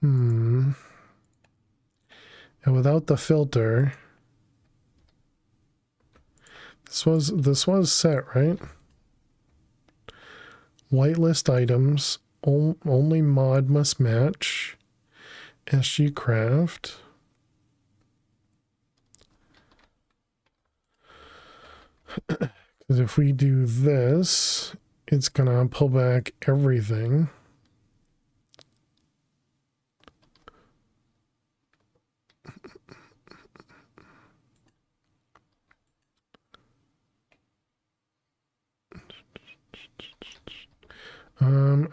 S1: And without the filter, this was set, right? Whitelist items, only mod must match. SG craft. Because if we do this, it's gonna pull back everything.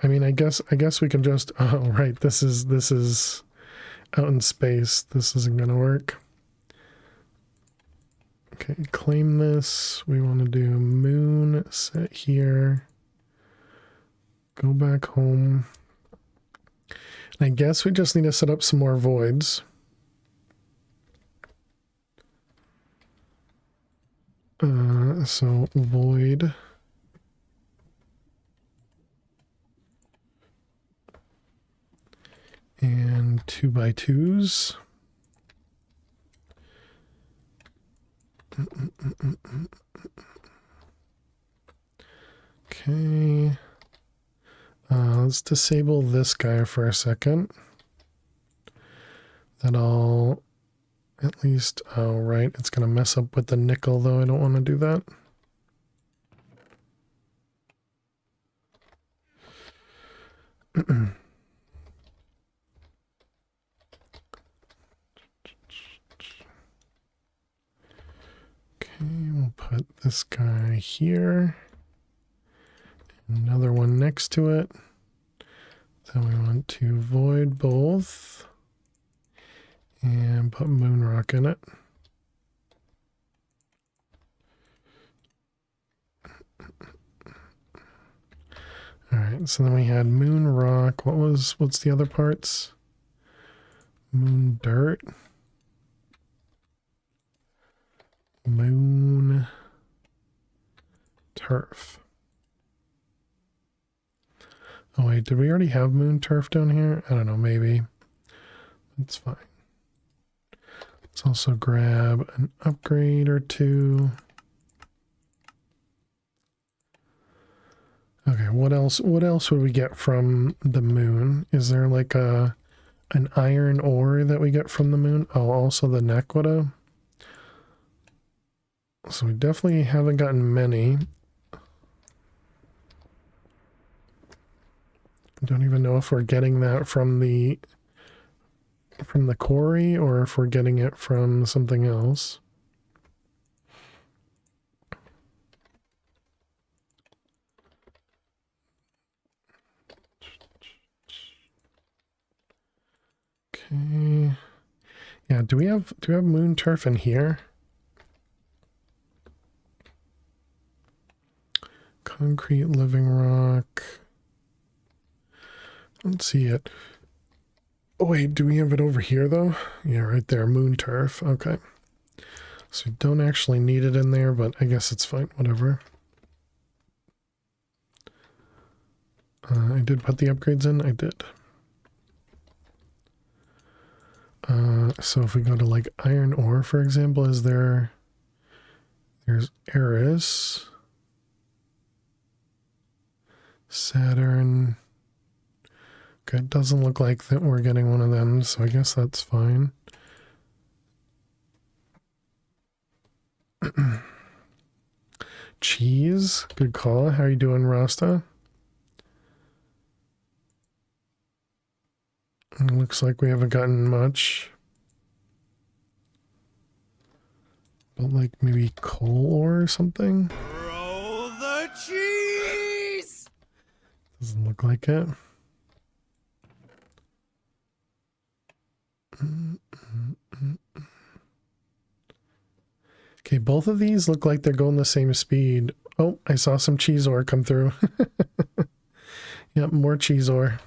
S1: I mean, I guess we can just, oh, right, this is out in space. This isn't gonna work. Okay, claim this. We want to do moon set here. Go back home. I guess we just need to set up some more voids. So void. And 2x2s. Okay. Let's disable this guy for a second. That'll at least, oh right, it's gonna mess up with the nickel though. I don't want to do that. Okay, we'll put this guy here. Another one next to it. Then we want to void both and put moon rock in it. All right, so then we had moon rock. What's the other parts? Moon dirt. Moon turf. Oh wait, did we already have moon turf down here? I don't know, maybe. It's fine. Let's also grab an upgrade or two. Okay, what else would we get from the moon? Is there like an iron ore that we get from the moon? Oh, also the Naquita. So we definitely haven't gotten many. Don't even know if we're getting that from the quarry or if we're getting it from something else. Okay. Yeah, do we have moon turf in here? Concrete living rock. Let's see it. Oh wait, do we have it over here though? Yeah, right there, moon turf. Okay. So we don't actually need it in there, but I guess it's fine, whatever. I did put the upgrades in, I did. So if we go to like iron ore, for example, there's Eris, Saturn. Okay, it doesn't look like that we're getting one of them, so I guess that's fine. Cheese, good call. How you doing, Rasta? It looks like we haven't gotten much. But like maybe coal ore or something?
S3: Roll the cheese!
S1: Doesn't look like it. Okay, both of these look like they're going the same speed. Oh, I saw some cheese ore come through. Yep, more cheese ore.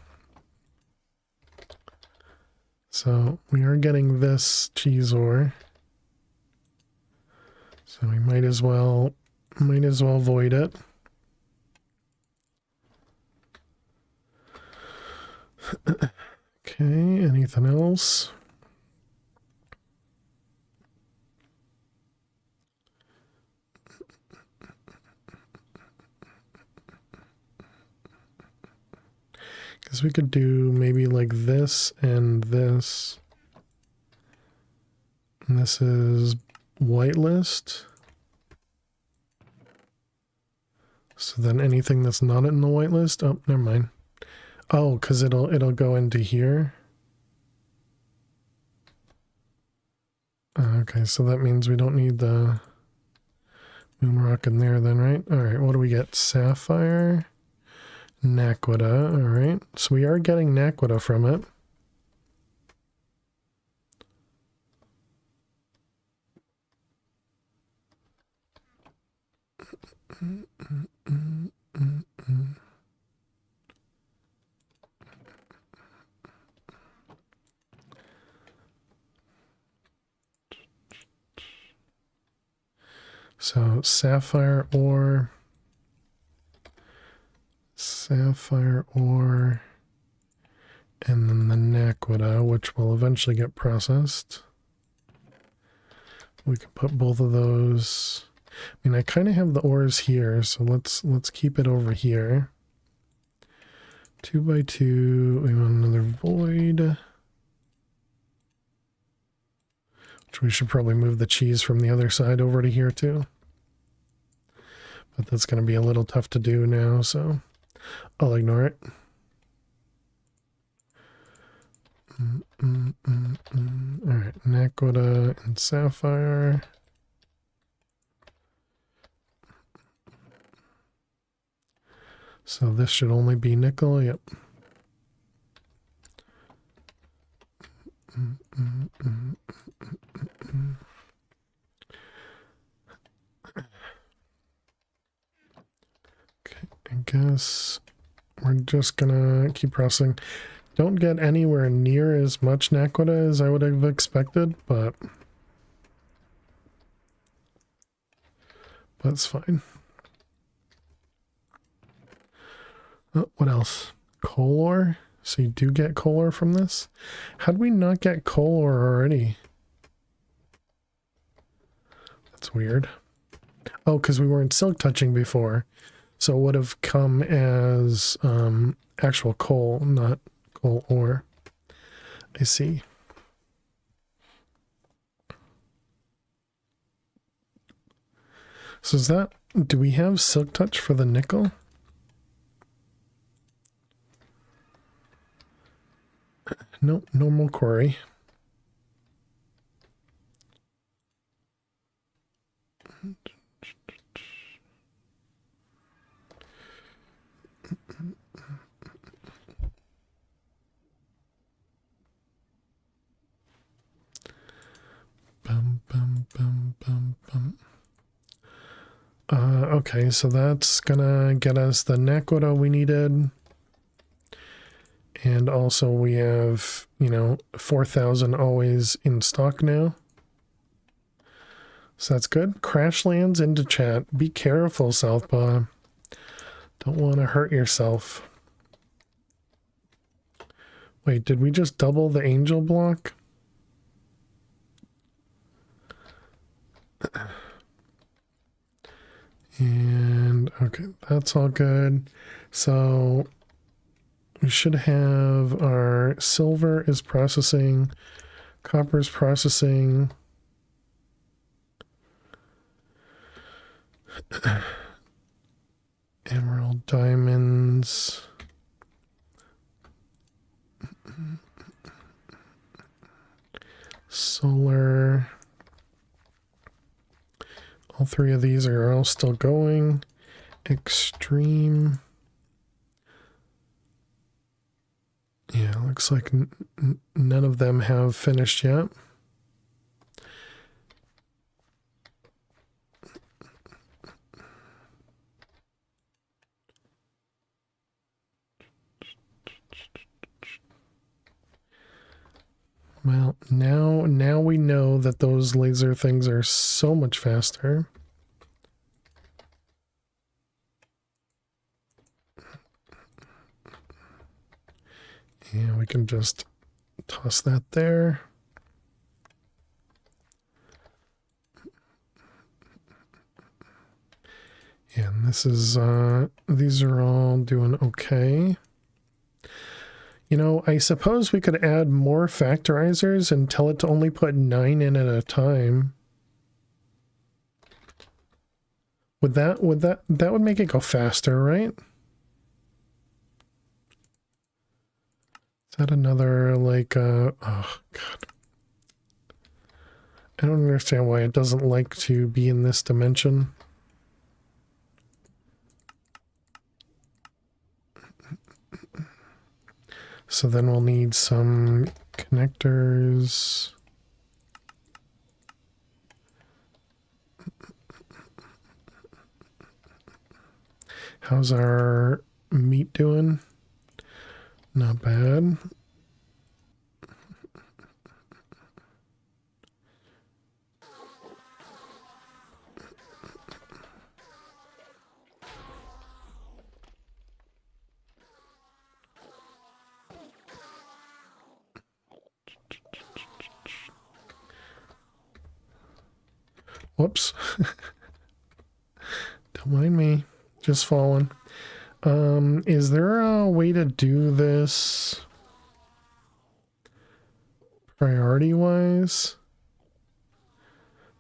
S1: So we are getting this cheese ore. So we might as well void it. Okay, anything else? Because we could do maybe like this and this. And this is whitelist. So then anything that's not in the whitelist, oh, never mind. Oh, because it'll go into here. Okay, so that means we don't need the moon rock in there then, right? All right, what do we get? Sapphire, Naquita. All right, so we are getting Naquita from it. So sapphire ore, and then the Naquita, which will eventually get processed. We can put both of those. I mean, I kind of have the ores here, so let's keep it over here. 2x2. We want another void. Which we should probably move the cheese from the other side over to here too. But that's going to be a little tough to do now, so I'll ignore it. Alright, Naquita and Sapphire. So this should only be nickel. Yep. Okay, I guess we're just gonna keep pressing. Don't get anywhere near as much naquita as I would have expected, but that's fine. Oh, what else? Coal ore? So you do get coal ore from this? How'd we not get coal ore already? That's weird. Oh, because we weren't silk touching before. So it would have come as actual coal, not coal ore. I see. So is that... Do we have silk touch for the nickel? Nope, normal quarry. Bum, bum, bum, bum, bum. Okay, so that's gonna get us the naquita we needed. And also we have, 4,000 always in stock now. So that's good. Crash lands into chat. Be careful, Southpaw. Don't want to hurt yourself. Wait, did we just double the angel block? And okay, that's all good. So we should have our silver is processing, copper is processing. Emerald, diamonds. Solar. All three of these are all still going. Extreme. Yeah, looks like none of them have finished yet. Well, now we know that those laser things are so much faster. And we can just toss that there. And this is, these are all doing okay. I suppose we could add more factorizers and tell it to only put 9 in at a time. That would make it go faster, right? Is that another, like, oh, God. I don't understand why it doesn't like to be in this dimension. So then we'll need some connectors. How's our meat doing? Not bad. Whoops. Don't mind me. Just falling. Is there a way to do this priority-wise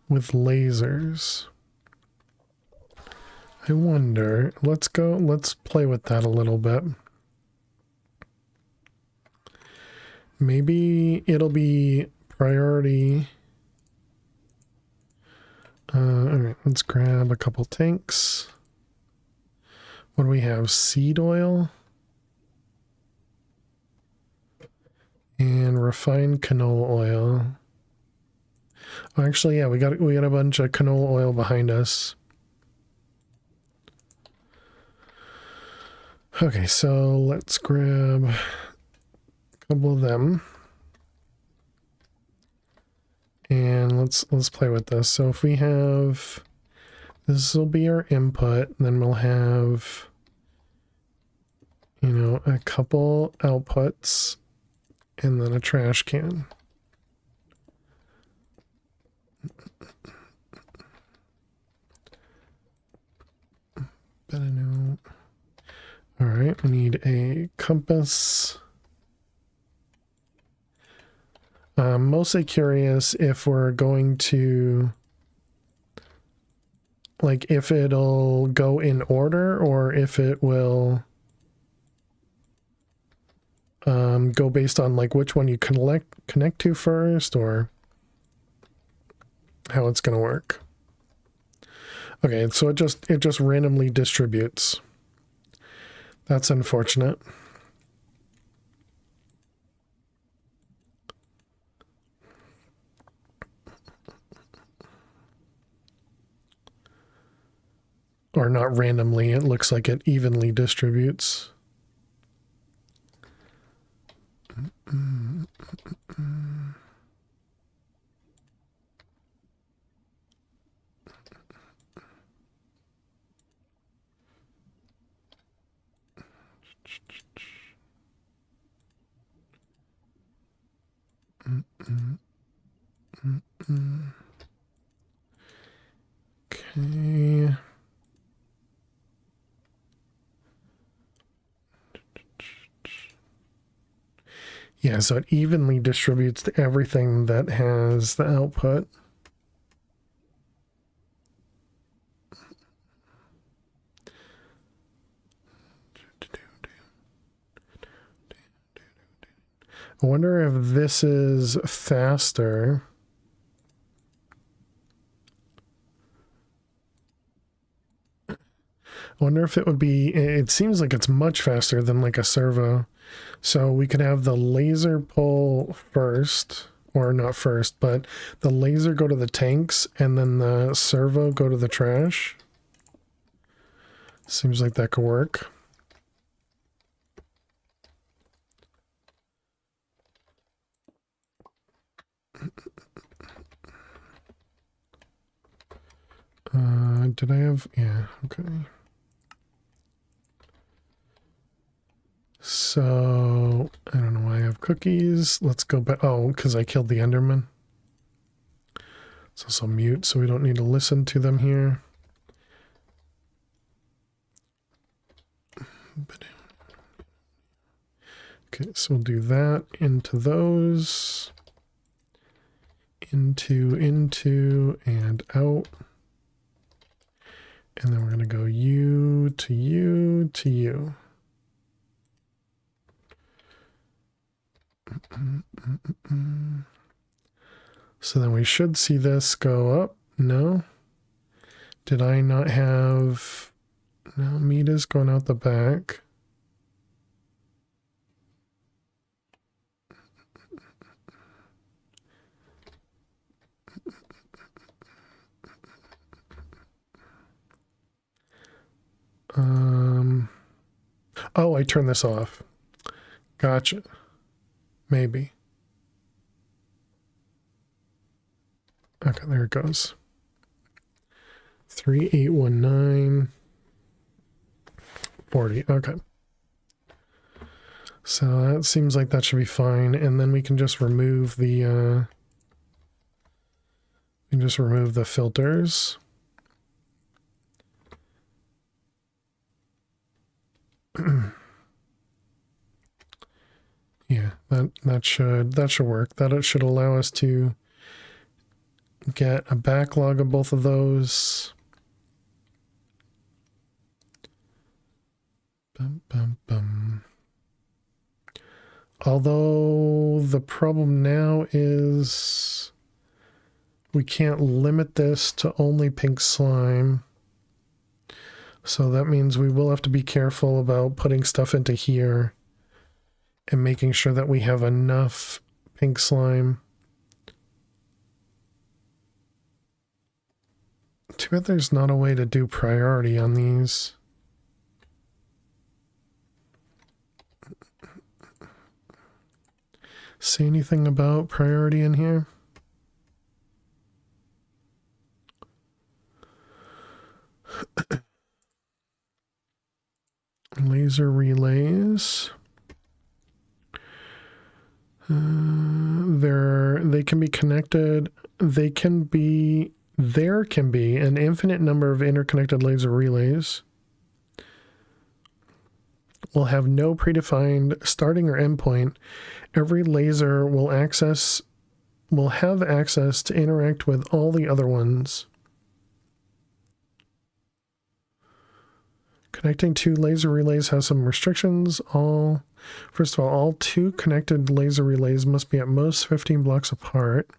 S1: with lasers? I wonder. Let's play with that a little bit. Maybe it'll be priority. Alright, let's grab a couple tanks. What do we have? Seed oil and refined canola oil. Oh, actually, yeah, we got a bunch of canola oil behind us. Okay, so let's grab a couple of them. And let's play with this. So if we have, this will be our input, then we'll have, you know, a couple outputs and then a trash can. All right, we need a compass. I'm mostly curious if we're going to, like, if it'll go in order or if it will go based on like which one you connect to first, or how it's going to work. Okay, so it just randomly distributes. That's unfortunate. Or not randomly, it looks like it evenly distributes. Okay. Yeah, so it evenly distributes to everything that has the output. I wonder if this is faster. I wonder if it would be, it seems like it's much faster than like a servo. So we could have the laser pull first, or not first, but the laser go to the tanks and then the servo go to the trash. Seems like that could work. Did I have, yeah, okay. So, I don't know why I have cookies. Let's go back. Oh, because I killed the Enderman. It's also mute, so we don't need to listen to them here. Okay, so we'll do that into those. Into, and out. And then we're going to go you to you to you. So then we should see this go up. No. Did I not have... No, meat is going out the back. Oh, I turned this off. Gotcha. Maybe. Okay, there it goes. 3819 40. Okay. So that seems like that should be fine, and then we can just remove the filters. Yeah, that should work. That should allow us to get a backlog of both of those. Bum, bum, bum. Although the problem now is we can't limit this to only pink slime. So that means we will have to be careful about putting stuff into here and making sure that we have enough pink slime. Too bad there's not a way to do priority on these. See anything about priority in here? Laser relays. They can be connected. There can be an infinite number of interconnected laser relays. Will have no predefined starting or endpoint. Every laser will have access to interact with all the other ones. Connecting two laser relays has some restrictions. First of all 2 connected laser relays must be at most 15 blocks apart.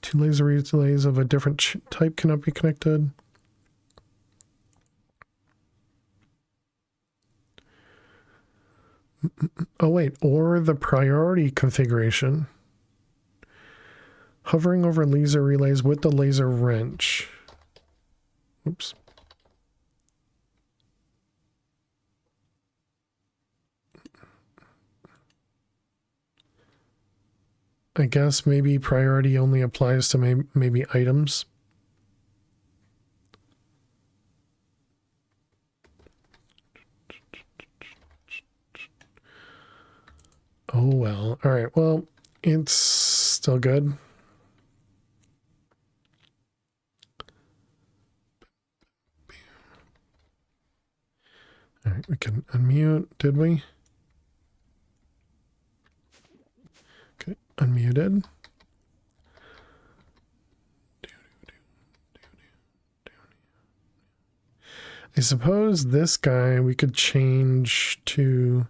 S1: 2 laser relays of a different type cannot be connected. Oh wait, or the priority configuration. Hovering over laser relays with the laser wrench. Oops. I guess maybe priority only applies to maybe items. Oh well. All right. Well, it's still good. All right, we can unmute, did we? Okay, unmuted. I suppose this guy we could change to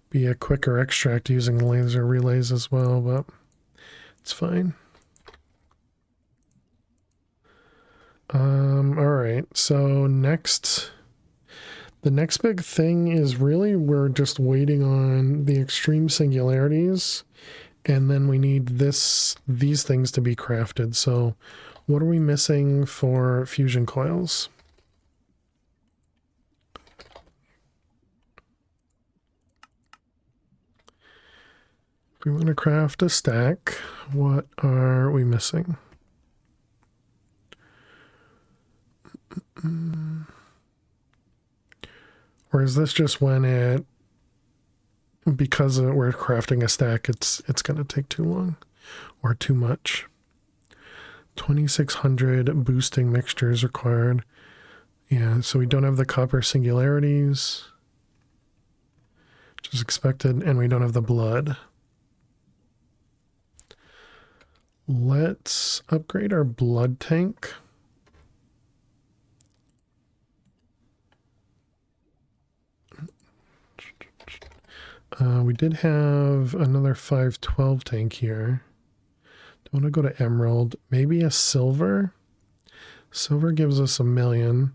S1: be a quicker extract using laser relays as well, but it's fine. All right, so the next big thing is really we're just waiting on the extreme singularities, and then we need these things to be crafted. So what are we missing for fusion coils? If we want to craft a stack, what are we missing? Or is this just when because we're crafting a stack, it's going to take too long or too much? 2,600 boosting mixtures required. Yeah, so we don't have the copper singularities, which is expected, and we don't have the blood. Let's upgrade our blood tank. We did have another 512 tank here. Don't want to go to emerald. Maybe a silver. Silver gives us 1 million.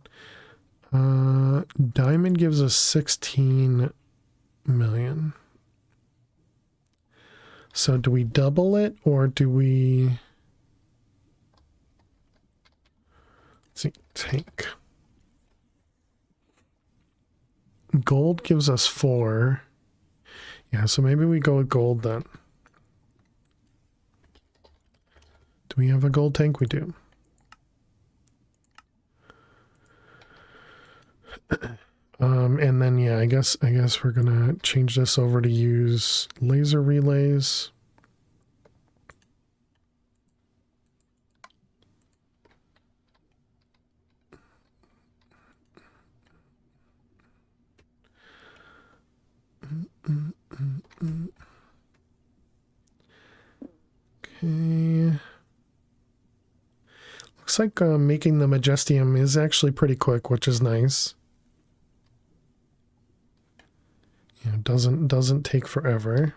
S1: Diamond gives us 16 million. So do we double it or do we... Let's see, tank. Gold gives us 4. Yeah, so maybe we go with gold then. Do we have a gold tank? We do. And then yeah, I guess we're gonna change this over to use laser relays. Okay. Looks like making the Majestium is actually pretty quick, which is nice. You know, doesn't take forever.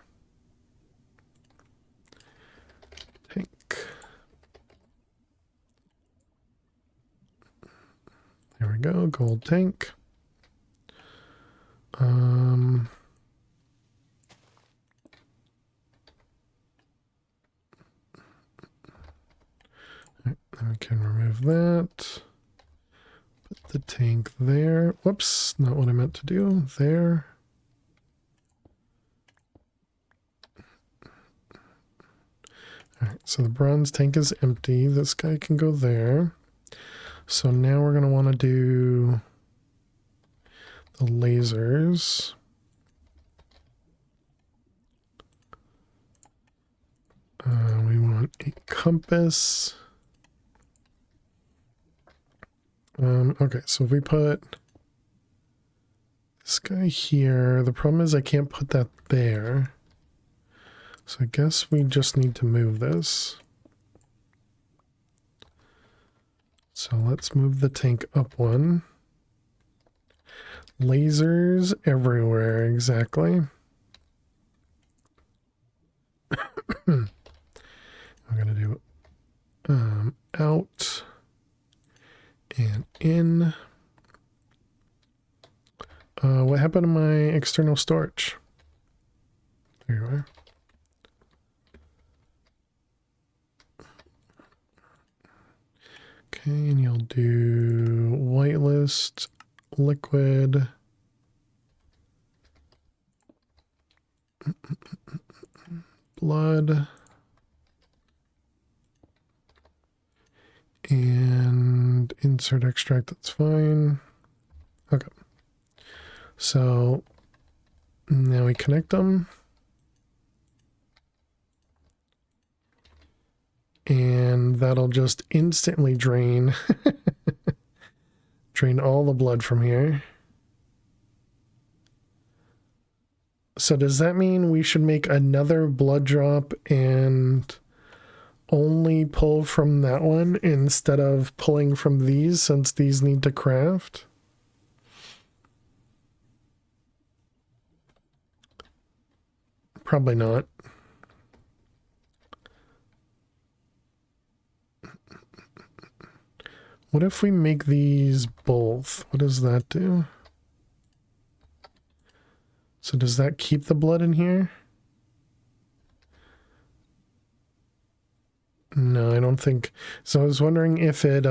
S1: Tank. There we gold tank. Then we can remove that. Put the tank there. Whoops, not what I meant to do. There. Alright, so the bronze tank is empty. This guy can go there. So now we're going to want to do the lasers. We want a compass. Okay, so if we put this guy here, the problem is I can't put that there. So I guess we just need to move this. So let's move the tank up one. Lasers everywhere, exactly. I'm gonna do out and in. What happened to my external storage? There you are. Okay, and you'll do whitelist, liquid. Blood. And insert extract, that's fine. Okay. So now we connect them. And that'll just instantly drain all the blood from here. So does that mean we should make another blood drop and only pull from that one instead of pulling from these, since these need to craft? Probably not. What if we make these both? What does that do? So does that keep the blood in here? No, I don't think so. I was wondering if it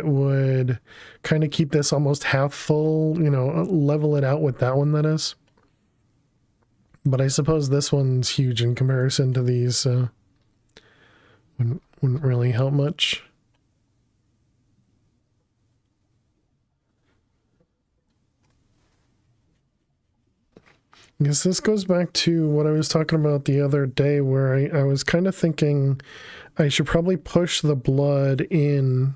S1: would kind of keep this almost half full, you know, level it out with that one, that is. But I suppose this one's huge in comparison to these, so wouldn't really help much. I guess this goes back to what I was talking about the other day, where I was kind of thinking I should probably push the blood in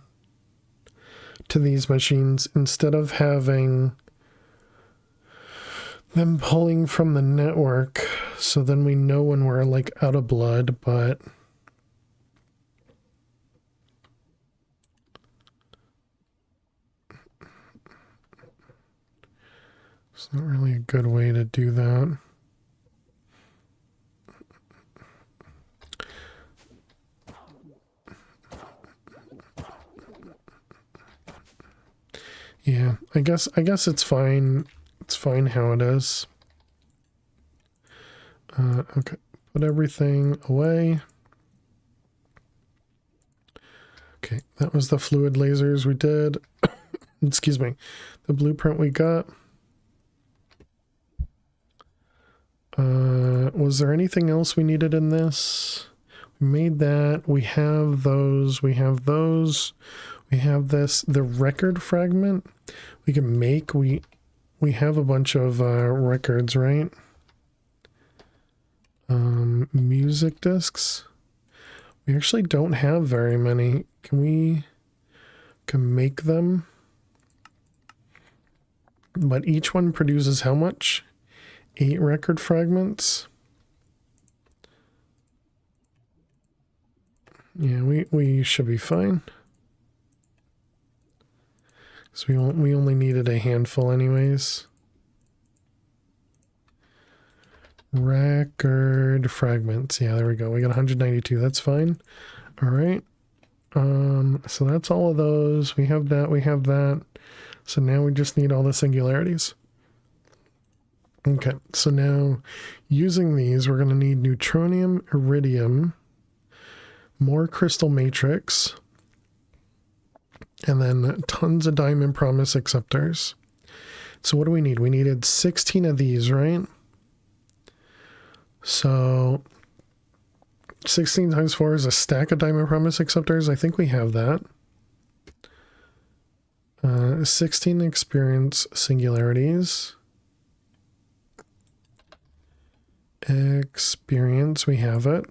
S1: to these machines instead of having them pulling from the network, so then we know when we're like out of blood. But it's not really a good way to do that. Yeah, I guess it's fine. It's fine how it is. Okay, put everything away. Okay, that was the fluid lasers we did. Excuse me. The blueprint we got. Was there anything else we needed in this? We made that. We have those. We have those. We have this. The record fragment we can make. We have a bunch of records, right? Music discs. We actually don't have very many. Can make them? But each one produces how much? 8 record fragments. Yeah, we should be fine. So we only needed a handful anyways. Record fragments. Yeah, there we go. We got 192. That's fine. All right. So that's all of those. We have that, we have that. So now we just need all the singularities. Okay, so now using these, we're going to need neutronium, iridium, more crystal matrix, and then tons of diamond promise acceptors. So what do we need? We needed 16 of these, right? So 16 times 4 is a stack of diamond promise acceptors. I think we have that. 16 experience singularities. Experience, we have it.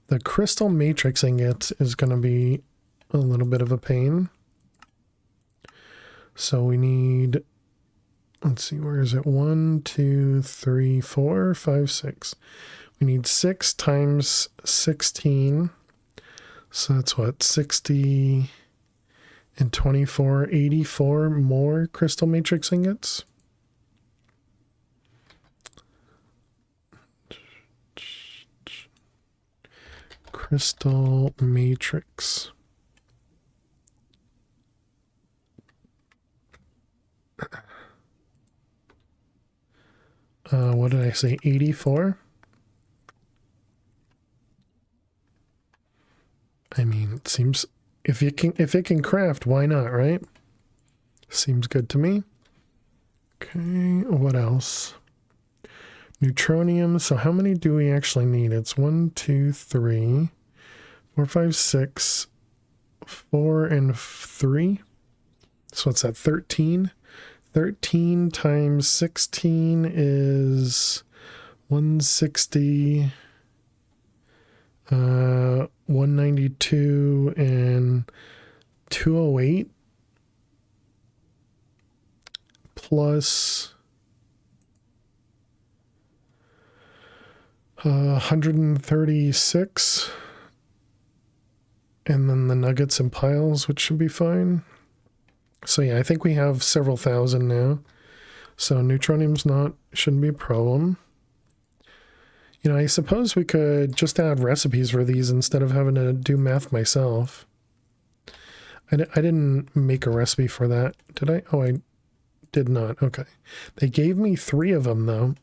S1: The crystal matrix ingot is going to be a little bit of a pain. So we need, let's see, where is it? 1, 2, 3, 4, 5, 6. We need 6 times 16. So that's what, 60 and 24, 84 more crystal matrix ingots. Crystal matrix. What did I say? 84? I mean, it seems if it can craft, why not, right? Seems good to me. Okay, what else? Neutronium. So how many do we actually need? It's 1, 2, 3, 4, 5, 6, 4, and 3. So what's that? 13. 13 times 16 is 160. 192 and 208 plus 136, and then the nuggets and piles, which should be fine. So yeah, I think we have several thousand now. So neutronium's shouldn't be a problem. You know, I suppose we could just add recipes for these instead of having to do math myself. I didn't make a recipe for that, did I? Oh, I did not. Okay. They gave me 3 of them, though.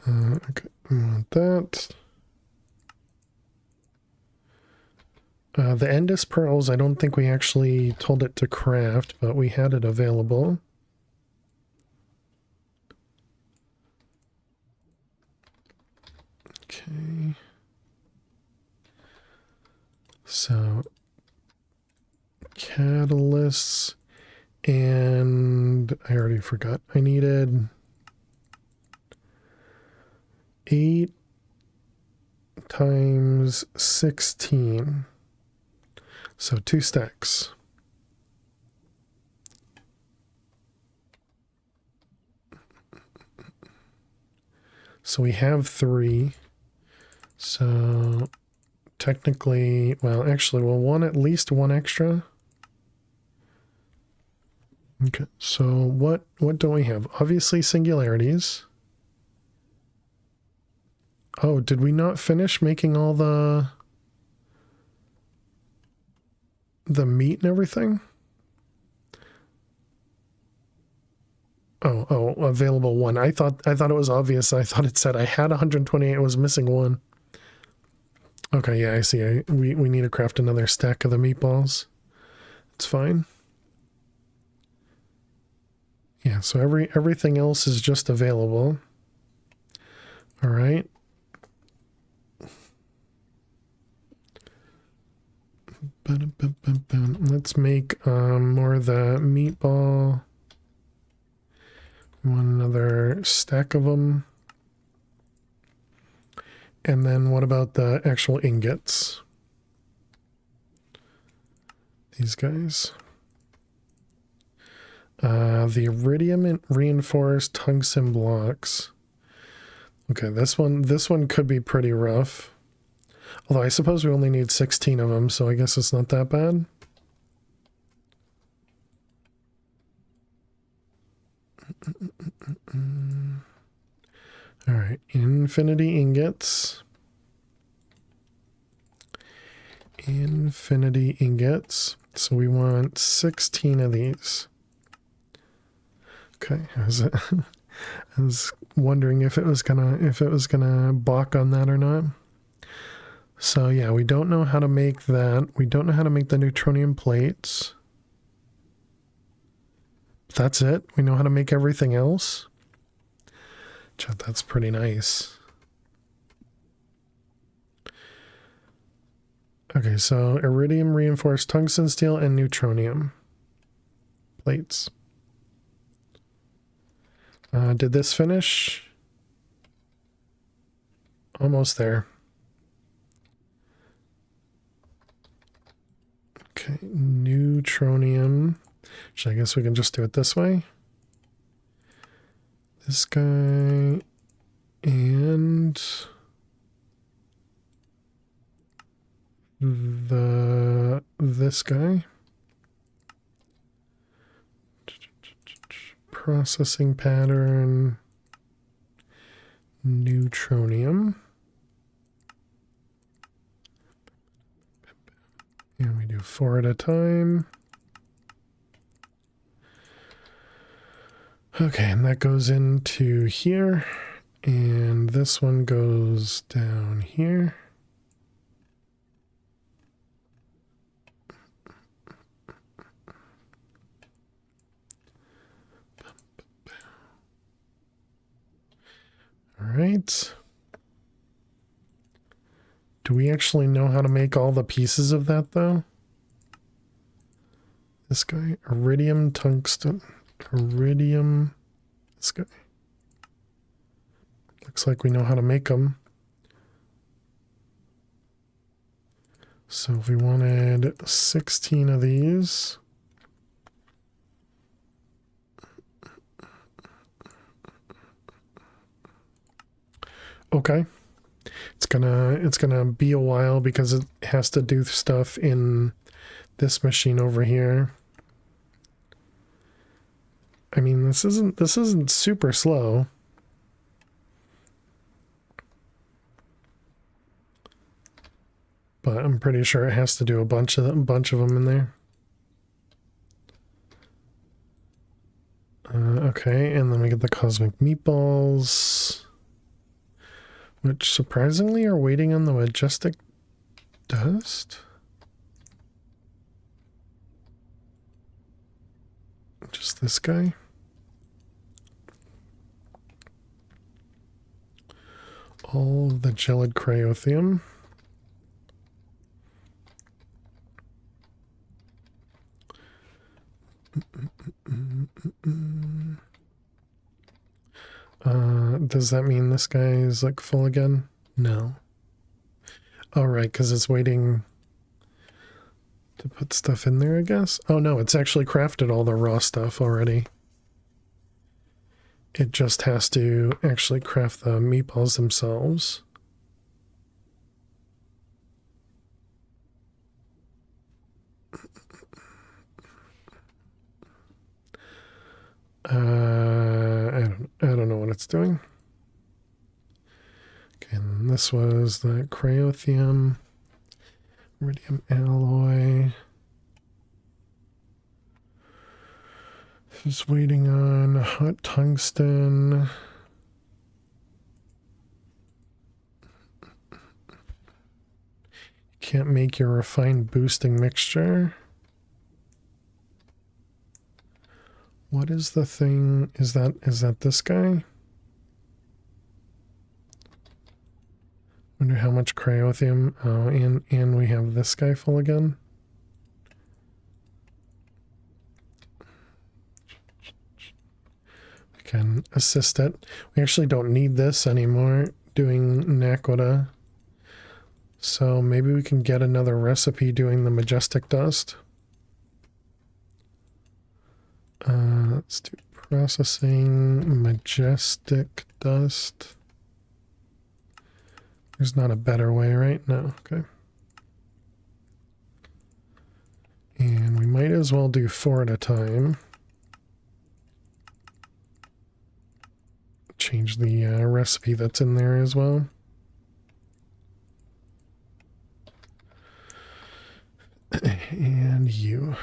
S1: Okay, I want that. The Endus pearls, I don't think we actually told it to craft, but we had it available. Okay. So, catalysts, and I already forgot. I needed 8 times 16. So 2 stacks. So we have 3. So technically, well, actually we'll want at least 1 extra. Okay, so what don't we have? Obviously singularities. Oh, did we not finish making all the meat and everything? Oh, available 1. I thought it was obvious. I thought it said I had 128. I was missing 1. Okay, yeah, I see. We need to craft another stack of the meatballs. It's fine. Yeah, so everything else is just available. All right. Let's make more of the meatball. We want another stack of them. And then what about the actual ingots? These guys. The iridium and reinforced tungsten blocks. Okay, this one could be pretty rough. Although I suppose we only need 16 of them, so I guess it's not that bad. All right, infinity ingots. Infinity ingots. So we want 16 of these. Okay, I was wondering if it was gonna balk on that or not. So yeah, we don't know how to make that. We don't know how to make the neutronium plates. That's it. We know how to make everything else. Chat, that's pretty nice. Okay, so iridium reinforced tungsten steel and neutronium plates. Did this finish? Almost there. Okay, neutronium. Which I guess we can just do it this way. This guy and this guy. Processing pattern, neutronium. And we do 4 at a time. Okay, and that goes into here. And this one goes down here. All right. Do we actually know how to make all the pieces of that, though? This guy, iridium, tungsten, iridium, this guy. Looks like we know how to make them. So if we wanted 16 of these. Okay. It's gonna be a while because it has to do stuff in this machine over here. I mean, this isn't super slow. But I'm pretty sure it has to do a bunch of them in there. Okay, and then we get the cosmic meatballs, which surprisingly are waiting on the majestic dust. Just this guy. All the gelid cryothium. Does that mean this guy is like full again? No. Oh, right, because it's waiting to put stuff in there, I guess. Oh no, it's actually crafted all the raw stuff already. It just has to actually craft the meatballs themselves. I don't know what it's doing. Okay, and this was the cryothium, iridium alloy. Just waiting on hot tungsten. Can't make your refined boosting mixture. What is the thing? Is that this guy? Wonder how much cryothium. Oh, and we have this guy full again. We can assist it. We actually don't need this anymore doing Naquita. So maybe we can get another recipe doing the majestic dust. Let's do processing majestic dust. There's not a better way, right? No, okay. And we might as well do 4 at a time. Change the recipe that's in there as well. And you.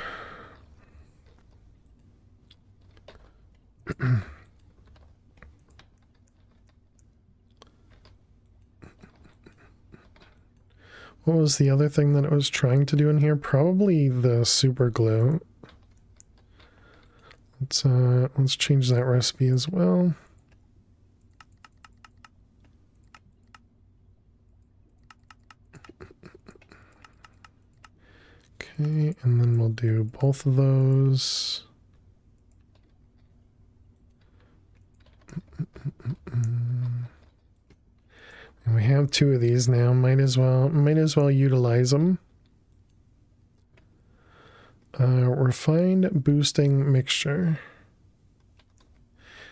S1: What was the other thing that it was trying to do in here? Probably the super glue. Let's change that recipe as well. Okay, and then we'll do both of those. And we have 2 of these now. Might as well utilize them. Refined boosting mixture.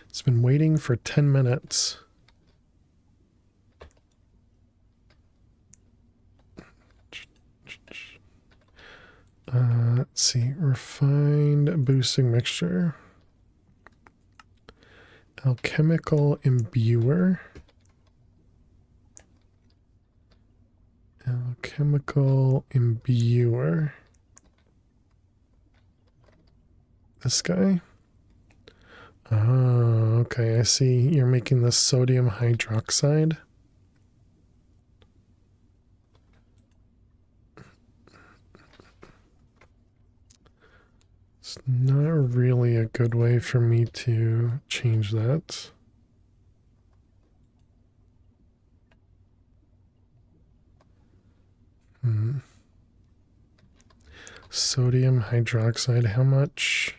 S1: It's been waiting for 10 minutes. Let's see. Refined boosting mixture. Alchemical imbuer. Alchemical imbuer. This guy? Oh, okay. I see. You're making this sodium hydroxide. It's not really a good way for me to change that. Sodium hydroxide, how much?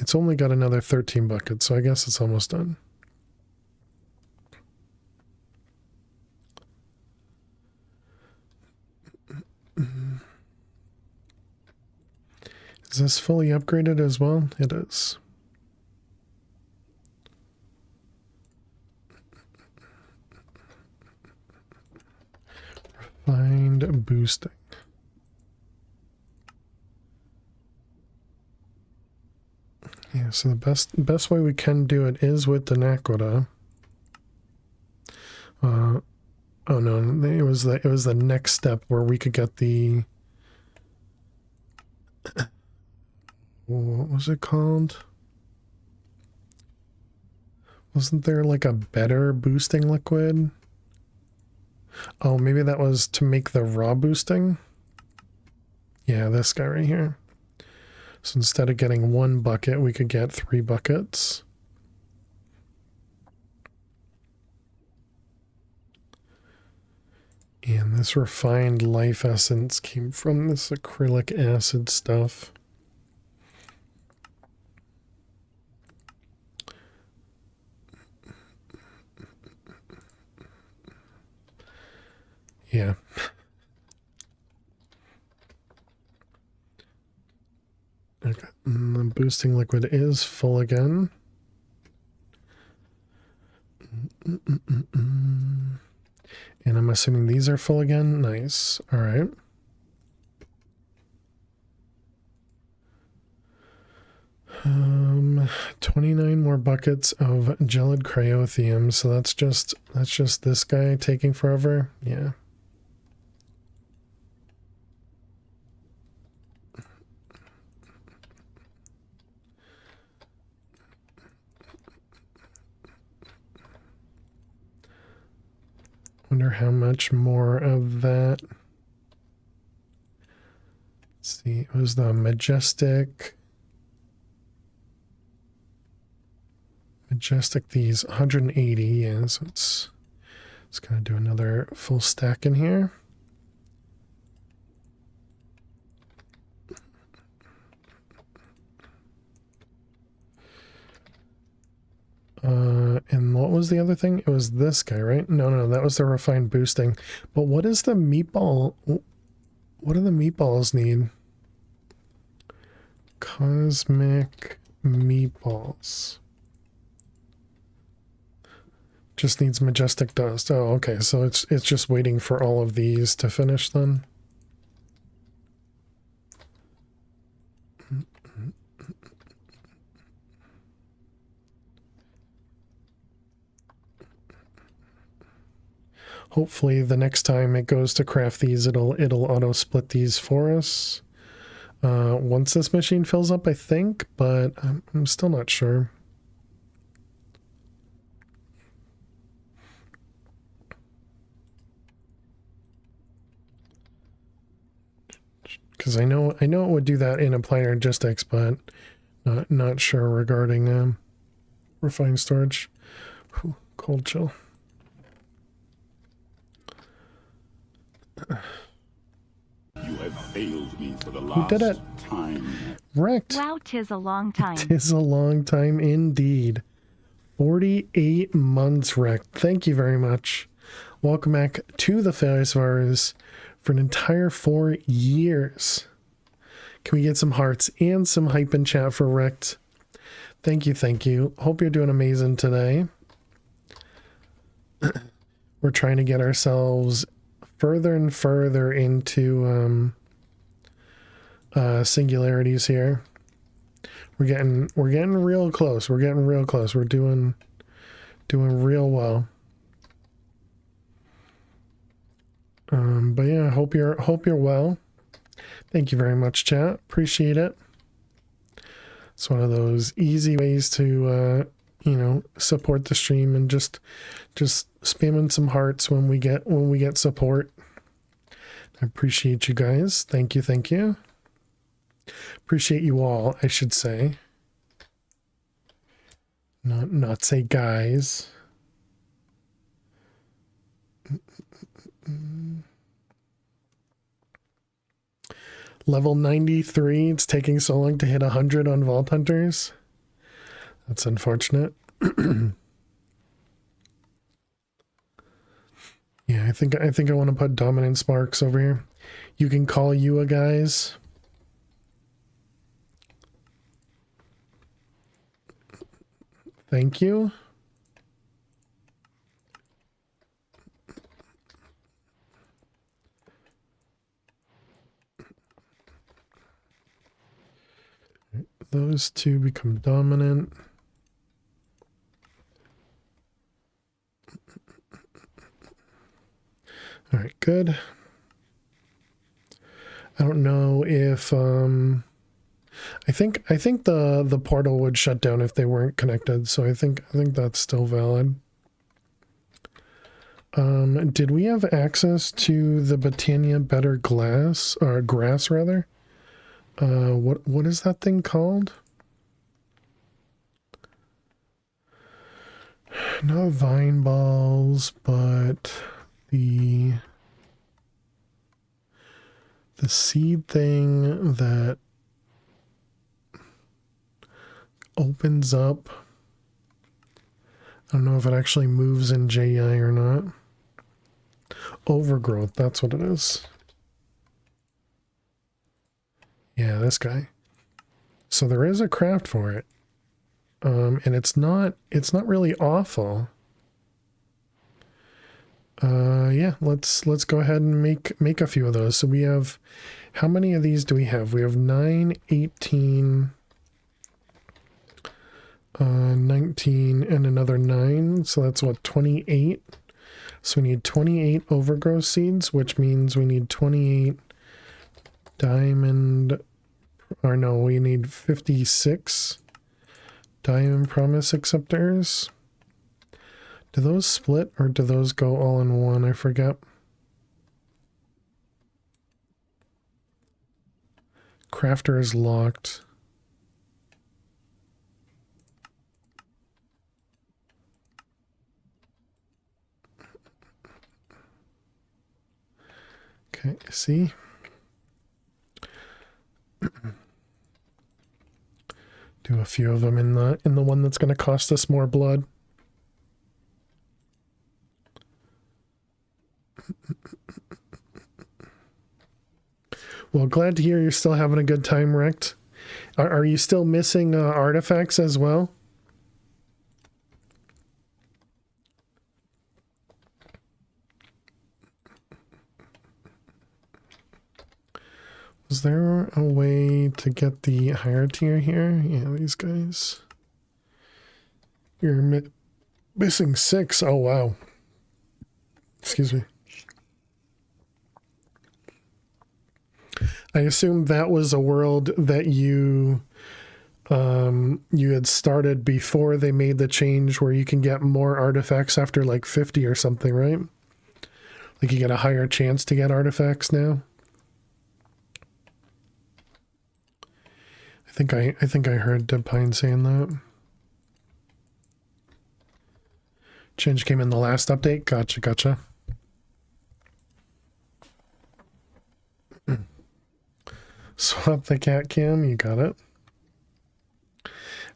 S1: It's only got another 13 buckets, so I guess it's almost done. Is this fully upgraded as well? It is. Refined boosting. Yeah, so the best way we can do it is with the Nakoda. Oh no, it was the next step where we could get the what was it called? Wasn't there like a better boosting liquid? Oh, maybe that was to make the raw boosting? Yeah, this guy right here. So instead of getting 1 bucket, we could get 3 buckets. And this refined life essence came from this acrylic acid stuff. Yeah. Okay, and the boosting liquid is full again. And I'm assuming these are full again. Nice. All right. Um, 29 more buckets of gelid cryothium. So that's just this guy taking forever. Yeah. Wonder how much more of that. Let's see, it was the Majestic these 180, yeah, so it's gonna do another full stack in here. And what was the other thing? It was this guy, right? No, that was the refined boosting. But what is the meatball? What do the meatballs need? Cosmic meatballs. Just needs majestic dust. Oh, okay. So it's just waiting for all of these to finish then. Hopefully the next time it goes to craft these, it'll auto split these for us. Once this machine fills up, I think, but I'm still not sure. Because I know it would do that in Applied Logistics, but not sure regarding refined storage. Whew, cold chill.
S4: You have failed me for the last
S1: Who did it?
S4: time.
S1: Wrecked.
S5: Wow, 'tis a long time.
S1: 'Tis a long time indeed. 48 months wrecked. Thank you very much. Welcome back to the Failures Virus for an entire 4 years. Can we get some hearts and some hype in chat for wrecked? Thank you, thank you. Hope you're doing amazing today. We're trying to get ourselves further and further into singularities here. We're getting real close. We're getting real close. We're doing real well. But yeah, hope you're well. Thank you very much, chat. Appreciate it. It's one of those easy ways to support the stream, and just spamming some hearts when we get support. I appreciate you guys. Thank you. Appreciate you all, I should say. Not say guys. Level 93. It's taking so long to hit 100 on Vault Hunters. That's unfortunate. Yeah, I think I want to put Dominant Sparks over here. You can call you a guys. Thank you. Those two become dominant. All right, good. I don't know if I think the portal would shut down if they weren't connected, so I think that's still valid. Did we have access to the Botania Better Glass or grass rather? What is that thing called? Not vine balls, but the seed thing that opens up. I don't know if it actually moves in JI or not. Overgrowth, that's what it is. Yeah, this guy. So there is a craft for it. And it's not really awful. Yeah, let's go ahead and make a few of those. So we have, how many of these do we have? We have 9, 18, 19, and another 9. So that's what, 28? So we need 28 overgrowth seeds, which means we need 28 diamond, or no, we need 56 diamond promise acceptors. Do those split or do those go all in one? I forget. Crafter is locked. Okay, see? Do a few of them in the one that's going to cost us more blood. Well, glad to hear you're still having a good time, Rect. Are you still missing artifacts as well? Is there a way to get the higher tier here? Yeah, these guys. You're missing 6. Oh, wow. Excuse me. I assume that was a world that you had started before they made the change where you can get more artifacts after like 50 or something, right? Like you get a higher chance to get artifacts now. I think I heard Dead Pine saying that. Change came in the last update. Gotcha. Swap the cat cam. You got it.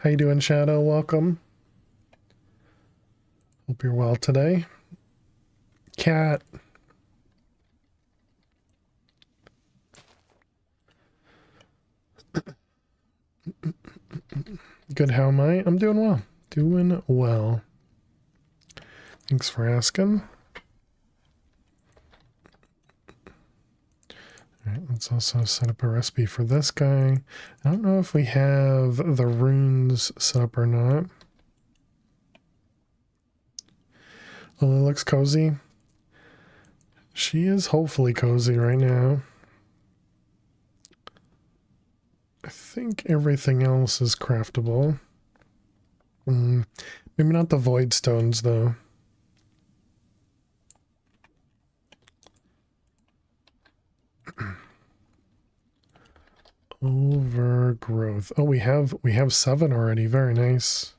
S1: How you doing, Shadow? Welcome. Hope you're well today. Cat. Good, how am I? I'm doing well. Doing well. Thanks for asking. Alright, let's also set up a recipe for this guy. I don't know if we have the runes set up or not. Lily looks cozy. She is hopefully cozy right now. I think everything else is craftable. Maybe not the void stones though. Overgrowth. Oh, we have 7 already. Very nice.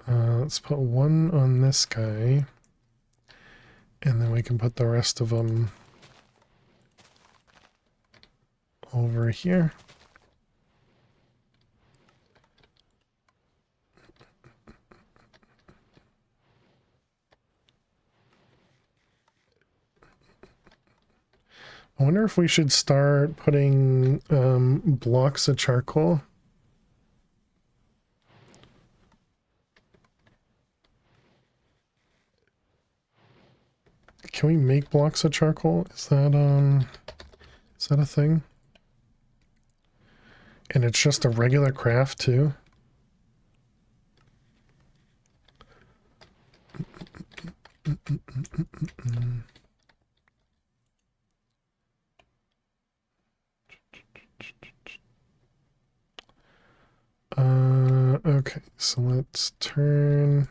S1: Let's put 1 on this guy, and then we can put the rest of them over here. I wonder if we should start putting blocks of charcoal. Can we make blocks of charcoal? Is that a thing? And it's just a regular craft too? Okay, so let's turn...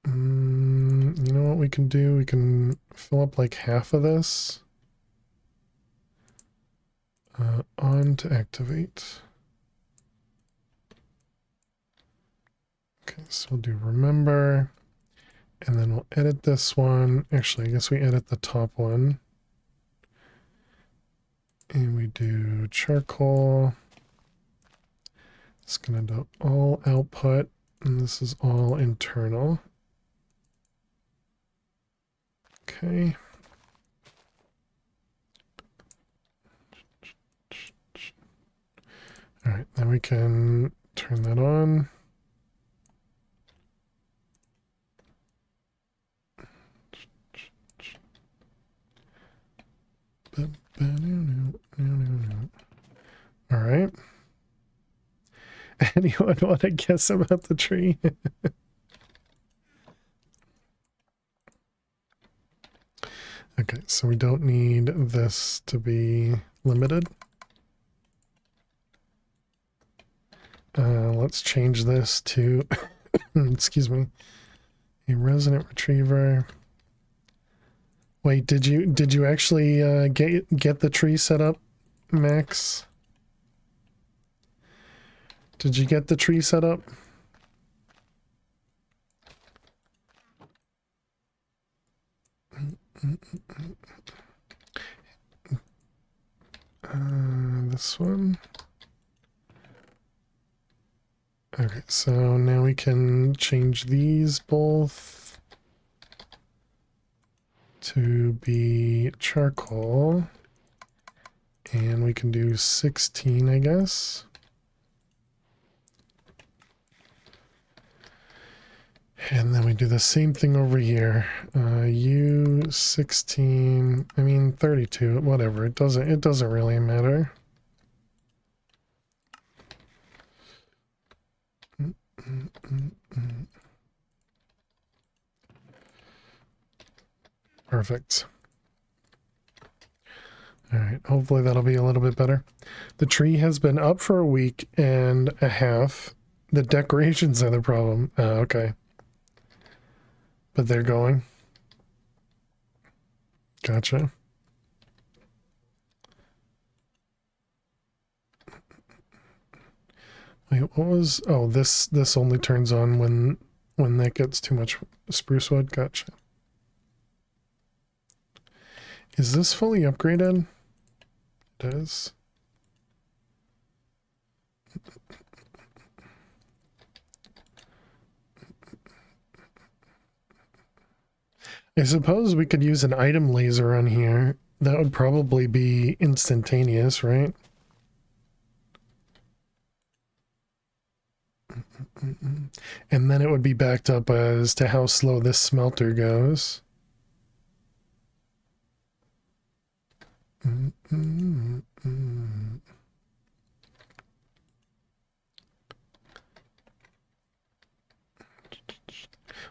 S1: you know what we can do? We can fill up like half of this. On to activate. Okay, so we'll do remember. And then we'll edit this one. Actually, I guess we edit the top one. And we do charcoal. It's going to do all output. And this is all internal. Okay. All right, then we can turn that on. All right. Anyone want to guess about the tree? Okay, so we don't need this to be limited. Let's change this to, excuse me, a resident retriever. Wait, did you actually get the tree set up, Max? Did you get the tree set up? This one. Okay, so now we can change these both to be charcoal. And we can do 16, I guess. And then we do the same thing over here. U16, I mean 32, whatever. It doesn't really matter. Perfect. All right, hopefully that'll be a little bit better. The tree has been up for a week and a half. The decorations are the problem. Okay. But they're going. Gotcha. Wait, what was... Oh, this only turns on when that gets too much spruce wood. Gotcha. Is this fully upgraded? It is. I suppose we could use an item laser on here. That would probably be instantaneous, right? And then it would be backed up as to how slow this smelter goes.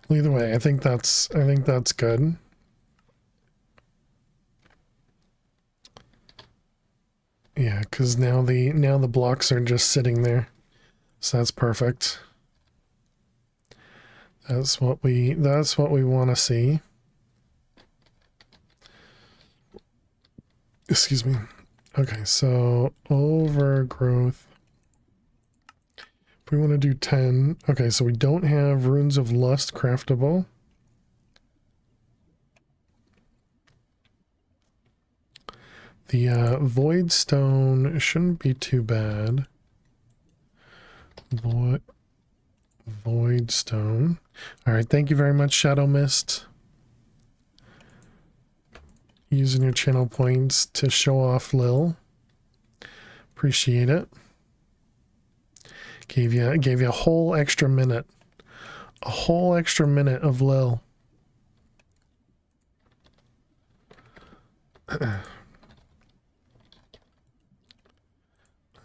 S1: Well, either way, I think that's good. Yeah, because now the blocks are just sitting there. So that's perfect. That's what we want to see. Excuse me. Okay, so overgrowth. If we want to do 10. Okay, so we don't have runes of lust craftable. The void stone shouldn't be too bad. Void stone. All right, thank you very much, Shadow Mist. Using your channel points to show off Lil. Appreciate it. Gave you a whole extra minute. A whole extra minute of Lil.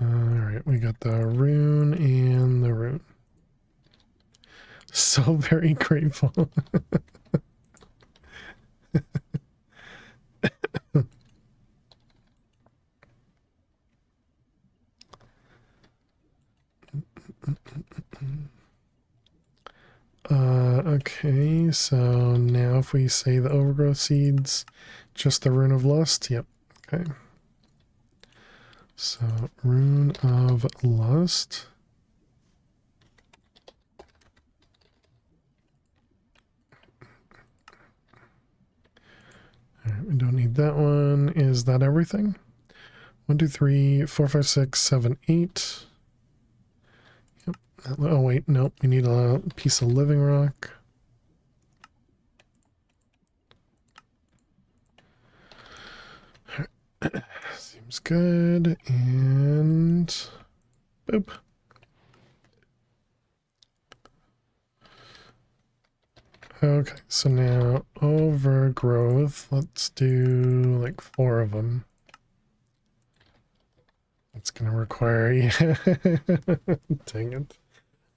S1: Alright, we got the rune and the rune. So very grateful. Okay, so now if we say the overgrowth seeds, just the rune of lust, yep, okay. So, rune of lust. Alright, we don't need that one. Is that everything? 1, 2, 3, 4, 5, 6, 7, 8. Yep. Oh, wait, nope. We need a piece of living rock. Seems good. And boop. Okay, so now overgrowth. Let's do like 4 of them. It's gonna require, yeah. Dang it.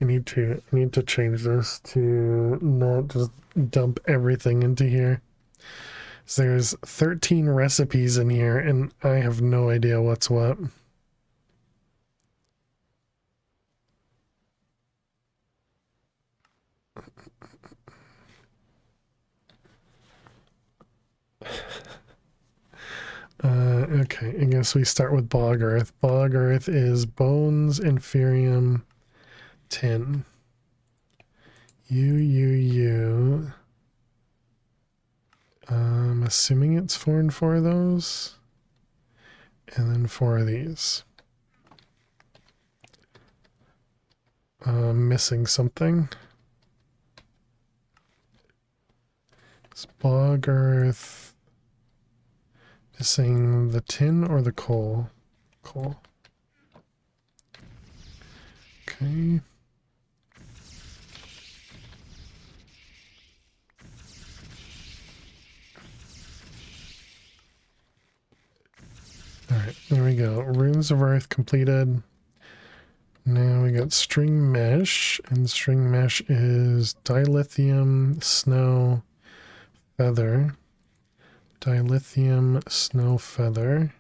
S1: I need to change this to not just dump everything into here. So there's 13 recipes in here and I have no idea what's what. Okay, I guess we start with bog earth. Bog earth is bones, inferium, tin. U. I'm assuming it's 4 and 4 of those. And then 4 of these. Missing something. It's bog earth. Missing the tin or the coal? Coal. Okay. Alright, there we go. Runes of Earth completed. Now we got string mesh, and string mesh is dilithium, snow, feather. Dilithium, snow, feather.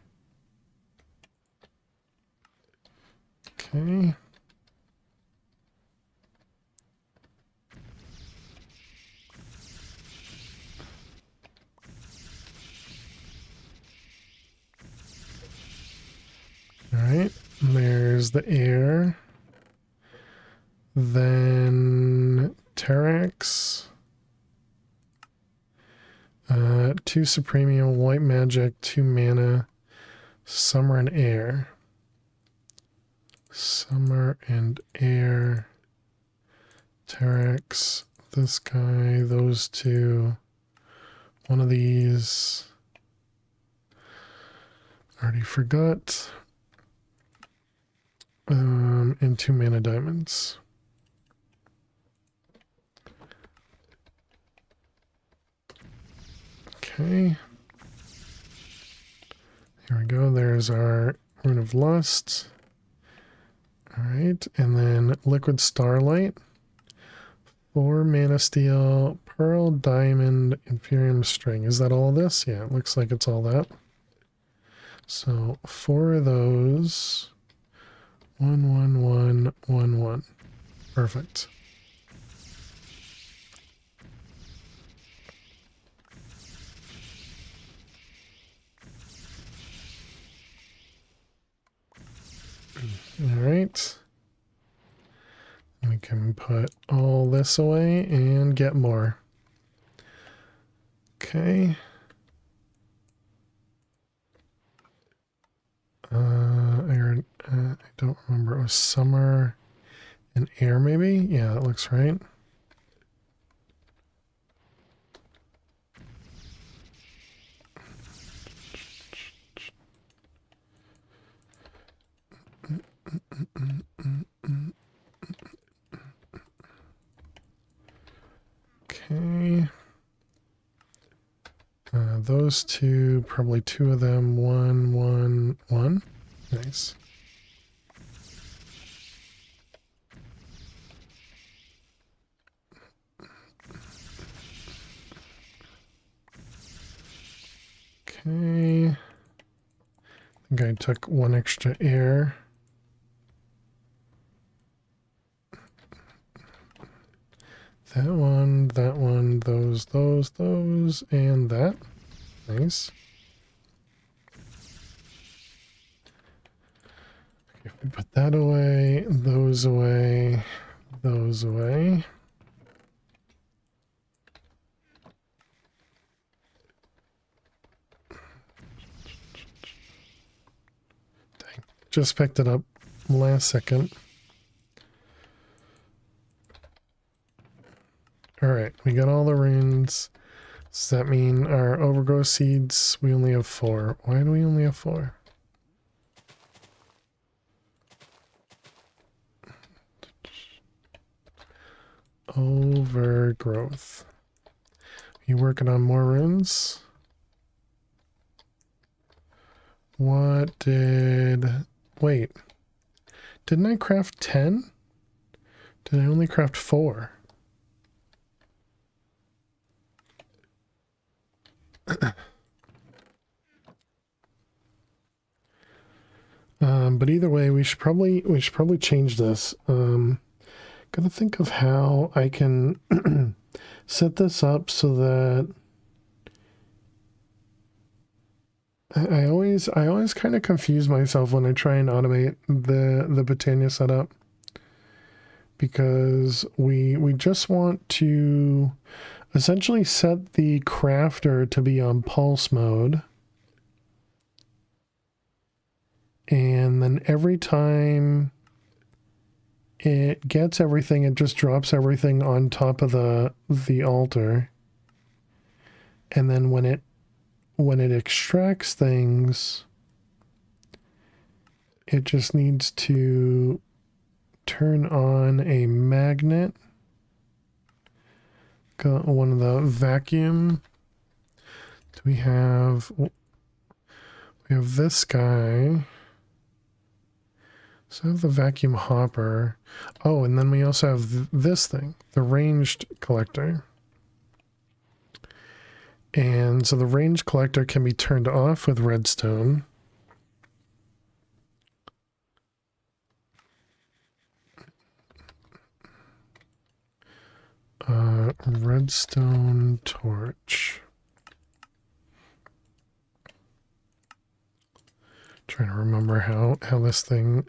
S1: Okay. Alright, there's the air. Then Terex. 2 Supremium, white magic, 2 mana, summer and air. Summer and air. Terex, this guy, those two. One of these. Already forgot. And 2 mana diamonds. Okay. Here we go. There's our Rune of Lust. Alright, and then Liquid Starlight. 4 mana steel, pearl, diamond, inferium string. Is that all this? Yeah, it looks like it's all that. So 4 of those. 1, 1, 1, 1, 1. Perfect. All right. We can put all this away and get more. Okay. I don't remember. It was summer and air, maybe? Yeah, that looks right. Okay. Those two, probably 2 of them. 1, 1, 1. Nice. Okay. I think I took 1 extra air. That one, those, and that. Nice. If we put that away, those away, those away. Dang, just picked it up last second. Alright, we got all the runes. Does that mean our overgrowth seeds, we only have 4? Why do we only have 4? Overgrowth. You working on more runes? What did... Wait. Didn't I craft 10? Did I only craft 4? But either way, we should probably change this. Gotta think of how I can set this up so that I always kind of confuse myself when I try and automate the Botania setup, because we just want to essentially set the crafter to be on pulse mode. And then every time it gets everything, it just drops everything on top of the altar. And then when it extracts things, it just needs to turn on a magnet. Got one of the vacuum. Do we have We have this guy. So I have the vacuum hopper. Oh, and then we also have this thing, the ranged collector. And so the ranged collector can be turned off with redstone. Redstone torch. Trying to remember how this thing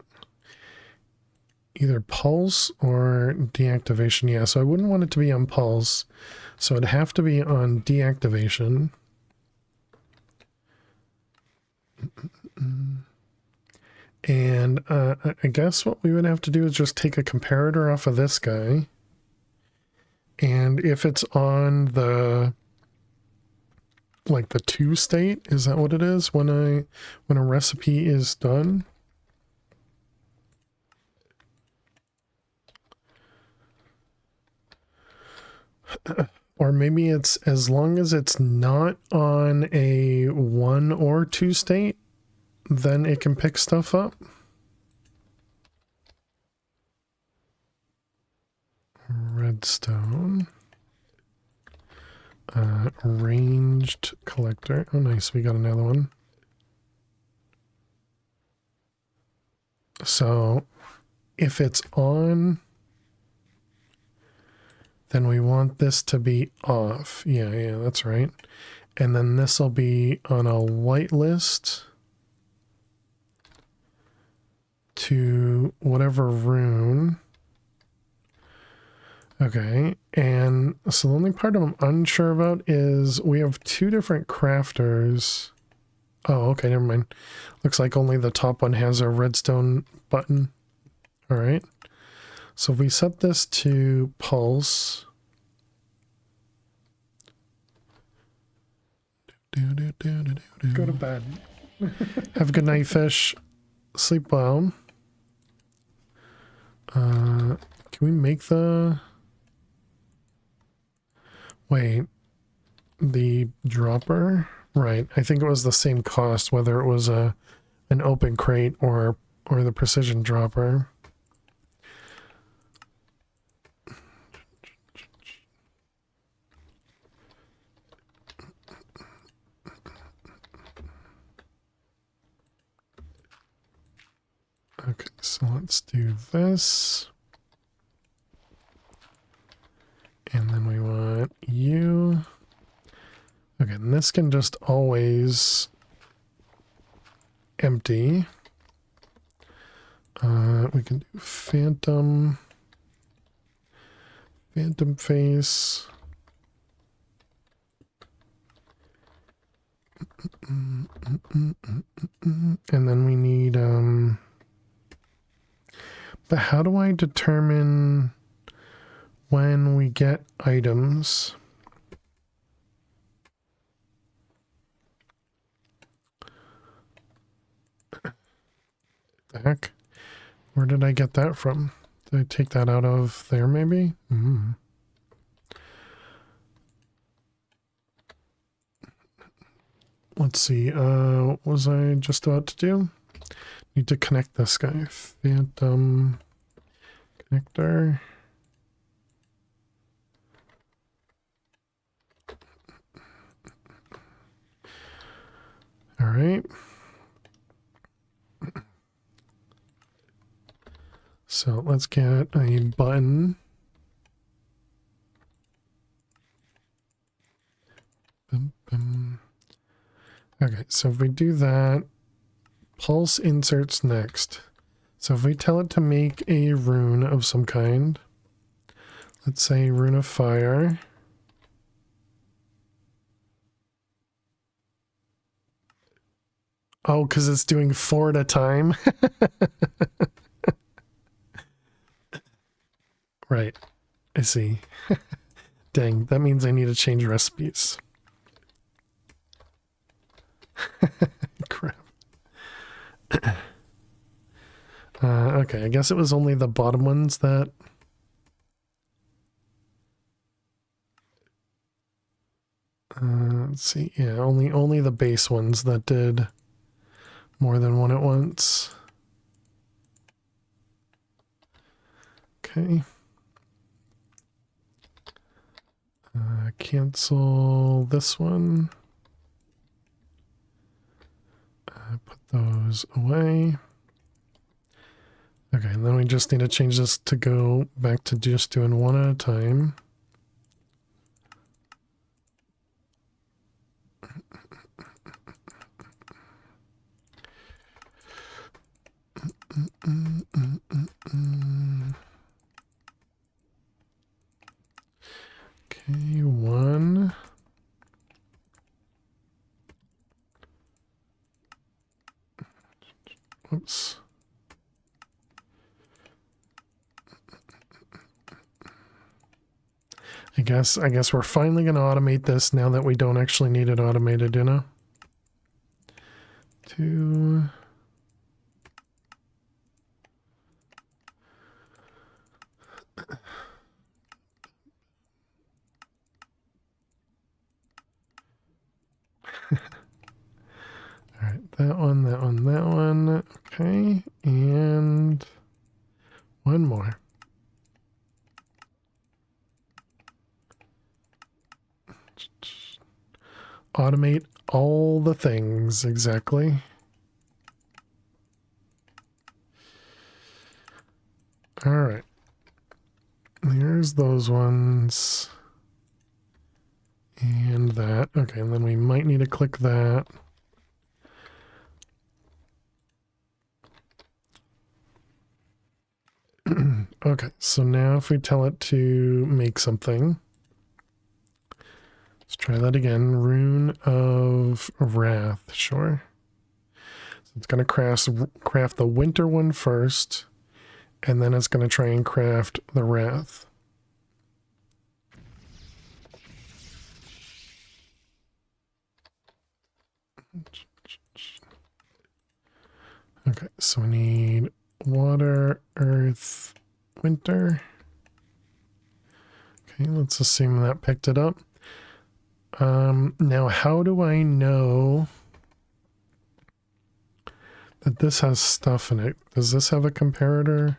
S1: either pulse or deactivation. Yeah, so I wouldn't want it to be on pulse. So it'd have to be on deactivation. And I guess what we would have to do is just take a comparator off of this guy. And if it's on the like the 2 state, is that what it is when a recipe is done? Or maybe it's as long as it's not on a 1 or 2 state, then it can pick stuff up. Redstone. Ranged collector. Oh, nice. We got another one. So if it's on, then we want this to be off. Yeah, that's right. And then this will be on a whitelist to whatever rune. Okay, and so the only part I'm unsure about is we have 2 different crafters. Oh, okay, never mind. Looks like only the top one has a redstone button. All right. So if we set this to pulse. Go to bed. Have a good night, fish. Sleep well. Can we make the... Wait, the dropper? Right, I think it was the same cost, whether it was an open crate or the precision dropper. Okay, so let's do this. And then we want you. Okay, and this can just always empty. We can do phantom face. And then we need but how do I determine when we get items? The heck? Where did I get that from? Did I take that out of there maybe? Let's see. What was I just about to do? Need to connect this guy. Phantom connector. All right. So let's get a button. Okay, so if we do that, pulse inserts next. So if we tell it to make a rune of some kind, let's say rune of fire. Oh, because it's doing 4 at a time. Right. I see. Dang, that means I need to change recipes. Crap. Okay, I guess it was only the bottom ones that... let's see. Yeah, only the base ones that did more than one at once. Okay. Cancel this one. Put those away. Okay, and then we just need to change this to go back to just doing one at a time. Okay, one. Oops. I guess we're finally going to automate this now that we don't actually need it automated, you know? 2. All right, that one, that one, that one. Okay, and one more. Automate all the things, exactly. All right. Here's those ones. And that. Okay, and then we might need to click that. Okay, so now if we tell it to make something, let's try that again. Rune of Wrath, sure. So it's going to craft the winter one first, and then it's going to try and craft the Wrath. Okay, so we need water, earth, winter. Okay, let's assume that picked it up. Now, how do I know that this has stuff in it? Does this have a comparator?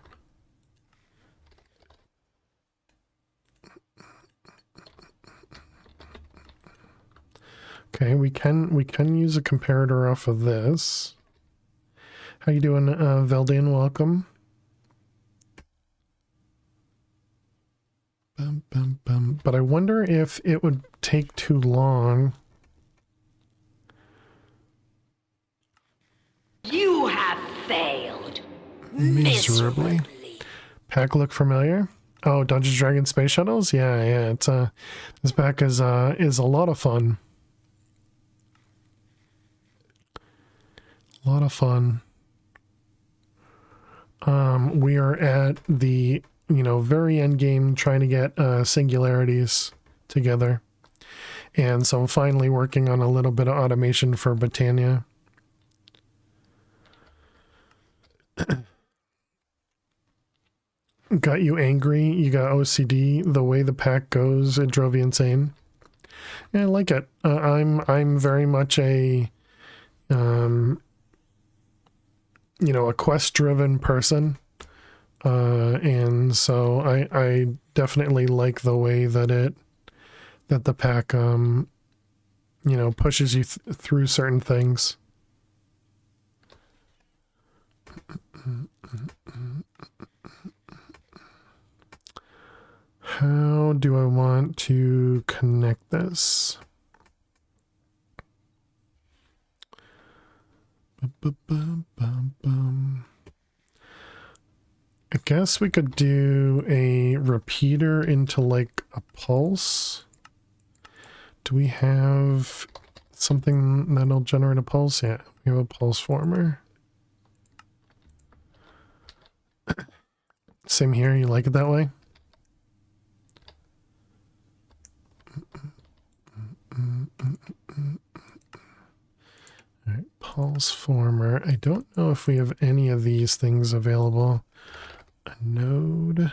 S1: Okay, we can use a comparator off of this. How you doing, Veldian? Welcome. But I wonder if it would take too long.
S5: You have failed
S1: Miserably. Pack look familiar? Oh, Dungeons Dragons Space Shuttles? Yeah, yeah. It's this pack is a lot of fun. A lot of fun. We are at the very end game trying to get singularities together. And so I'm finally working on a little bit of automation for Britannia. Got you angry? You got OCD? The way the pack goes, it drove you insane? Yeah, I like it. I'm very much a a quest-driven person. And so I definitely like the way that the pack pushes you through certain things. How do I want to connect this? I guess we could do a repeater into like a pulse. Do we have something that'll generate a pulse? Yeah, we have a pulse former. Same here, you like it that way? All right, pulse former. I don't know if we have any of these things available. A node,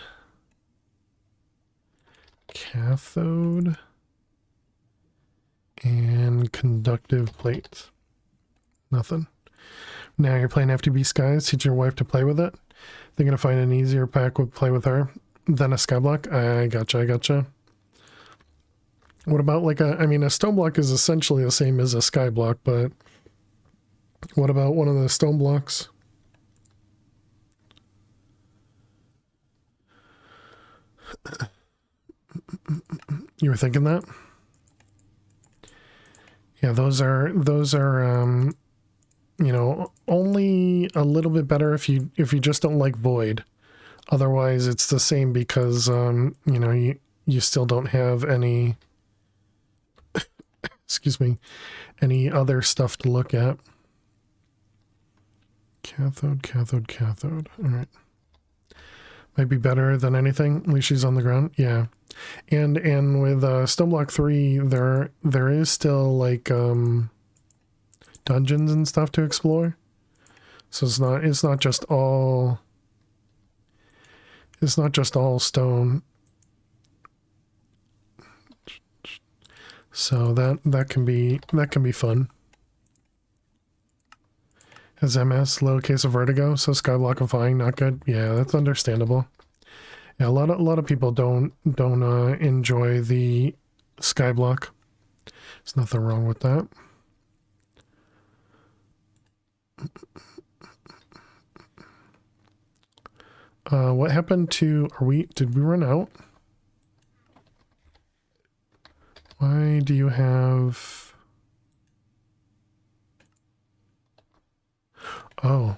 S1: cathode, and conductive plate. Nothing. Now you're playing FTB Skies, teach your wife to play with it. Thinking to find an easier pack with play with her than a Skyblock. I gotcha. What about like a, I mean, a stone block is essentially the same as a Skyblock, but what about one of the stone blocks? You were thinking that? Yeah, those are you know, only a little bit better if you just don't like Void. Otherwise, it's the same because you know, you still don't have any excuse me, any other stuff to look at. Cathode. All right. Might be better than anything. At least she's on the ground. Yeah. And with Stoneblock 3, there is still like dungeons and stuff to explore. So it's not just all stone. So that can be fun. Has MS, little case of vertigo, so skyblockifying not good. Yeah, that's understandable. Yeah, a lot of people don't enjoy the skyblock. There's nothing wrong with that. What happened to did we run out? Why do you have oh.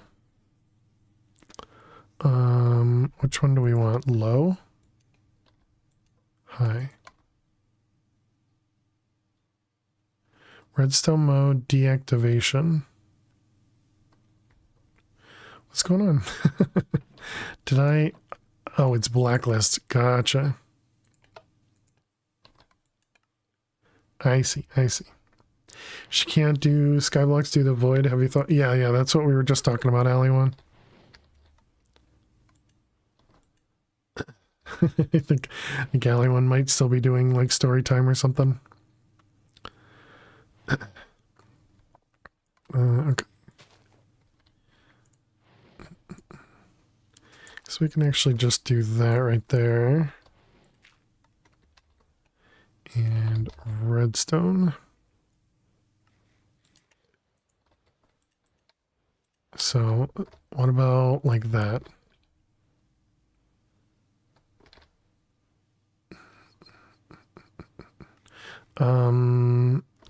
S1: Which one do we want? Low? High. Redstone mode deactivation. What's going on? Did I? Oh, it's blacklist. Gotcha. I see. She can't do skyblocks due to void. Have you thought? Yeah, that's what we were just talking about, Alley One. I think Alley One might still be doing like story time or something. Okay. So we can actually just do that right there. And redstone. So what about like that?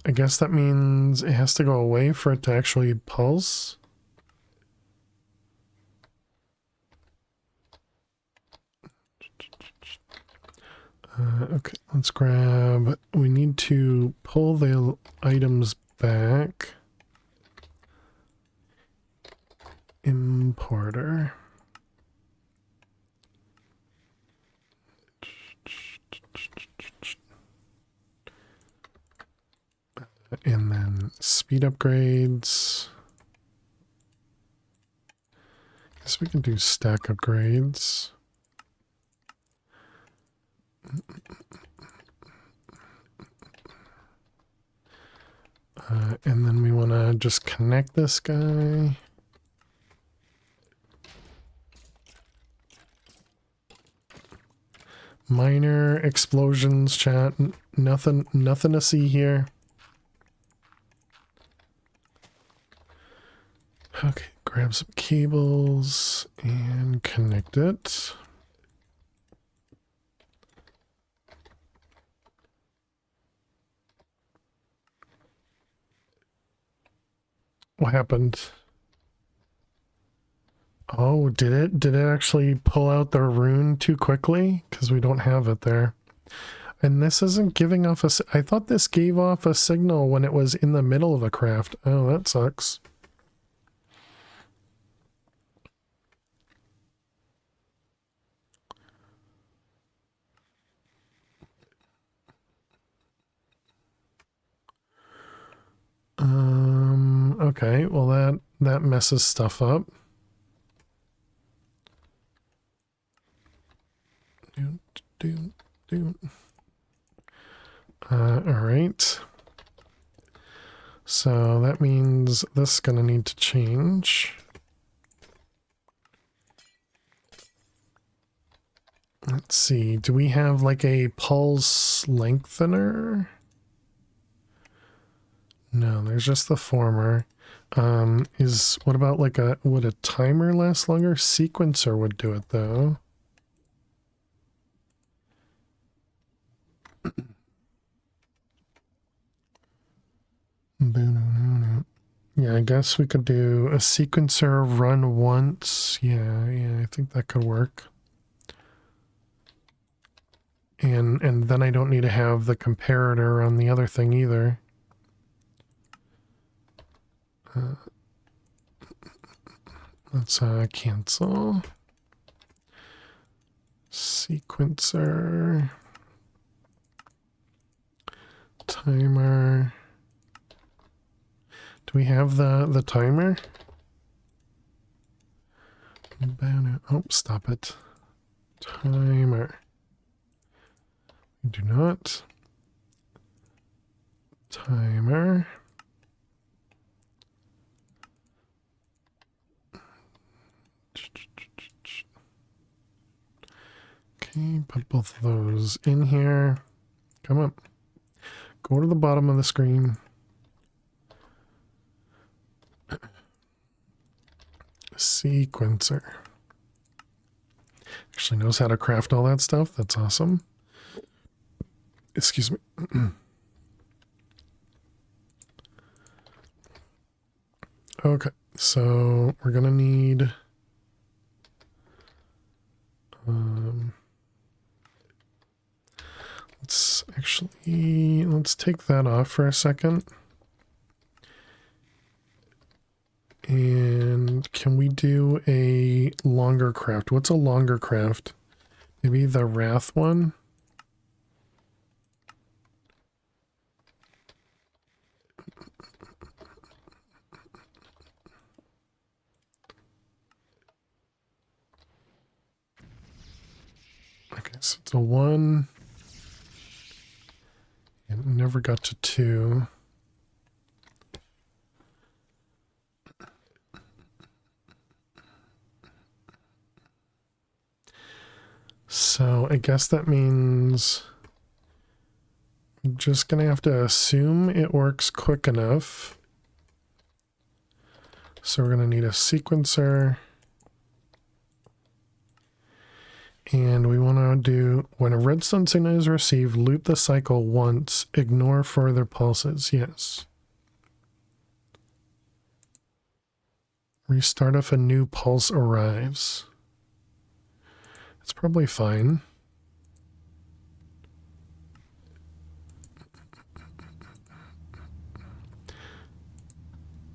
S1: I guess that means it has to go away for it to actually pulse. Okay, let's grab, we need to pull the items back. Importer. And then speed upgrades. Guess we can do stack upgrades. And then we want to just connect this guy. Minor explosions, chat. Nothing to see here. Okay, grab some cables and connect it. What happened? Oh, did it actually pull out the rune too quickly? Because we don't have it there. And this isn't giving off I thought this gave off a signal when it was in the middle of a craft. Oh, that sucks. Okay, well that messes stuff up. All right. So that means this is going to need to change. Let's see. Do we have like a pulse lengthener? No, there's just the former. What about like would a timer last longer? Sequencer would do it though. Yeah, I guess we could do a sequencer run once. Yeah, I think that could work. And then I don't need to have the comparator on the other thing either. Let's cancel. Sequencer. Timer. Do we have the timer? Oh, stop it. Timer. We do not. Timer. Okay, put both of those in here. Come on. Go to the bottom of the screen. Sequencer. Actually knows how to craft all that stuff. That's awesome. Excuse me. Okay, so we're gonna need let's take that off for a second. And can we do a longer craft? What's a longer craft? Maybe the Wrath one? Okay, so it's a 1. And it never got to 2. So I guess that means I'm just going to have to assume it works quick enough. So we're going to need a sequencer. And we want to do, when a redstone signal is received, loop the cycle once, ignore further pulses. Yes. Restart if a new pulse arrives. It's probably fine.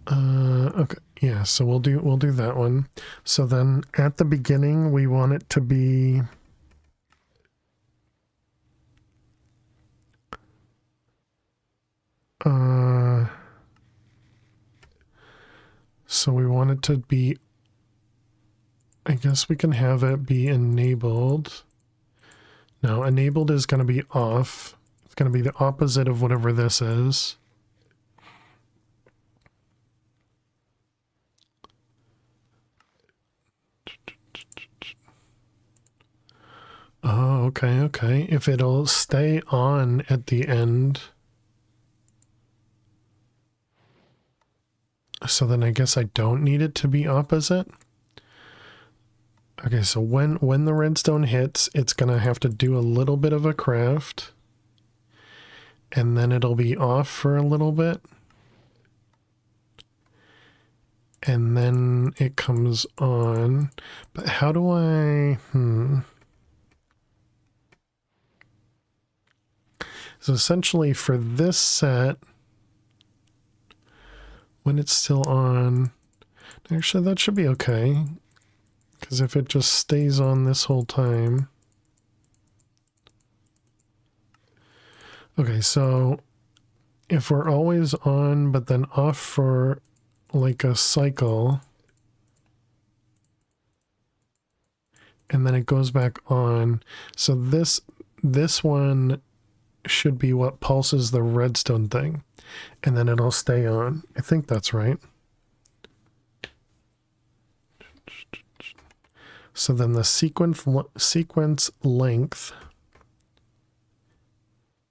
S1: Okay. Yeah, so we'll do that one. So then at the beginning we want it to be so we want it to be, I guess we can have it be enabled. No, enabled is going to be off. It's going to be the opposite of whatever this is. Oh, okay. If it'll stay on at the end. So then I guess I don't need it to be opposite. Okay, so when the redstone hits, it's going to have to do a little bit of a craft. And then it'll be off for a little bit. And then it comes on. But how do I... So essentially for this set, when it's still on, actually that should be okay. Because if it just stays on this whole time. Okay, so if we're always on but then off for like a cycle, and then it goes back on. So this one should be what pulses the redstone thing, and then it'll stay on. I think that's right. So then the sequence length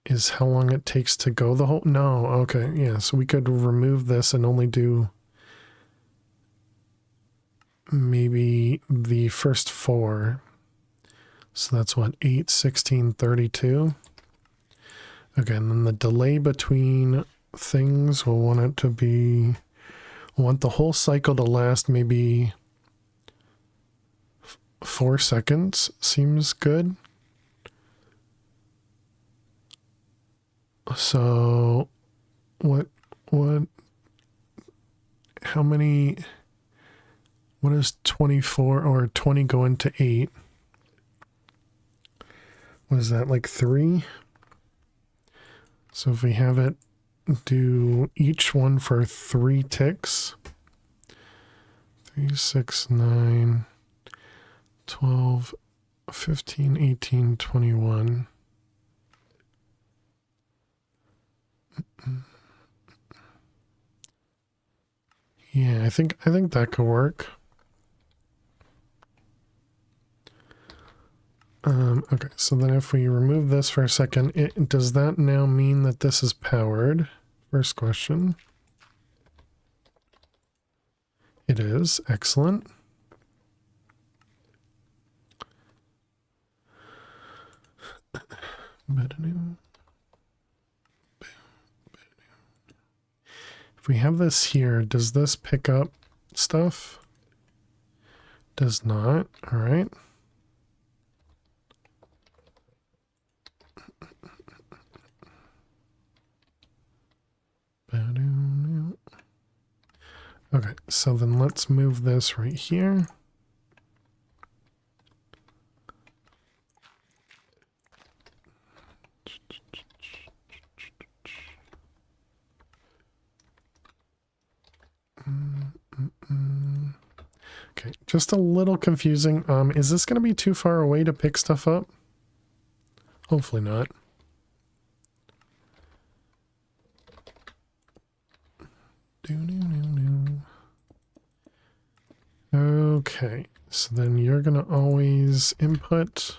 S1: is how long it takes to go the whole... No, okay, yeah, so we could remove this and only do maybe the first 4. So that's what, 8, 16, 32. Okay, and then the delay between things, we'll want it to be... We'll want the whole cycle to last maybe 4 seconds. Seems good. So, how many, what is 24 or 20 go into 8? What is that, like 3? So if we have it do each one for 3 ticks, 3, 6, 9, 12, 15, 18, 21. Yeah, I think that could work. Okay, so then if we remove this for a second, does that now mean that this is powered? First question. It is. Excellent. If we have this here, does this pick up stuff? Does not. All right. Okay, so then let's move this right here. Okay, just a little confusing. Is this going to be too far away to pick stuff up? Hopefully not. Okay, so then you're going to always input.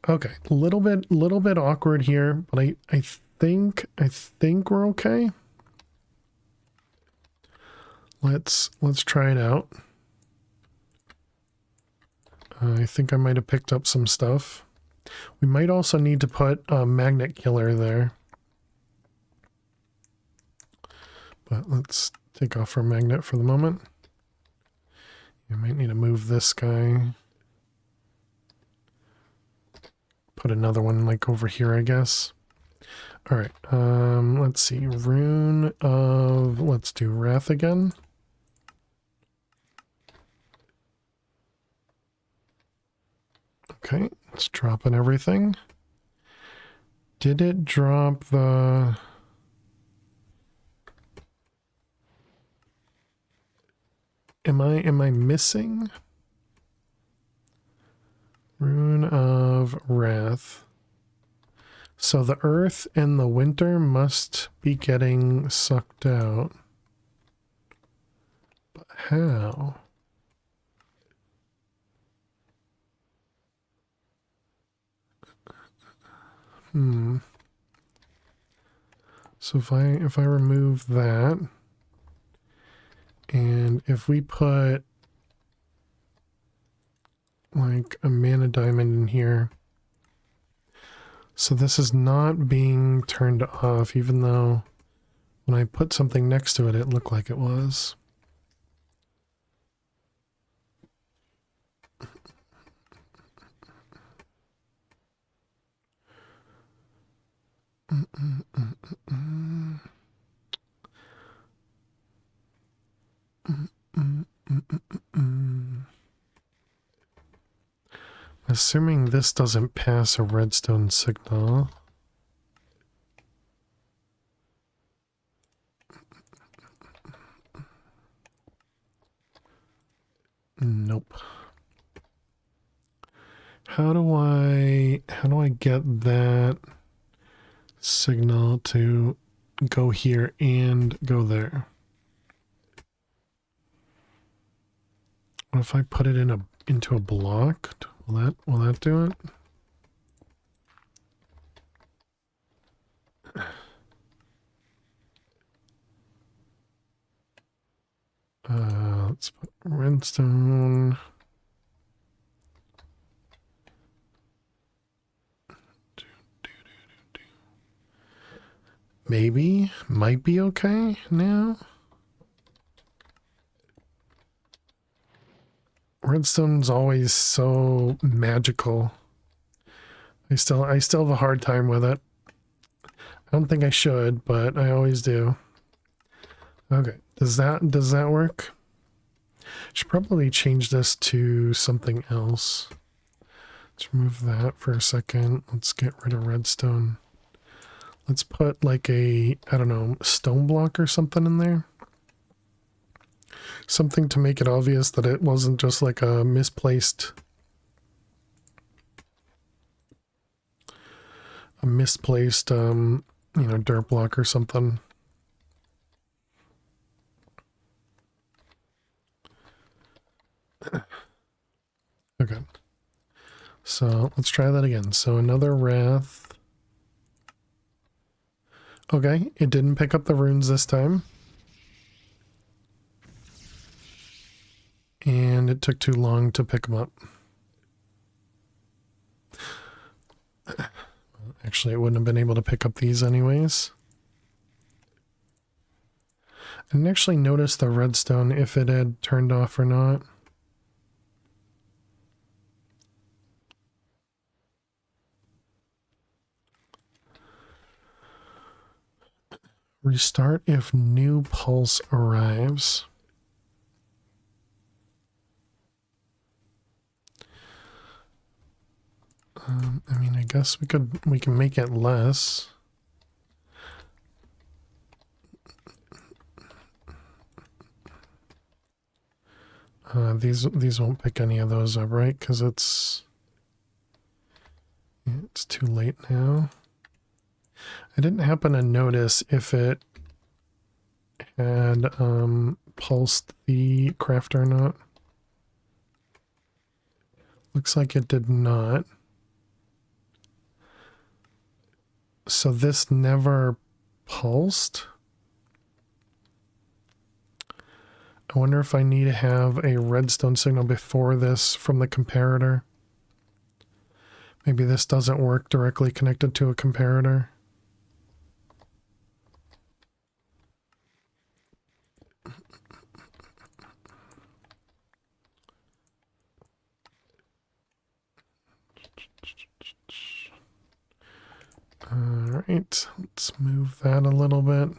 S1: Okay, little bit awkward here, but I think we're okay. Let's try it out. I think I might have picked up some stuff. We might also need to put a magnet killer there. But let's take off our magnet for the moment. You might need to move this guy. Put another one like over here, I guess. All right, let's see. Rune of, let's do Wrath again. Okay, it's dropping everything. Did it drop the... Am I missing? Rune of Wrath. So the earth and the winter must be getting sucked out. But how? So if I remove that, and if we put like a mana diamond in here, so this is not being turned off, even though when I put something next to it, it looked like it was. Assuming this doesn't pass a redstone signal. How do I get that signal to go here and go there? What if I put it into a block? Will that do it? Let's put redstone. Maybe, might be okay now. Redstone's always so magical. I still have a hard time with it. I don't think I should, but I always do. Okay, does that work? Should probably change this to something else. Let's remove that for a second. Let's get rid of redstone. Let's put like a, I don't know, stone block or something in there. Something to make it obvious that it wasn't just like a misplaced you know, dirt block or something. Okay. So let's try that again. So another wrath. Okay, it didn't pick up the runes this time. And it took too long to pick them up. Actually, it wouldn't have been able to pick up these anyways. I didn't actually notice the redstone if it had turned off or not. Restart if new pulse arrives. I mean, I guess we can make it less. These won't pick any of those up, right? Because it's too late now. I didn't happen to notice if it had pulsed the crafter or not. Looks like it did not. So this never pulsed. I wonder if I need to have a redstone signal before this from the comparator. Maybe this doesn't work directly connected to a comparator. All right, let's move that a little bit.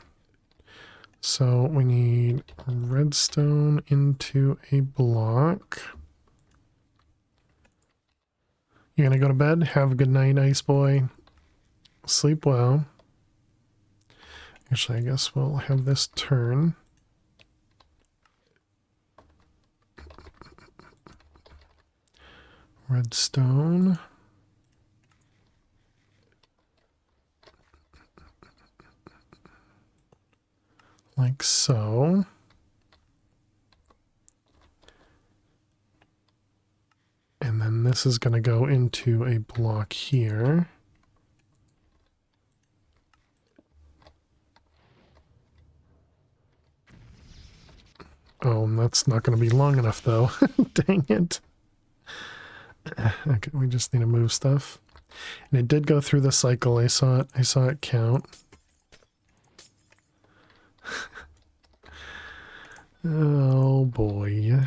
S1: So we need redstone into a block. You gonna go to bed? Have a good night, Ice Boy. Sleep well. Actually, I guess we'll have this turn. Redstone. Like so. And then this is going to go into a block here. Oh, that's not going to be long enough though. Dang it. Okay, we just need to move stuff. And it did go through the cycle. I saw it count. Oh boy.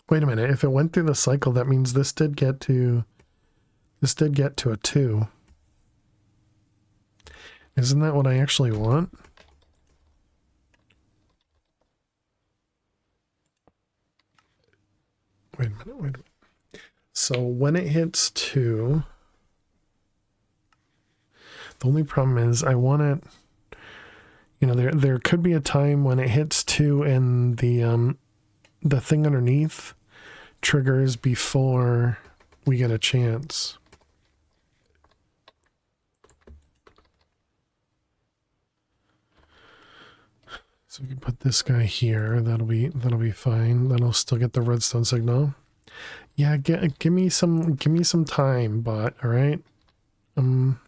S1: Wait a minute, if it went through the cycle, that means this did get to a 2. Isn't that what I actually want? Wait a minute. So when it hits 2, the only problem is I want it, you know, there could be a time when it hits 2 and the the thing underneath triggers before we get a chance. So we can put this guy here. That'll be fine. That'll still get the redstone signal. Yeah, give me some time, bot. All right. I'm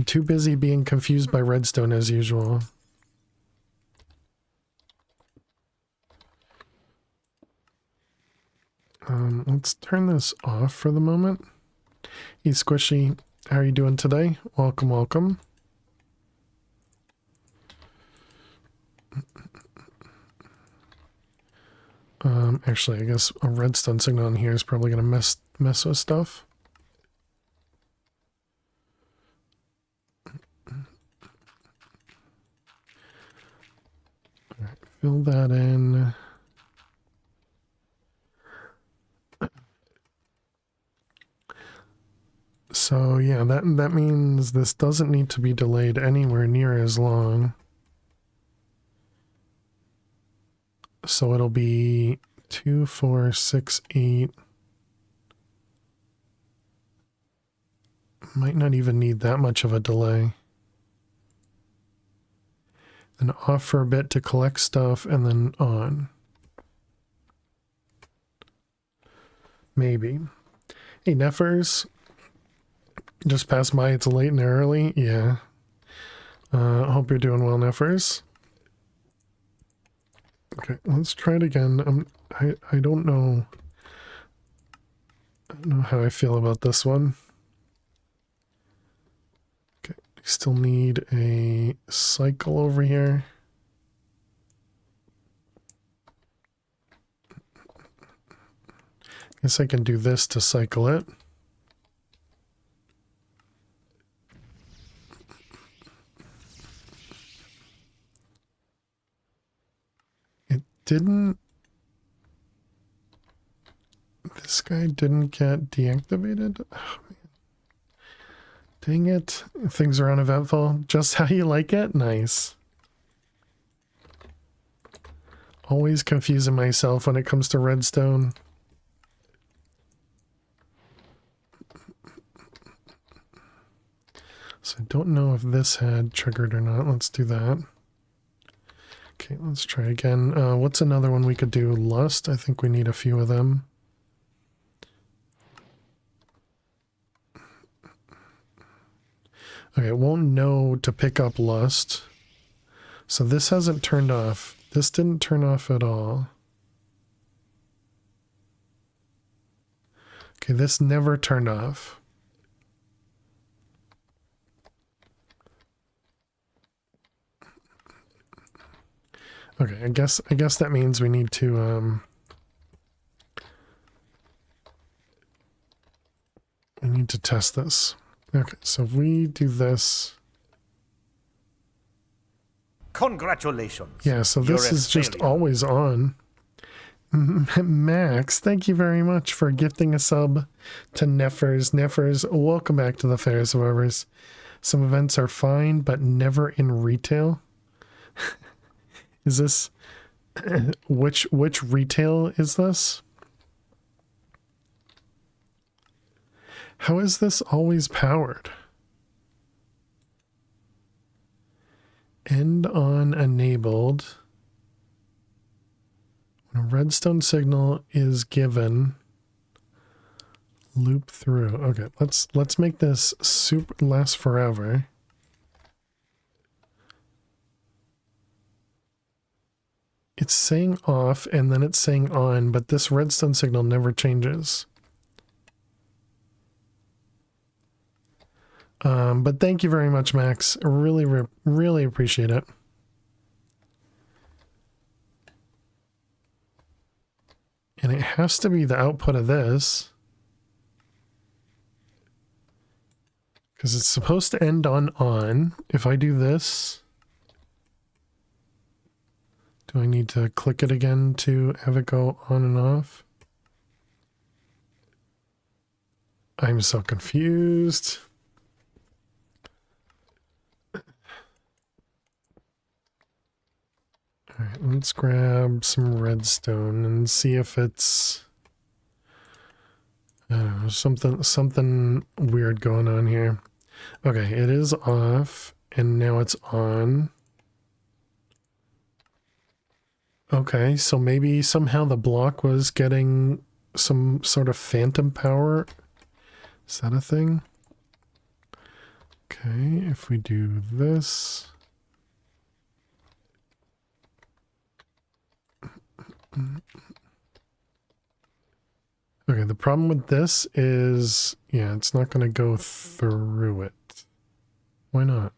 S1: too busy being confused by redstone as usual. Let's turn this off for the moment. Hey, Squishy, how are you doing today? Welcome, welcome. Actually, I guess a redstone signal in here is probably going to mess with stuff. All right, fill that in. So yeah, that means this doesn't need to be delayed anywhere near as long. So it'll be 2, 4, 6, 8. Might not even need that much of a delay. Then off for a bit to collect stuff and then on. Maybe. Hey, Neffers. Just passed by. It's late and early. Yeah. Hope you're doing well, Neffers. Okay, let's try it again. I don't know. I don't know how I feel about this one. Okay, still need a cycle over here. Guess I can do this to cycle it. This guy didn't get deactivated? Oh, man. Dang it. Things are uneventful. Just how you like it? Nice. Always confusing myself when it comes to redstone. So I don't know if this had triggered or not. Let's do that. Okay, let's try again. What's another one we could do? Lust? I think we need a few of them. Okay, it won't know to pick up Lust. So this hasn't turned off. This didn't turn off at all. Okay, this never turned off. Okay, I guess that means we need to test this. Okay, so if we do this.
S3: Congratulations.
S1: Yeah, so this is just always on. Max, thank you very much for gifting a sub to Neffers. Neffers, welcome back to the Fair Survivors. Some events are fine, but never in retail. Is this which retail is this? How is this always powered? End on enabled. When a redstone signal is given, loop through. Okay, let's make this super last forever. It's saying off and then it's saying on, but this redstone signal never changes. But thank you very much, Max. Really appreciate it. And it has to be the output of this, because it's supposed to end on. If I do this, do I need to click it again to have it go on and off? I'm so confused. Alright, let's grab some redstone and see if it's... I don't know, something weird going on here. Okay, it is off, and now it's on. Okay, so maybe somehow the block was getting some sort of phantom power. Is that a thing? Okay, if we do this... Okay, the problem with this is, yeah, it's not going to go through it. Why not?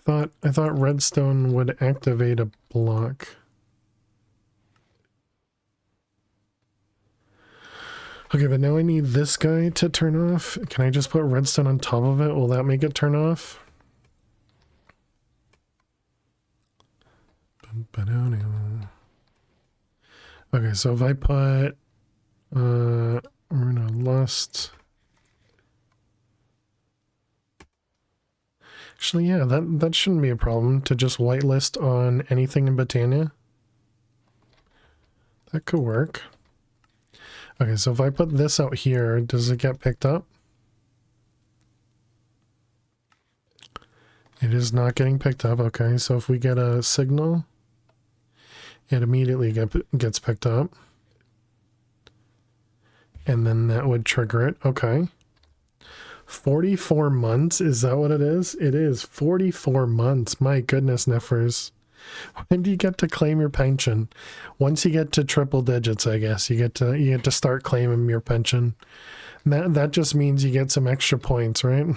S1: I thought redstone would activate a block. Okay, but now I need this guy to turn off. Can I just put redstone on top of it? Will that make it turn off? Okay, so if I put Rune of Lust. Actually, yeah, that shouldn't be a problem to just whitelist on anything in Botania. That could work. Okay, so if I put this out here, does it get picked up? It is not getting picked up. Okay, so if we get a signal, it immediately gets picked up. And then that would trigger it. Okay. 44 months? Is that what it is? It is 44 months. My goodness, Neffers. When do you get to claim your pension? Once you get to triple digits, I guess. You get to start claiming your pension. That just means you get some extra points, right?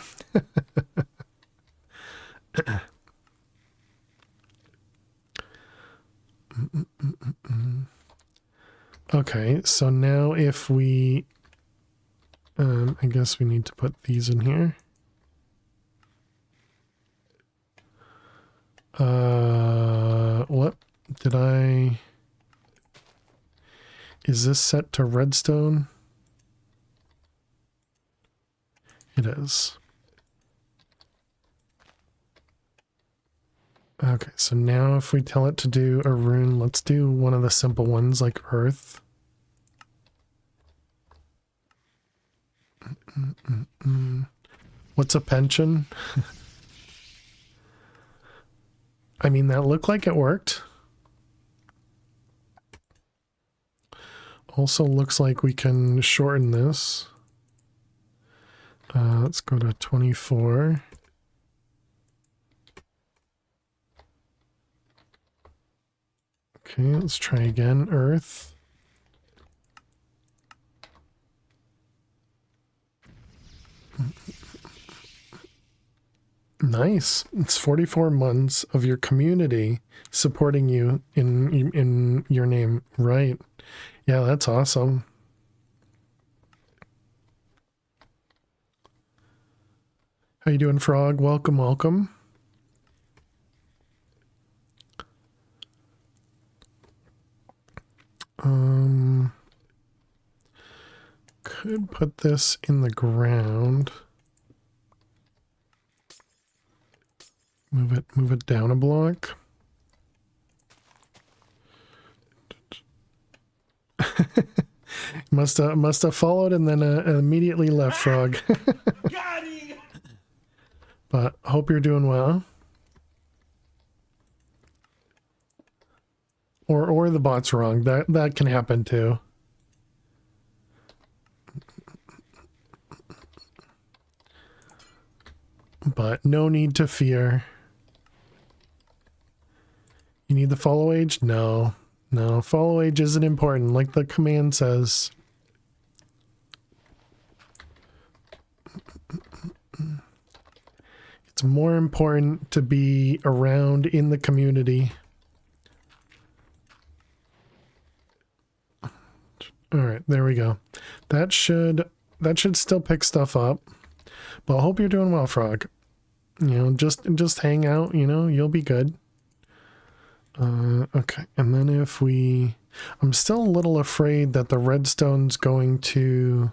S1: Okay, so now if we... I guess we need to put these in here. What? Did I... Is this set to redstone? It is. Okay, so now if we tell it to do a rune, let's do one of the simple ones like earth. What's a pension? I mean, that looked like it worked. Also looks like we can shorten this. Let's go to 24. Okay, let's try again. Earth. Nice. It's 44 months of your community supporting you in your name. Right. Yeah, that's awesome. How you doing, Frog? Welcome, welcome. Could put this in the ground. Move it down a block. must have followed and then immediately left, Frog. But hope you're doing well. Or the bot's wrong. That can happen too. But no need to fear. You need the follow age? No. No, follow age isn't important, like the command says. It's more important to be around in the community. Alright, there we go. That should still pick stuff up. But I hope you're doing well, Frog. You know, just hang out, you know, you'll be good. Okay, and then if we... I'm still a little afraid that the redstone's going to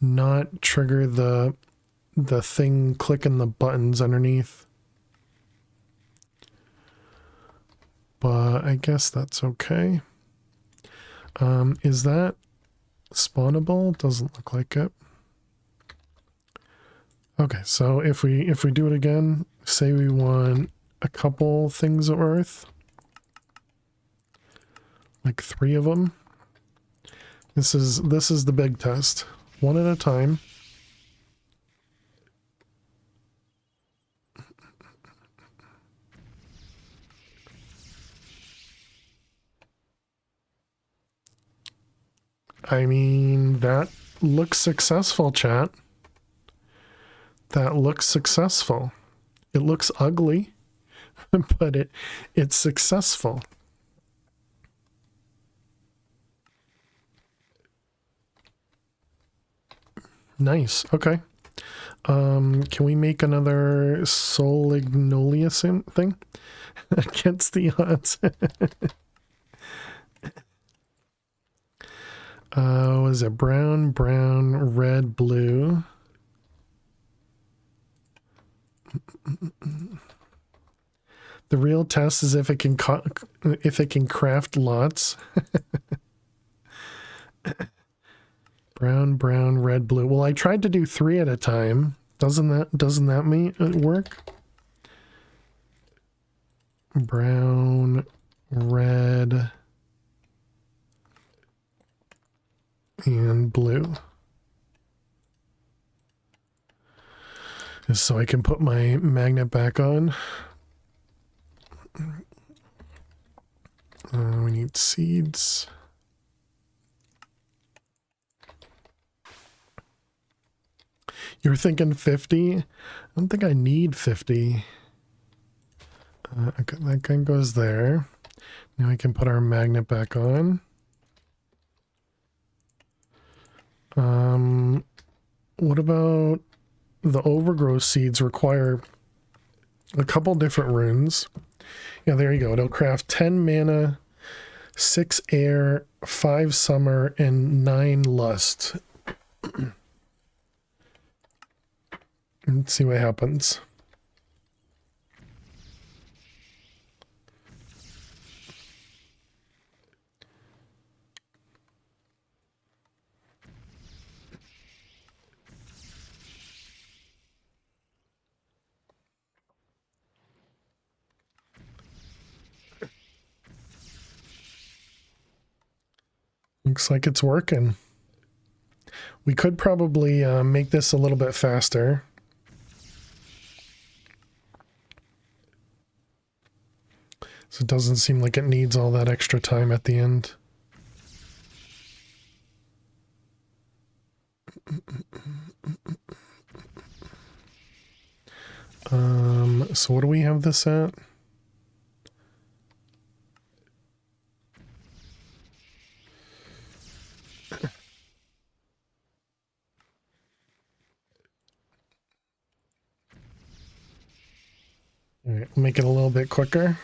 S1: not trigger the thing clicking the buttons underneath. but I guess that's okay. Is that spawnable? Doesn't look like it. Okay, so if we do it again, say we want a couple things of earth, like 3 of them. This is the big test. One at a time. I mean, that looks successful, chat. That looks successful. It looks ugly, but it's successful. Nice. Okay. Can we make another Solignolius thing against the odds? Was it brown, red, blue? The real test is if it can craft lots. Brown, red, blue. Well, I tried to do 3 at a time. Doesn't that mean it work? Brown, red, and blue. Just so I can put my magnet back on. We need seeds. You're thinking 50? I don't think I need 50. Okay, that guy goes there. Now we can put our magnet back on. What about the overgrowth seeds? Require a couple different runes. Yeah, there you go. It'll craft 10 mana, 6 air, 5 summer, and 9 lust. Let's see what happens. Looks like it's working. We could probably make this a little bit faster. So it doesn't seem like it needs all that extra time at the end. So what do we have this at? All right, we'll make it a little bit quicker.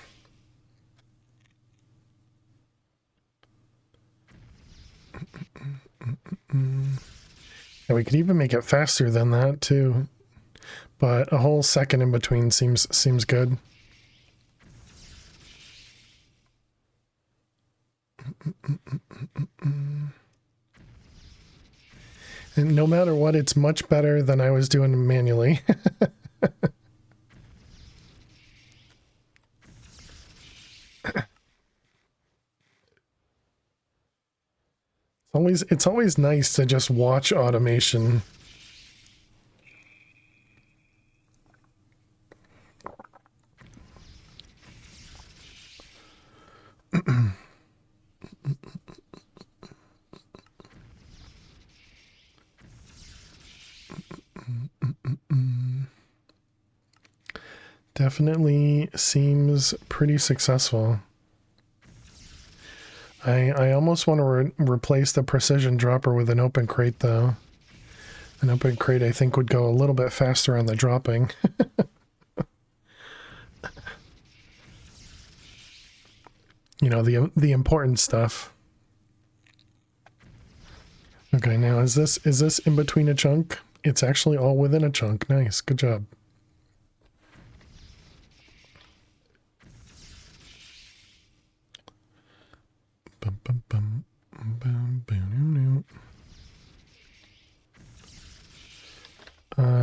S1: Yeah, we could even make it faster than that too, but a whole second in between seems good. And no matter what, it's much better than I was doing manually. It's always nice to just watch automation. Definitely seems pretty successful. I almost want to replace the precision dropper with an open crate, though. An open crate, I think, would go a little bit faster on the dropping. You know, the important stuff. Okay, now is this in between a chunk? It's actually all within a chunk. Nice, good job.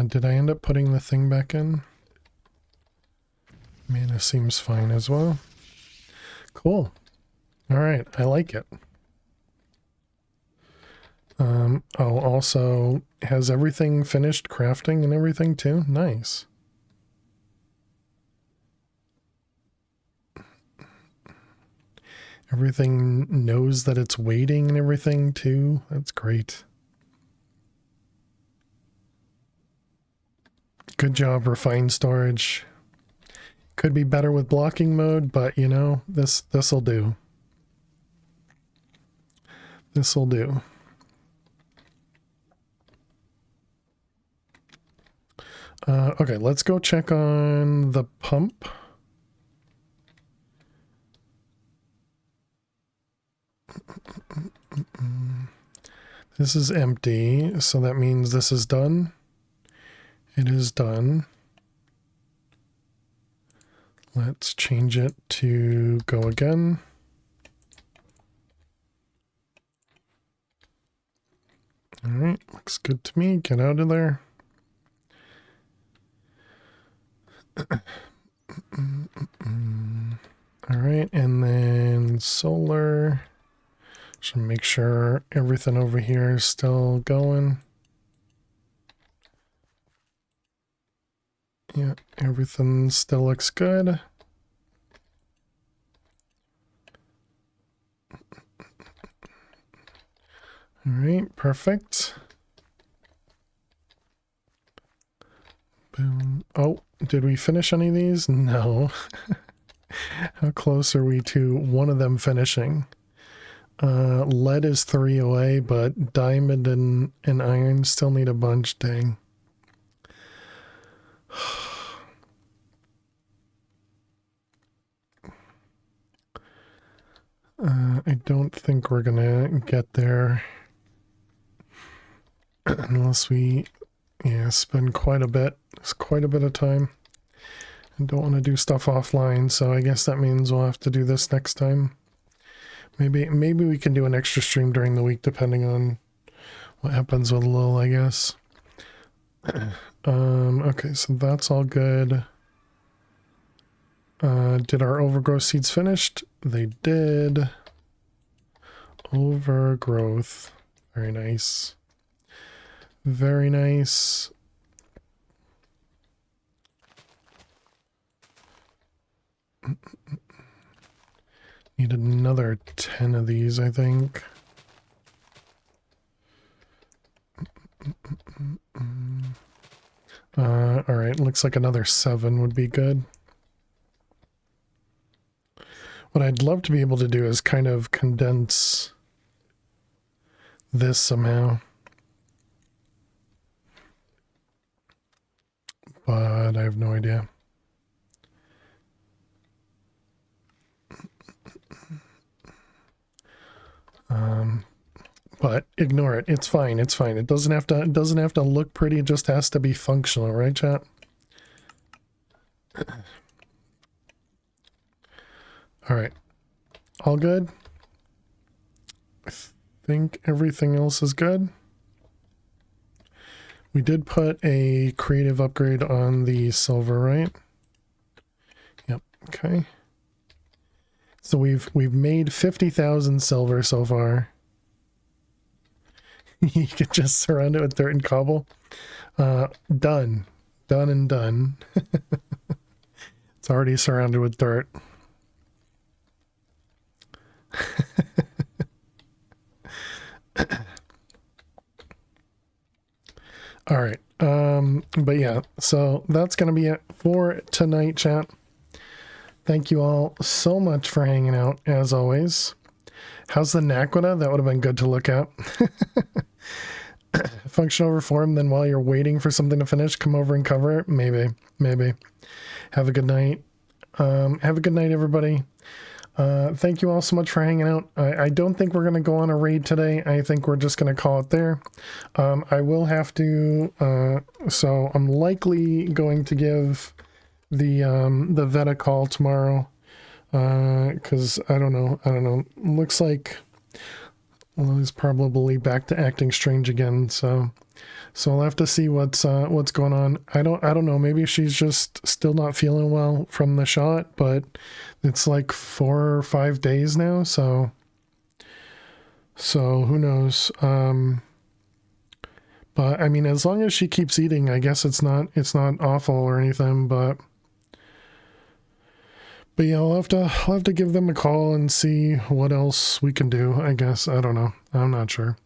S1: Did I end up putting the thing back in? Mana seems fine as well. Cool. All right, I like it. Oh, also, has everything finished crafting and everything too? Nice. Everything knows that it's waiting and everything too. That's great. Good job, refined storage. Could be better with blocking mode, but you know, this'll do. This'll do. Okay, let's go check on the pump. This is empty, so that means this is done. It is done. Let's change it to go again. All right, looks good to me. Get out of there. All right, and then solar. Should make sure everything over here is still going. Yeah, everything still looks good. All right, perfect. Boom. Oh, did we finish any of these? No. How close are we to one of them finishing? Lead is 3 away, but diamond and iron still need a bunch, dang. I don't think we're gonna get there unless we spend quite a bit. It's quite a bit of time. I don't want to do stuff offline, so I guess that means we'll have to do this next time. Maybe we can do an extra stream during the week depending on what happens with Lil, I guess. Okay, so that's all good. Did our overgrowth seeds finished? They did. Overgrowth. Very nice. Very nice. Need another 10 of these, I think. All right, looks like another 7 would be good. What I'd love to be able to do is kind of condense this somehow. But I have no idea. But ignore it. It's fine. It's fine. It doesn't have to look pretty. It just has to be functional, right, chat? All right. All good? I think everything else is good. We did put a creative upgrade on the silver, right? Yep. Okay. So we've made 50,000 silver so far. You could just surround it with dirt and cobble. Done. Done and done. It's already surrounded with dirt. All right. But yeah, so that's going to be it for tonight, chat. Thank you all so much for hanging out, as always. How's the Naquita? That would have been good to look at. Function over form, then while you're waiting for something to finish, come over and cover it. Maybe. Have a good night. Have a good night, everybody. Thank you all so much for hanging out. I don't think we're going to go on a raid today. I think we're just going to call it there. I will have to, so I'm likely going to give the vet a call tomorrow. Cause I don't know. Looks like, well, he's probably back to acting strange again. So So I'll have to see what's going on. I don't know. Maybe she's just still not feeling well from the shot, but it's like 4 or 5 days now. So who knows? But I mean, as long as she keeps eating, I guess it's not awful or anything. But yeah, I'll have to give them a call and see what else we can do. I guess I don't know. I'm not sure.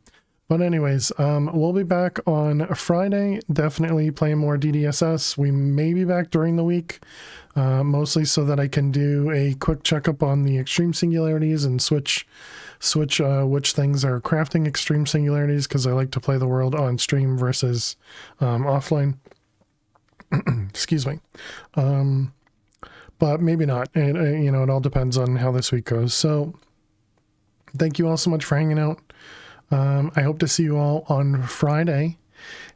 S1: But anyways, we'll be back on Friday. Definitely playing more DDSS. We may be back during the week, mostly so that I can do a quick checkup on the extreme singularities and switch which things are crafting extreme singularities, because I like to play the world on stream versus offline. Excuse me. But maybe not. It all depends on how this week goes. So thank you all so much for hanging out. I hope to see you all on Friday.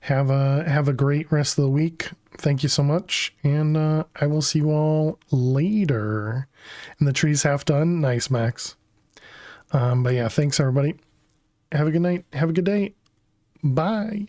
S1: Have a great rest of the week. Thank you so much. And I will see you all later. And the tree's half done. Nice, Max. But yeah, thanks everybody. Have a good night. Have a good day. Bye.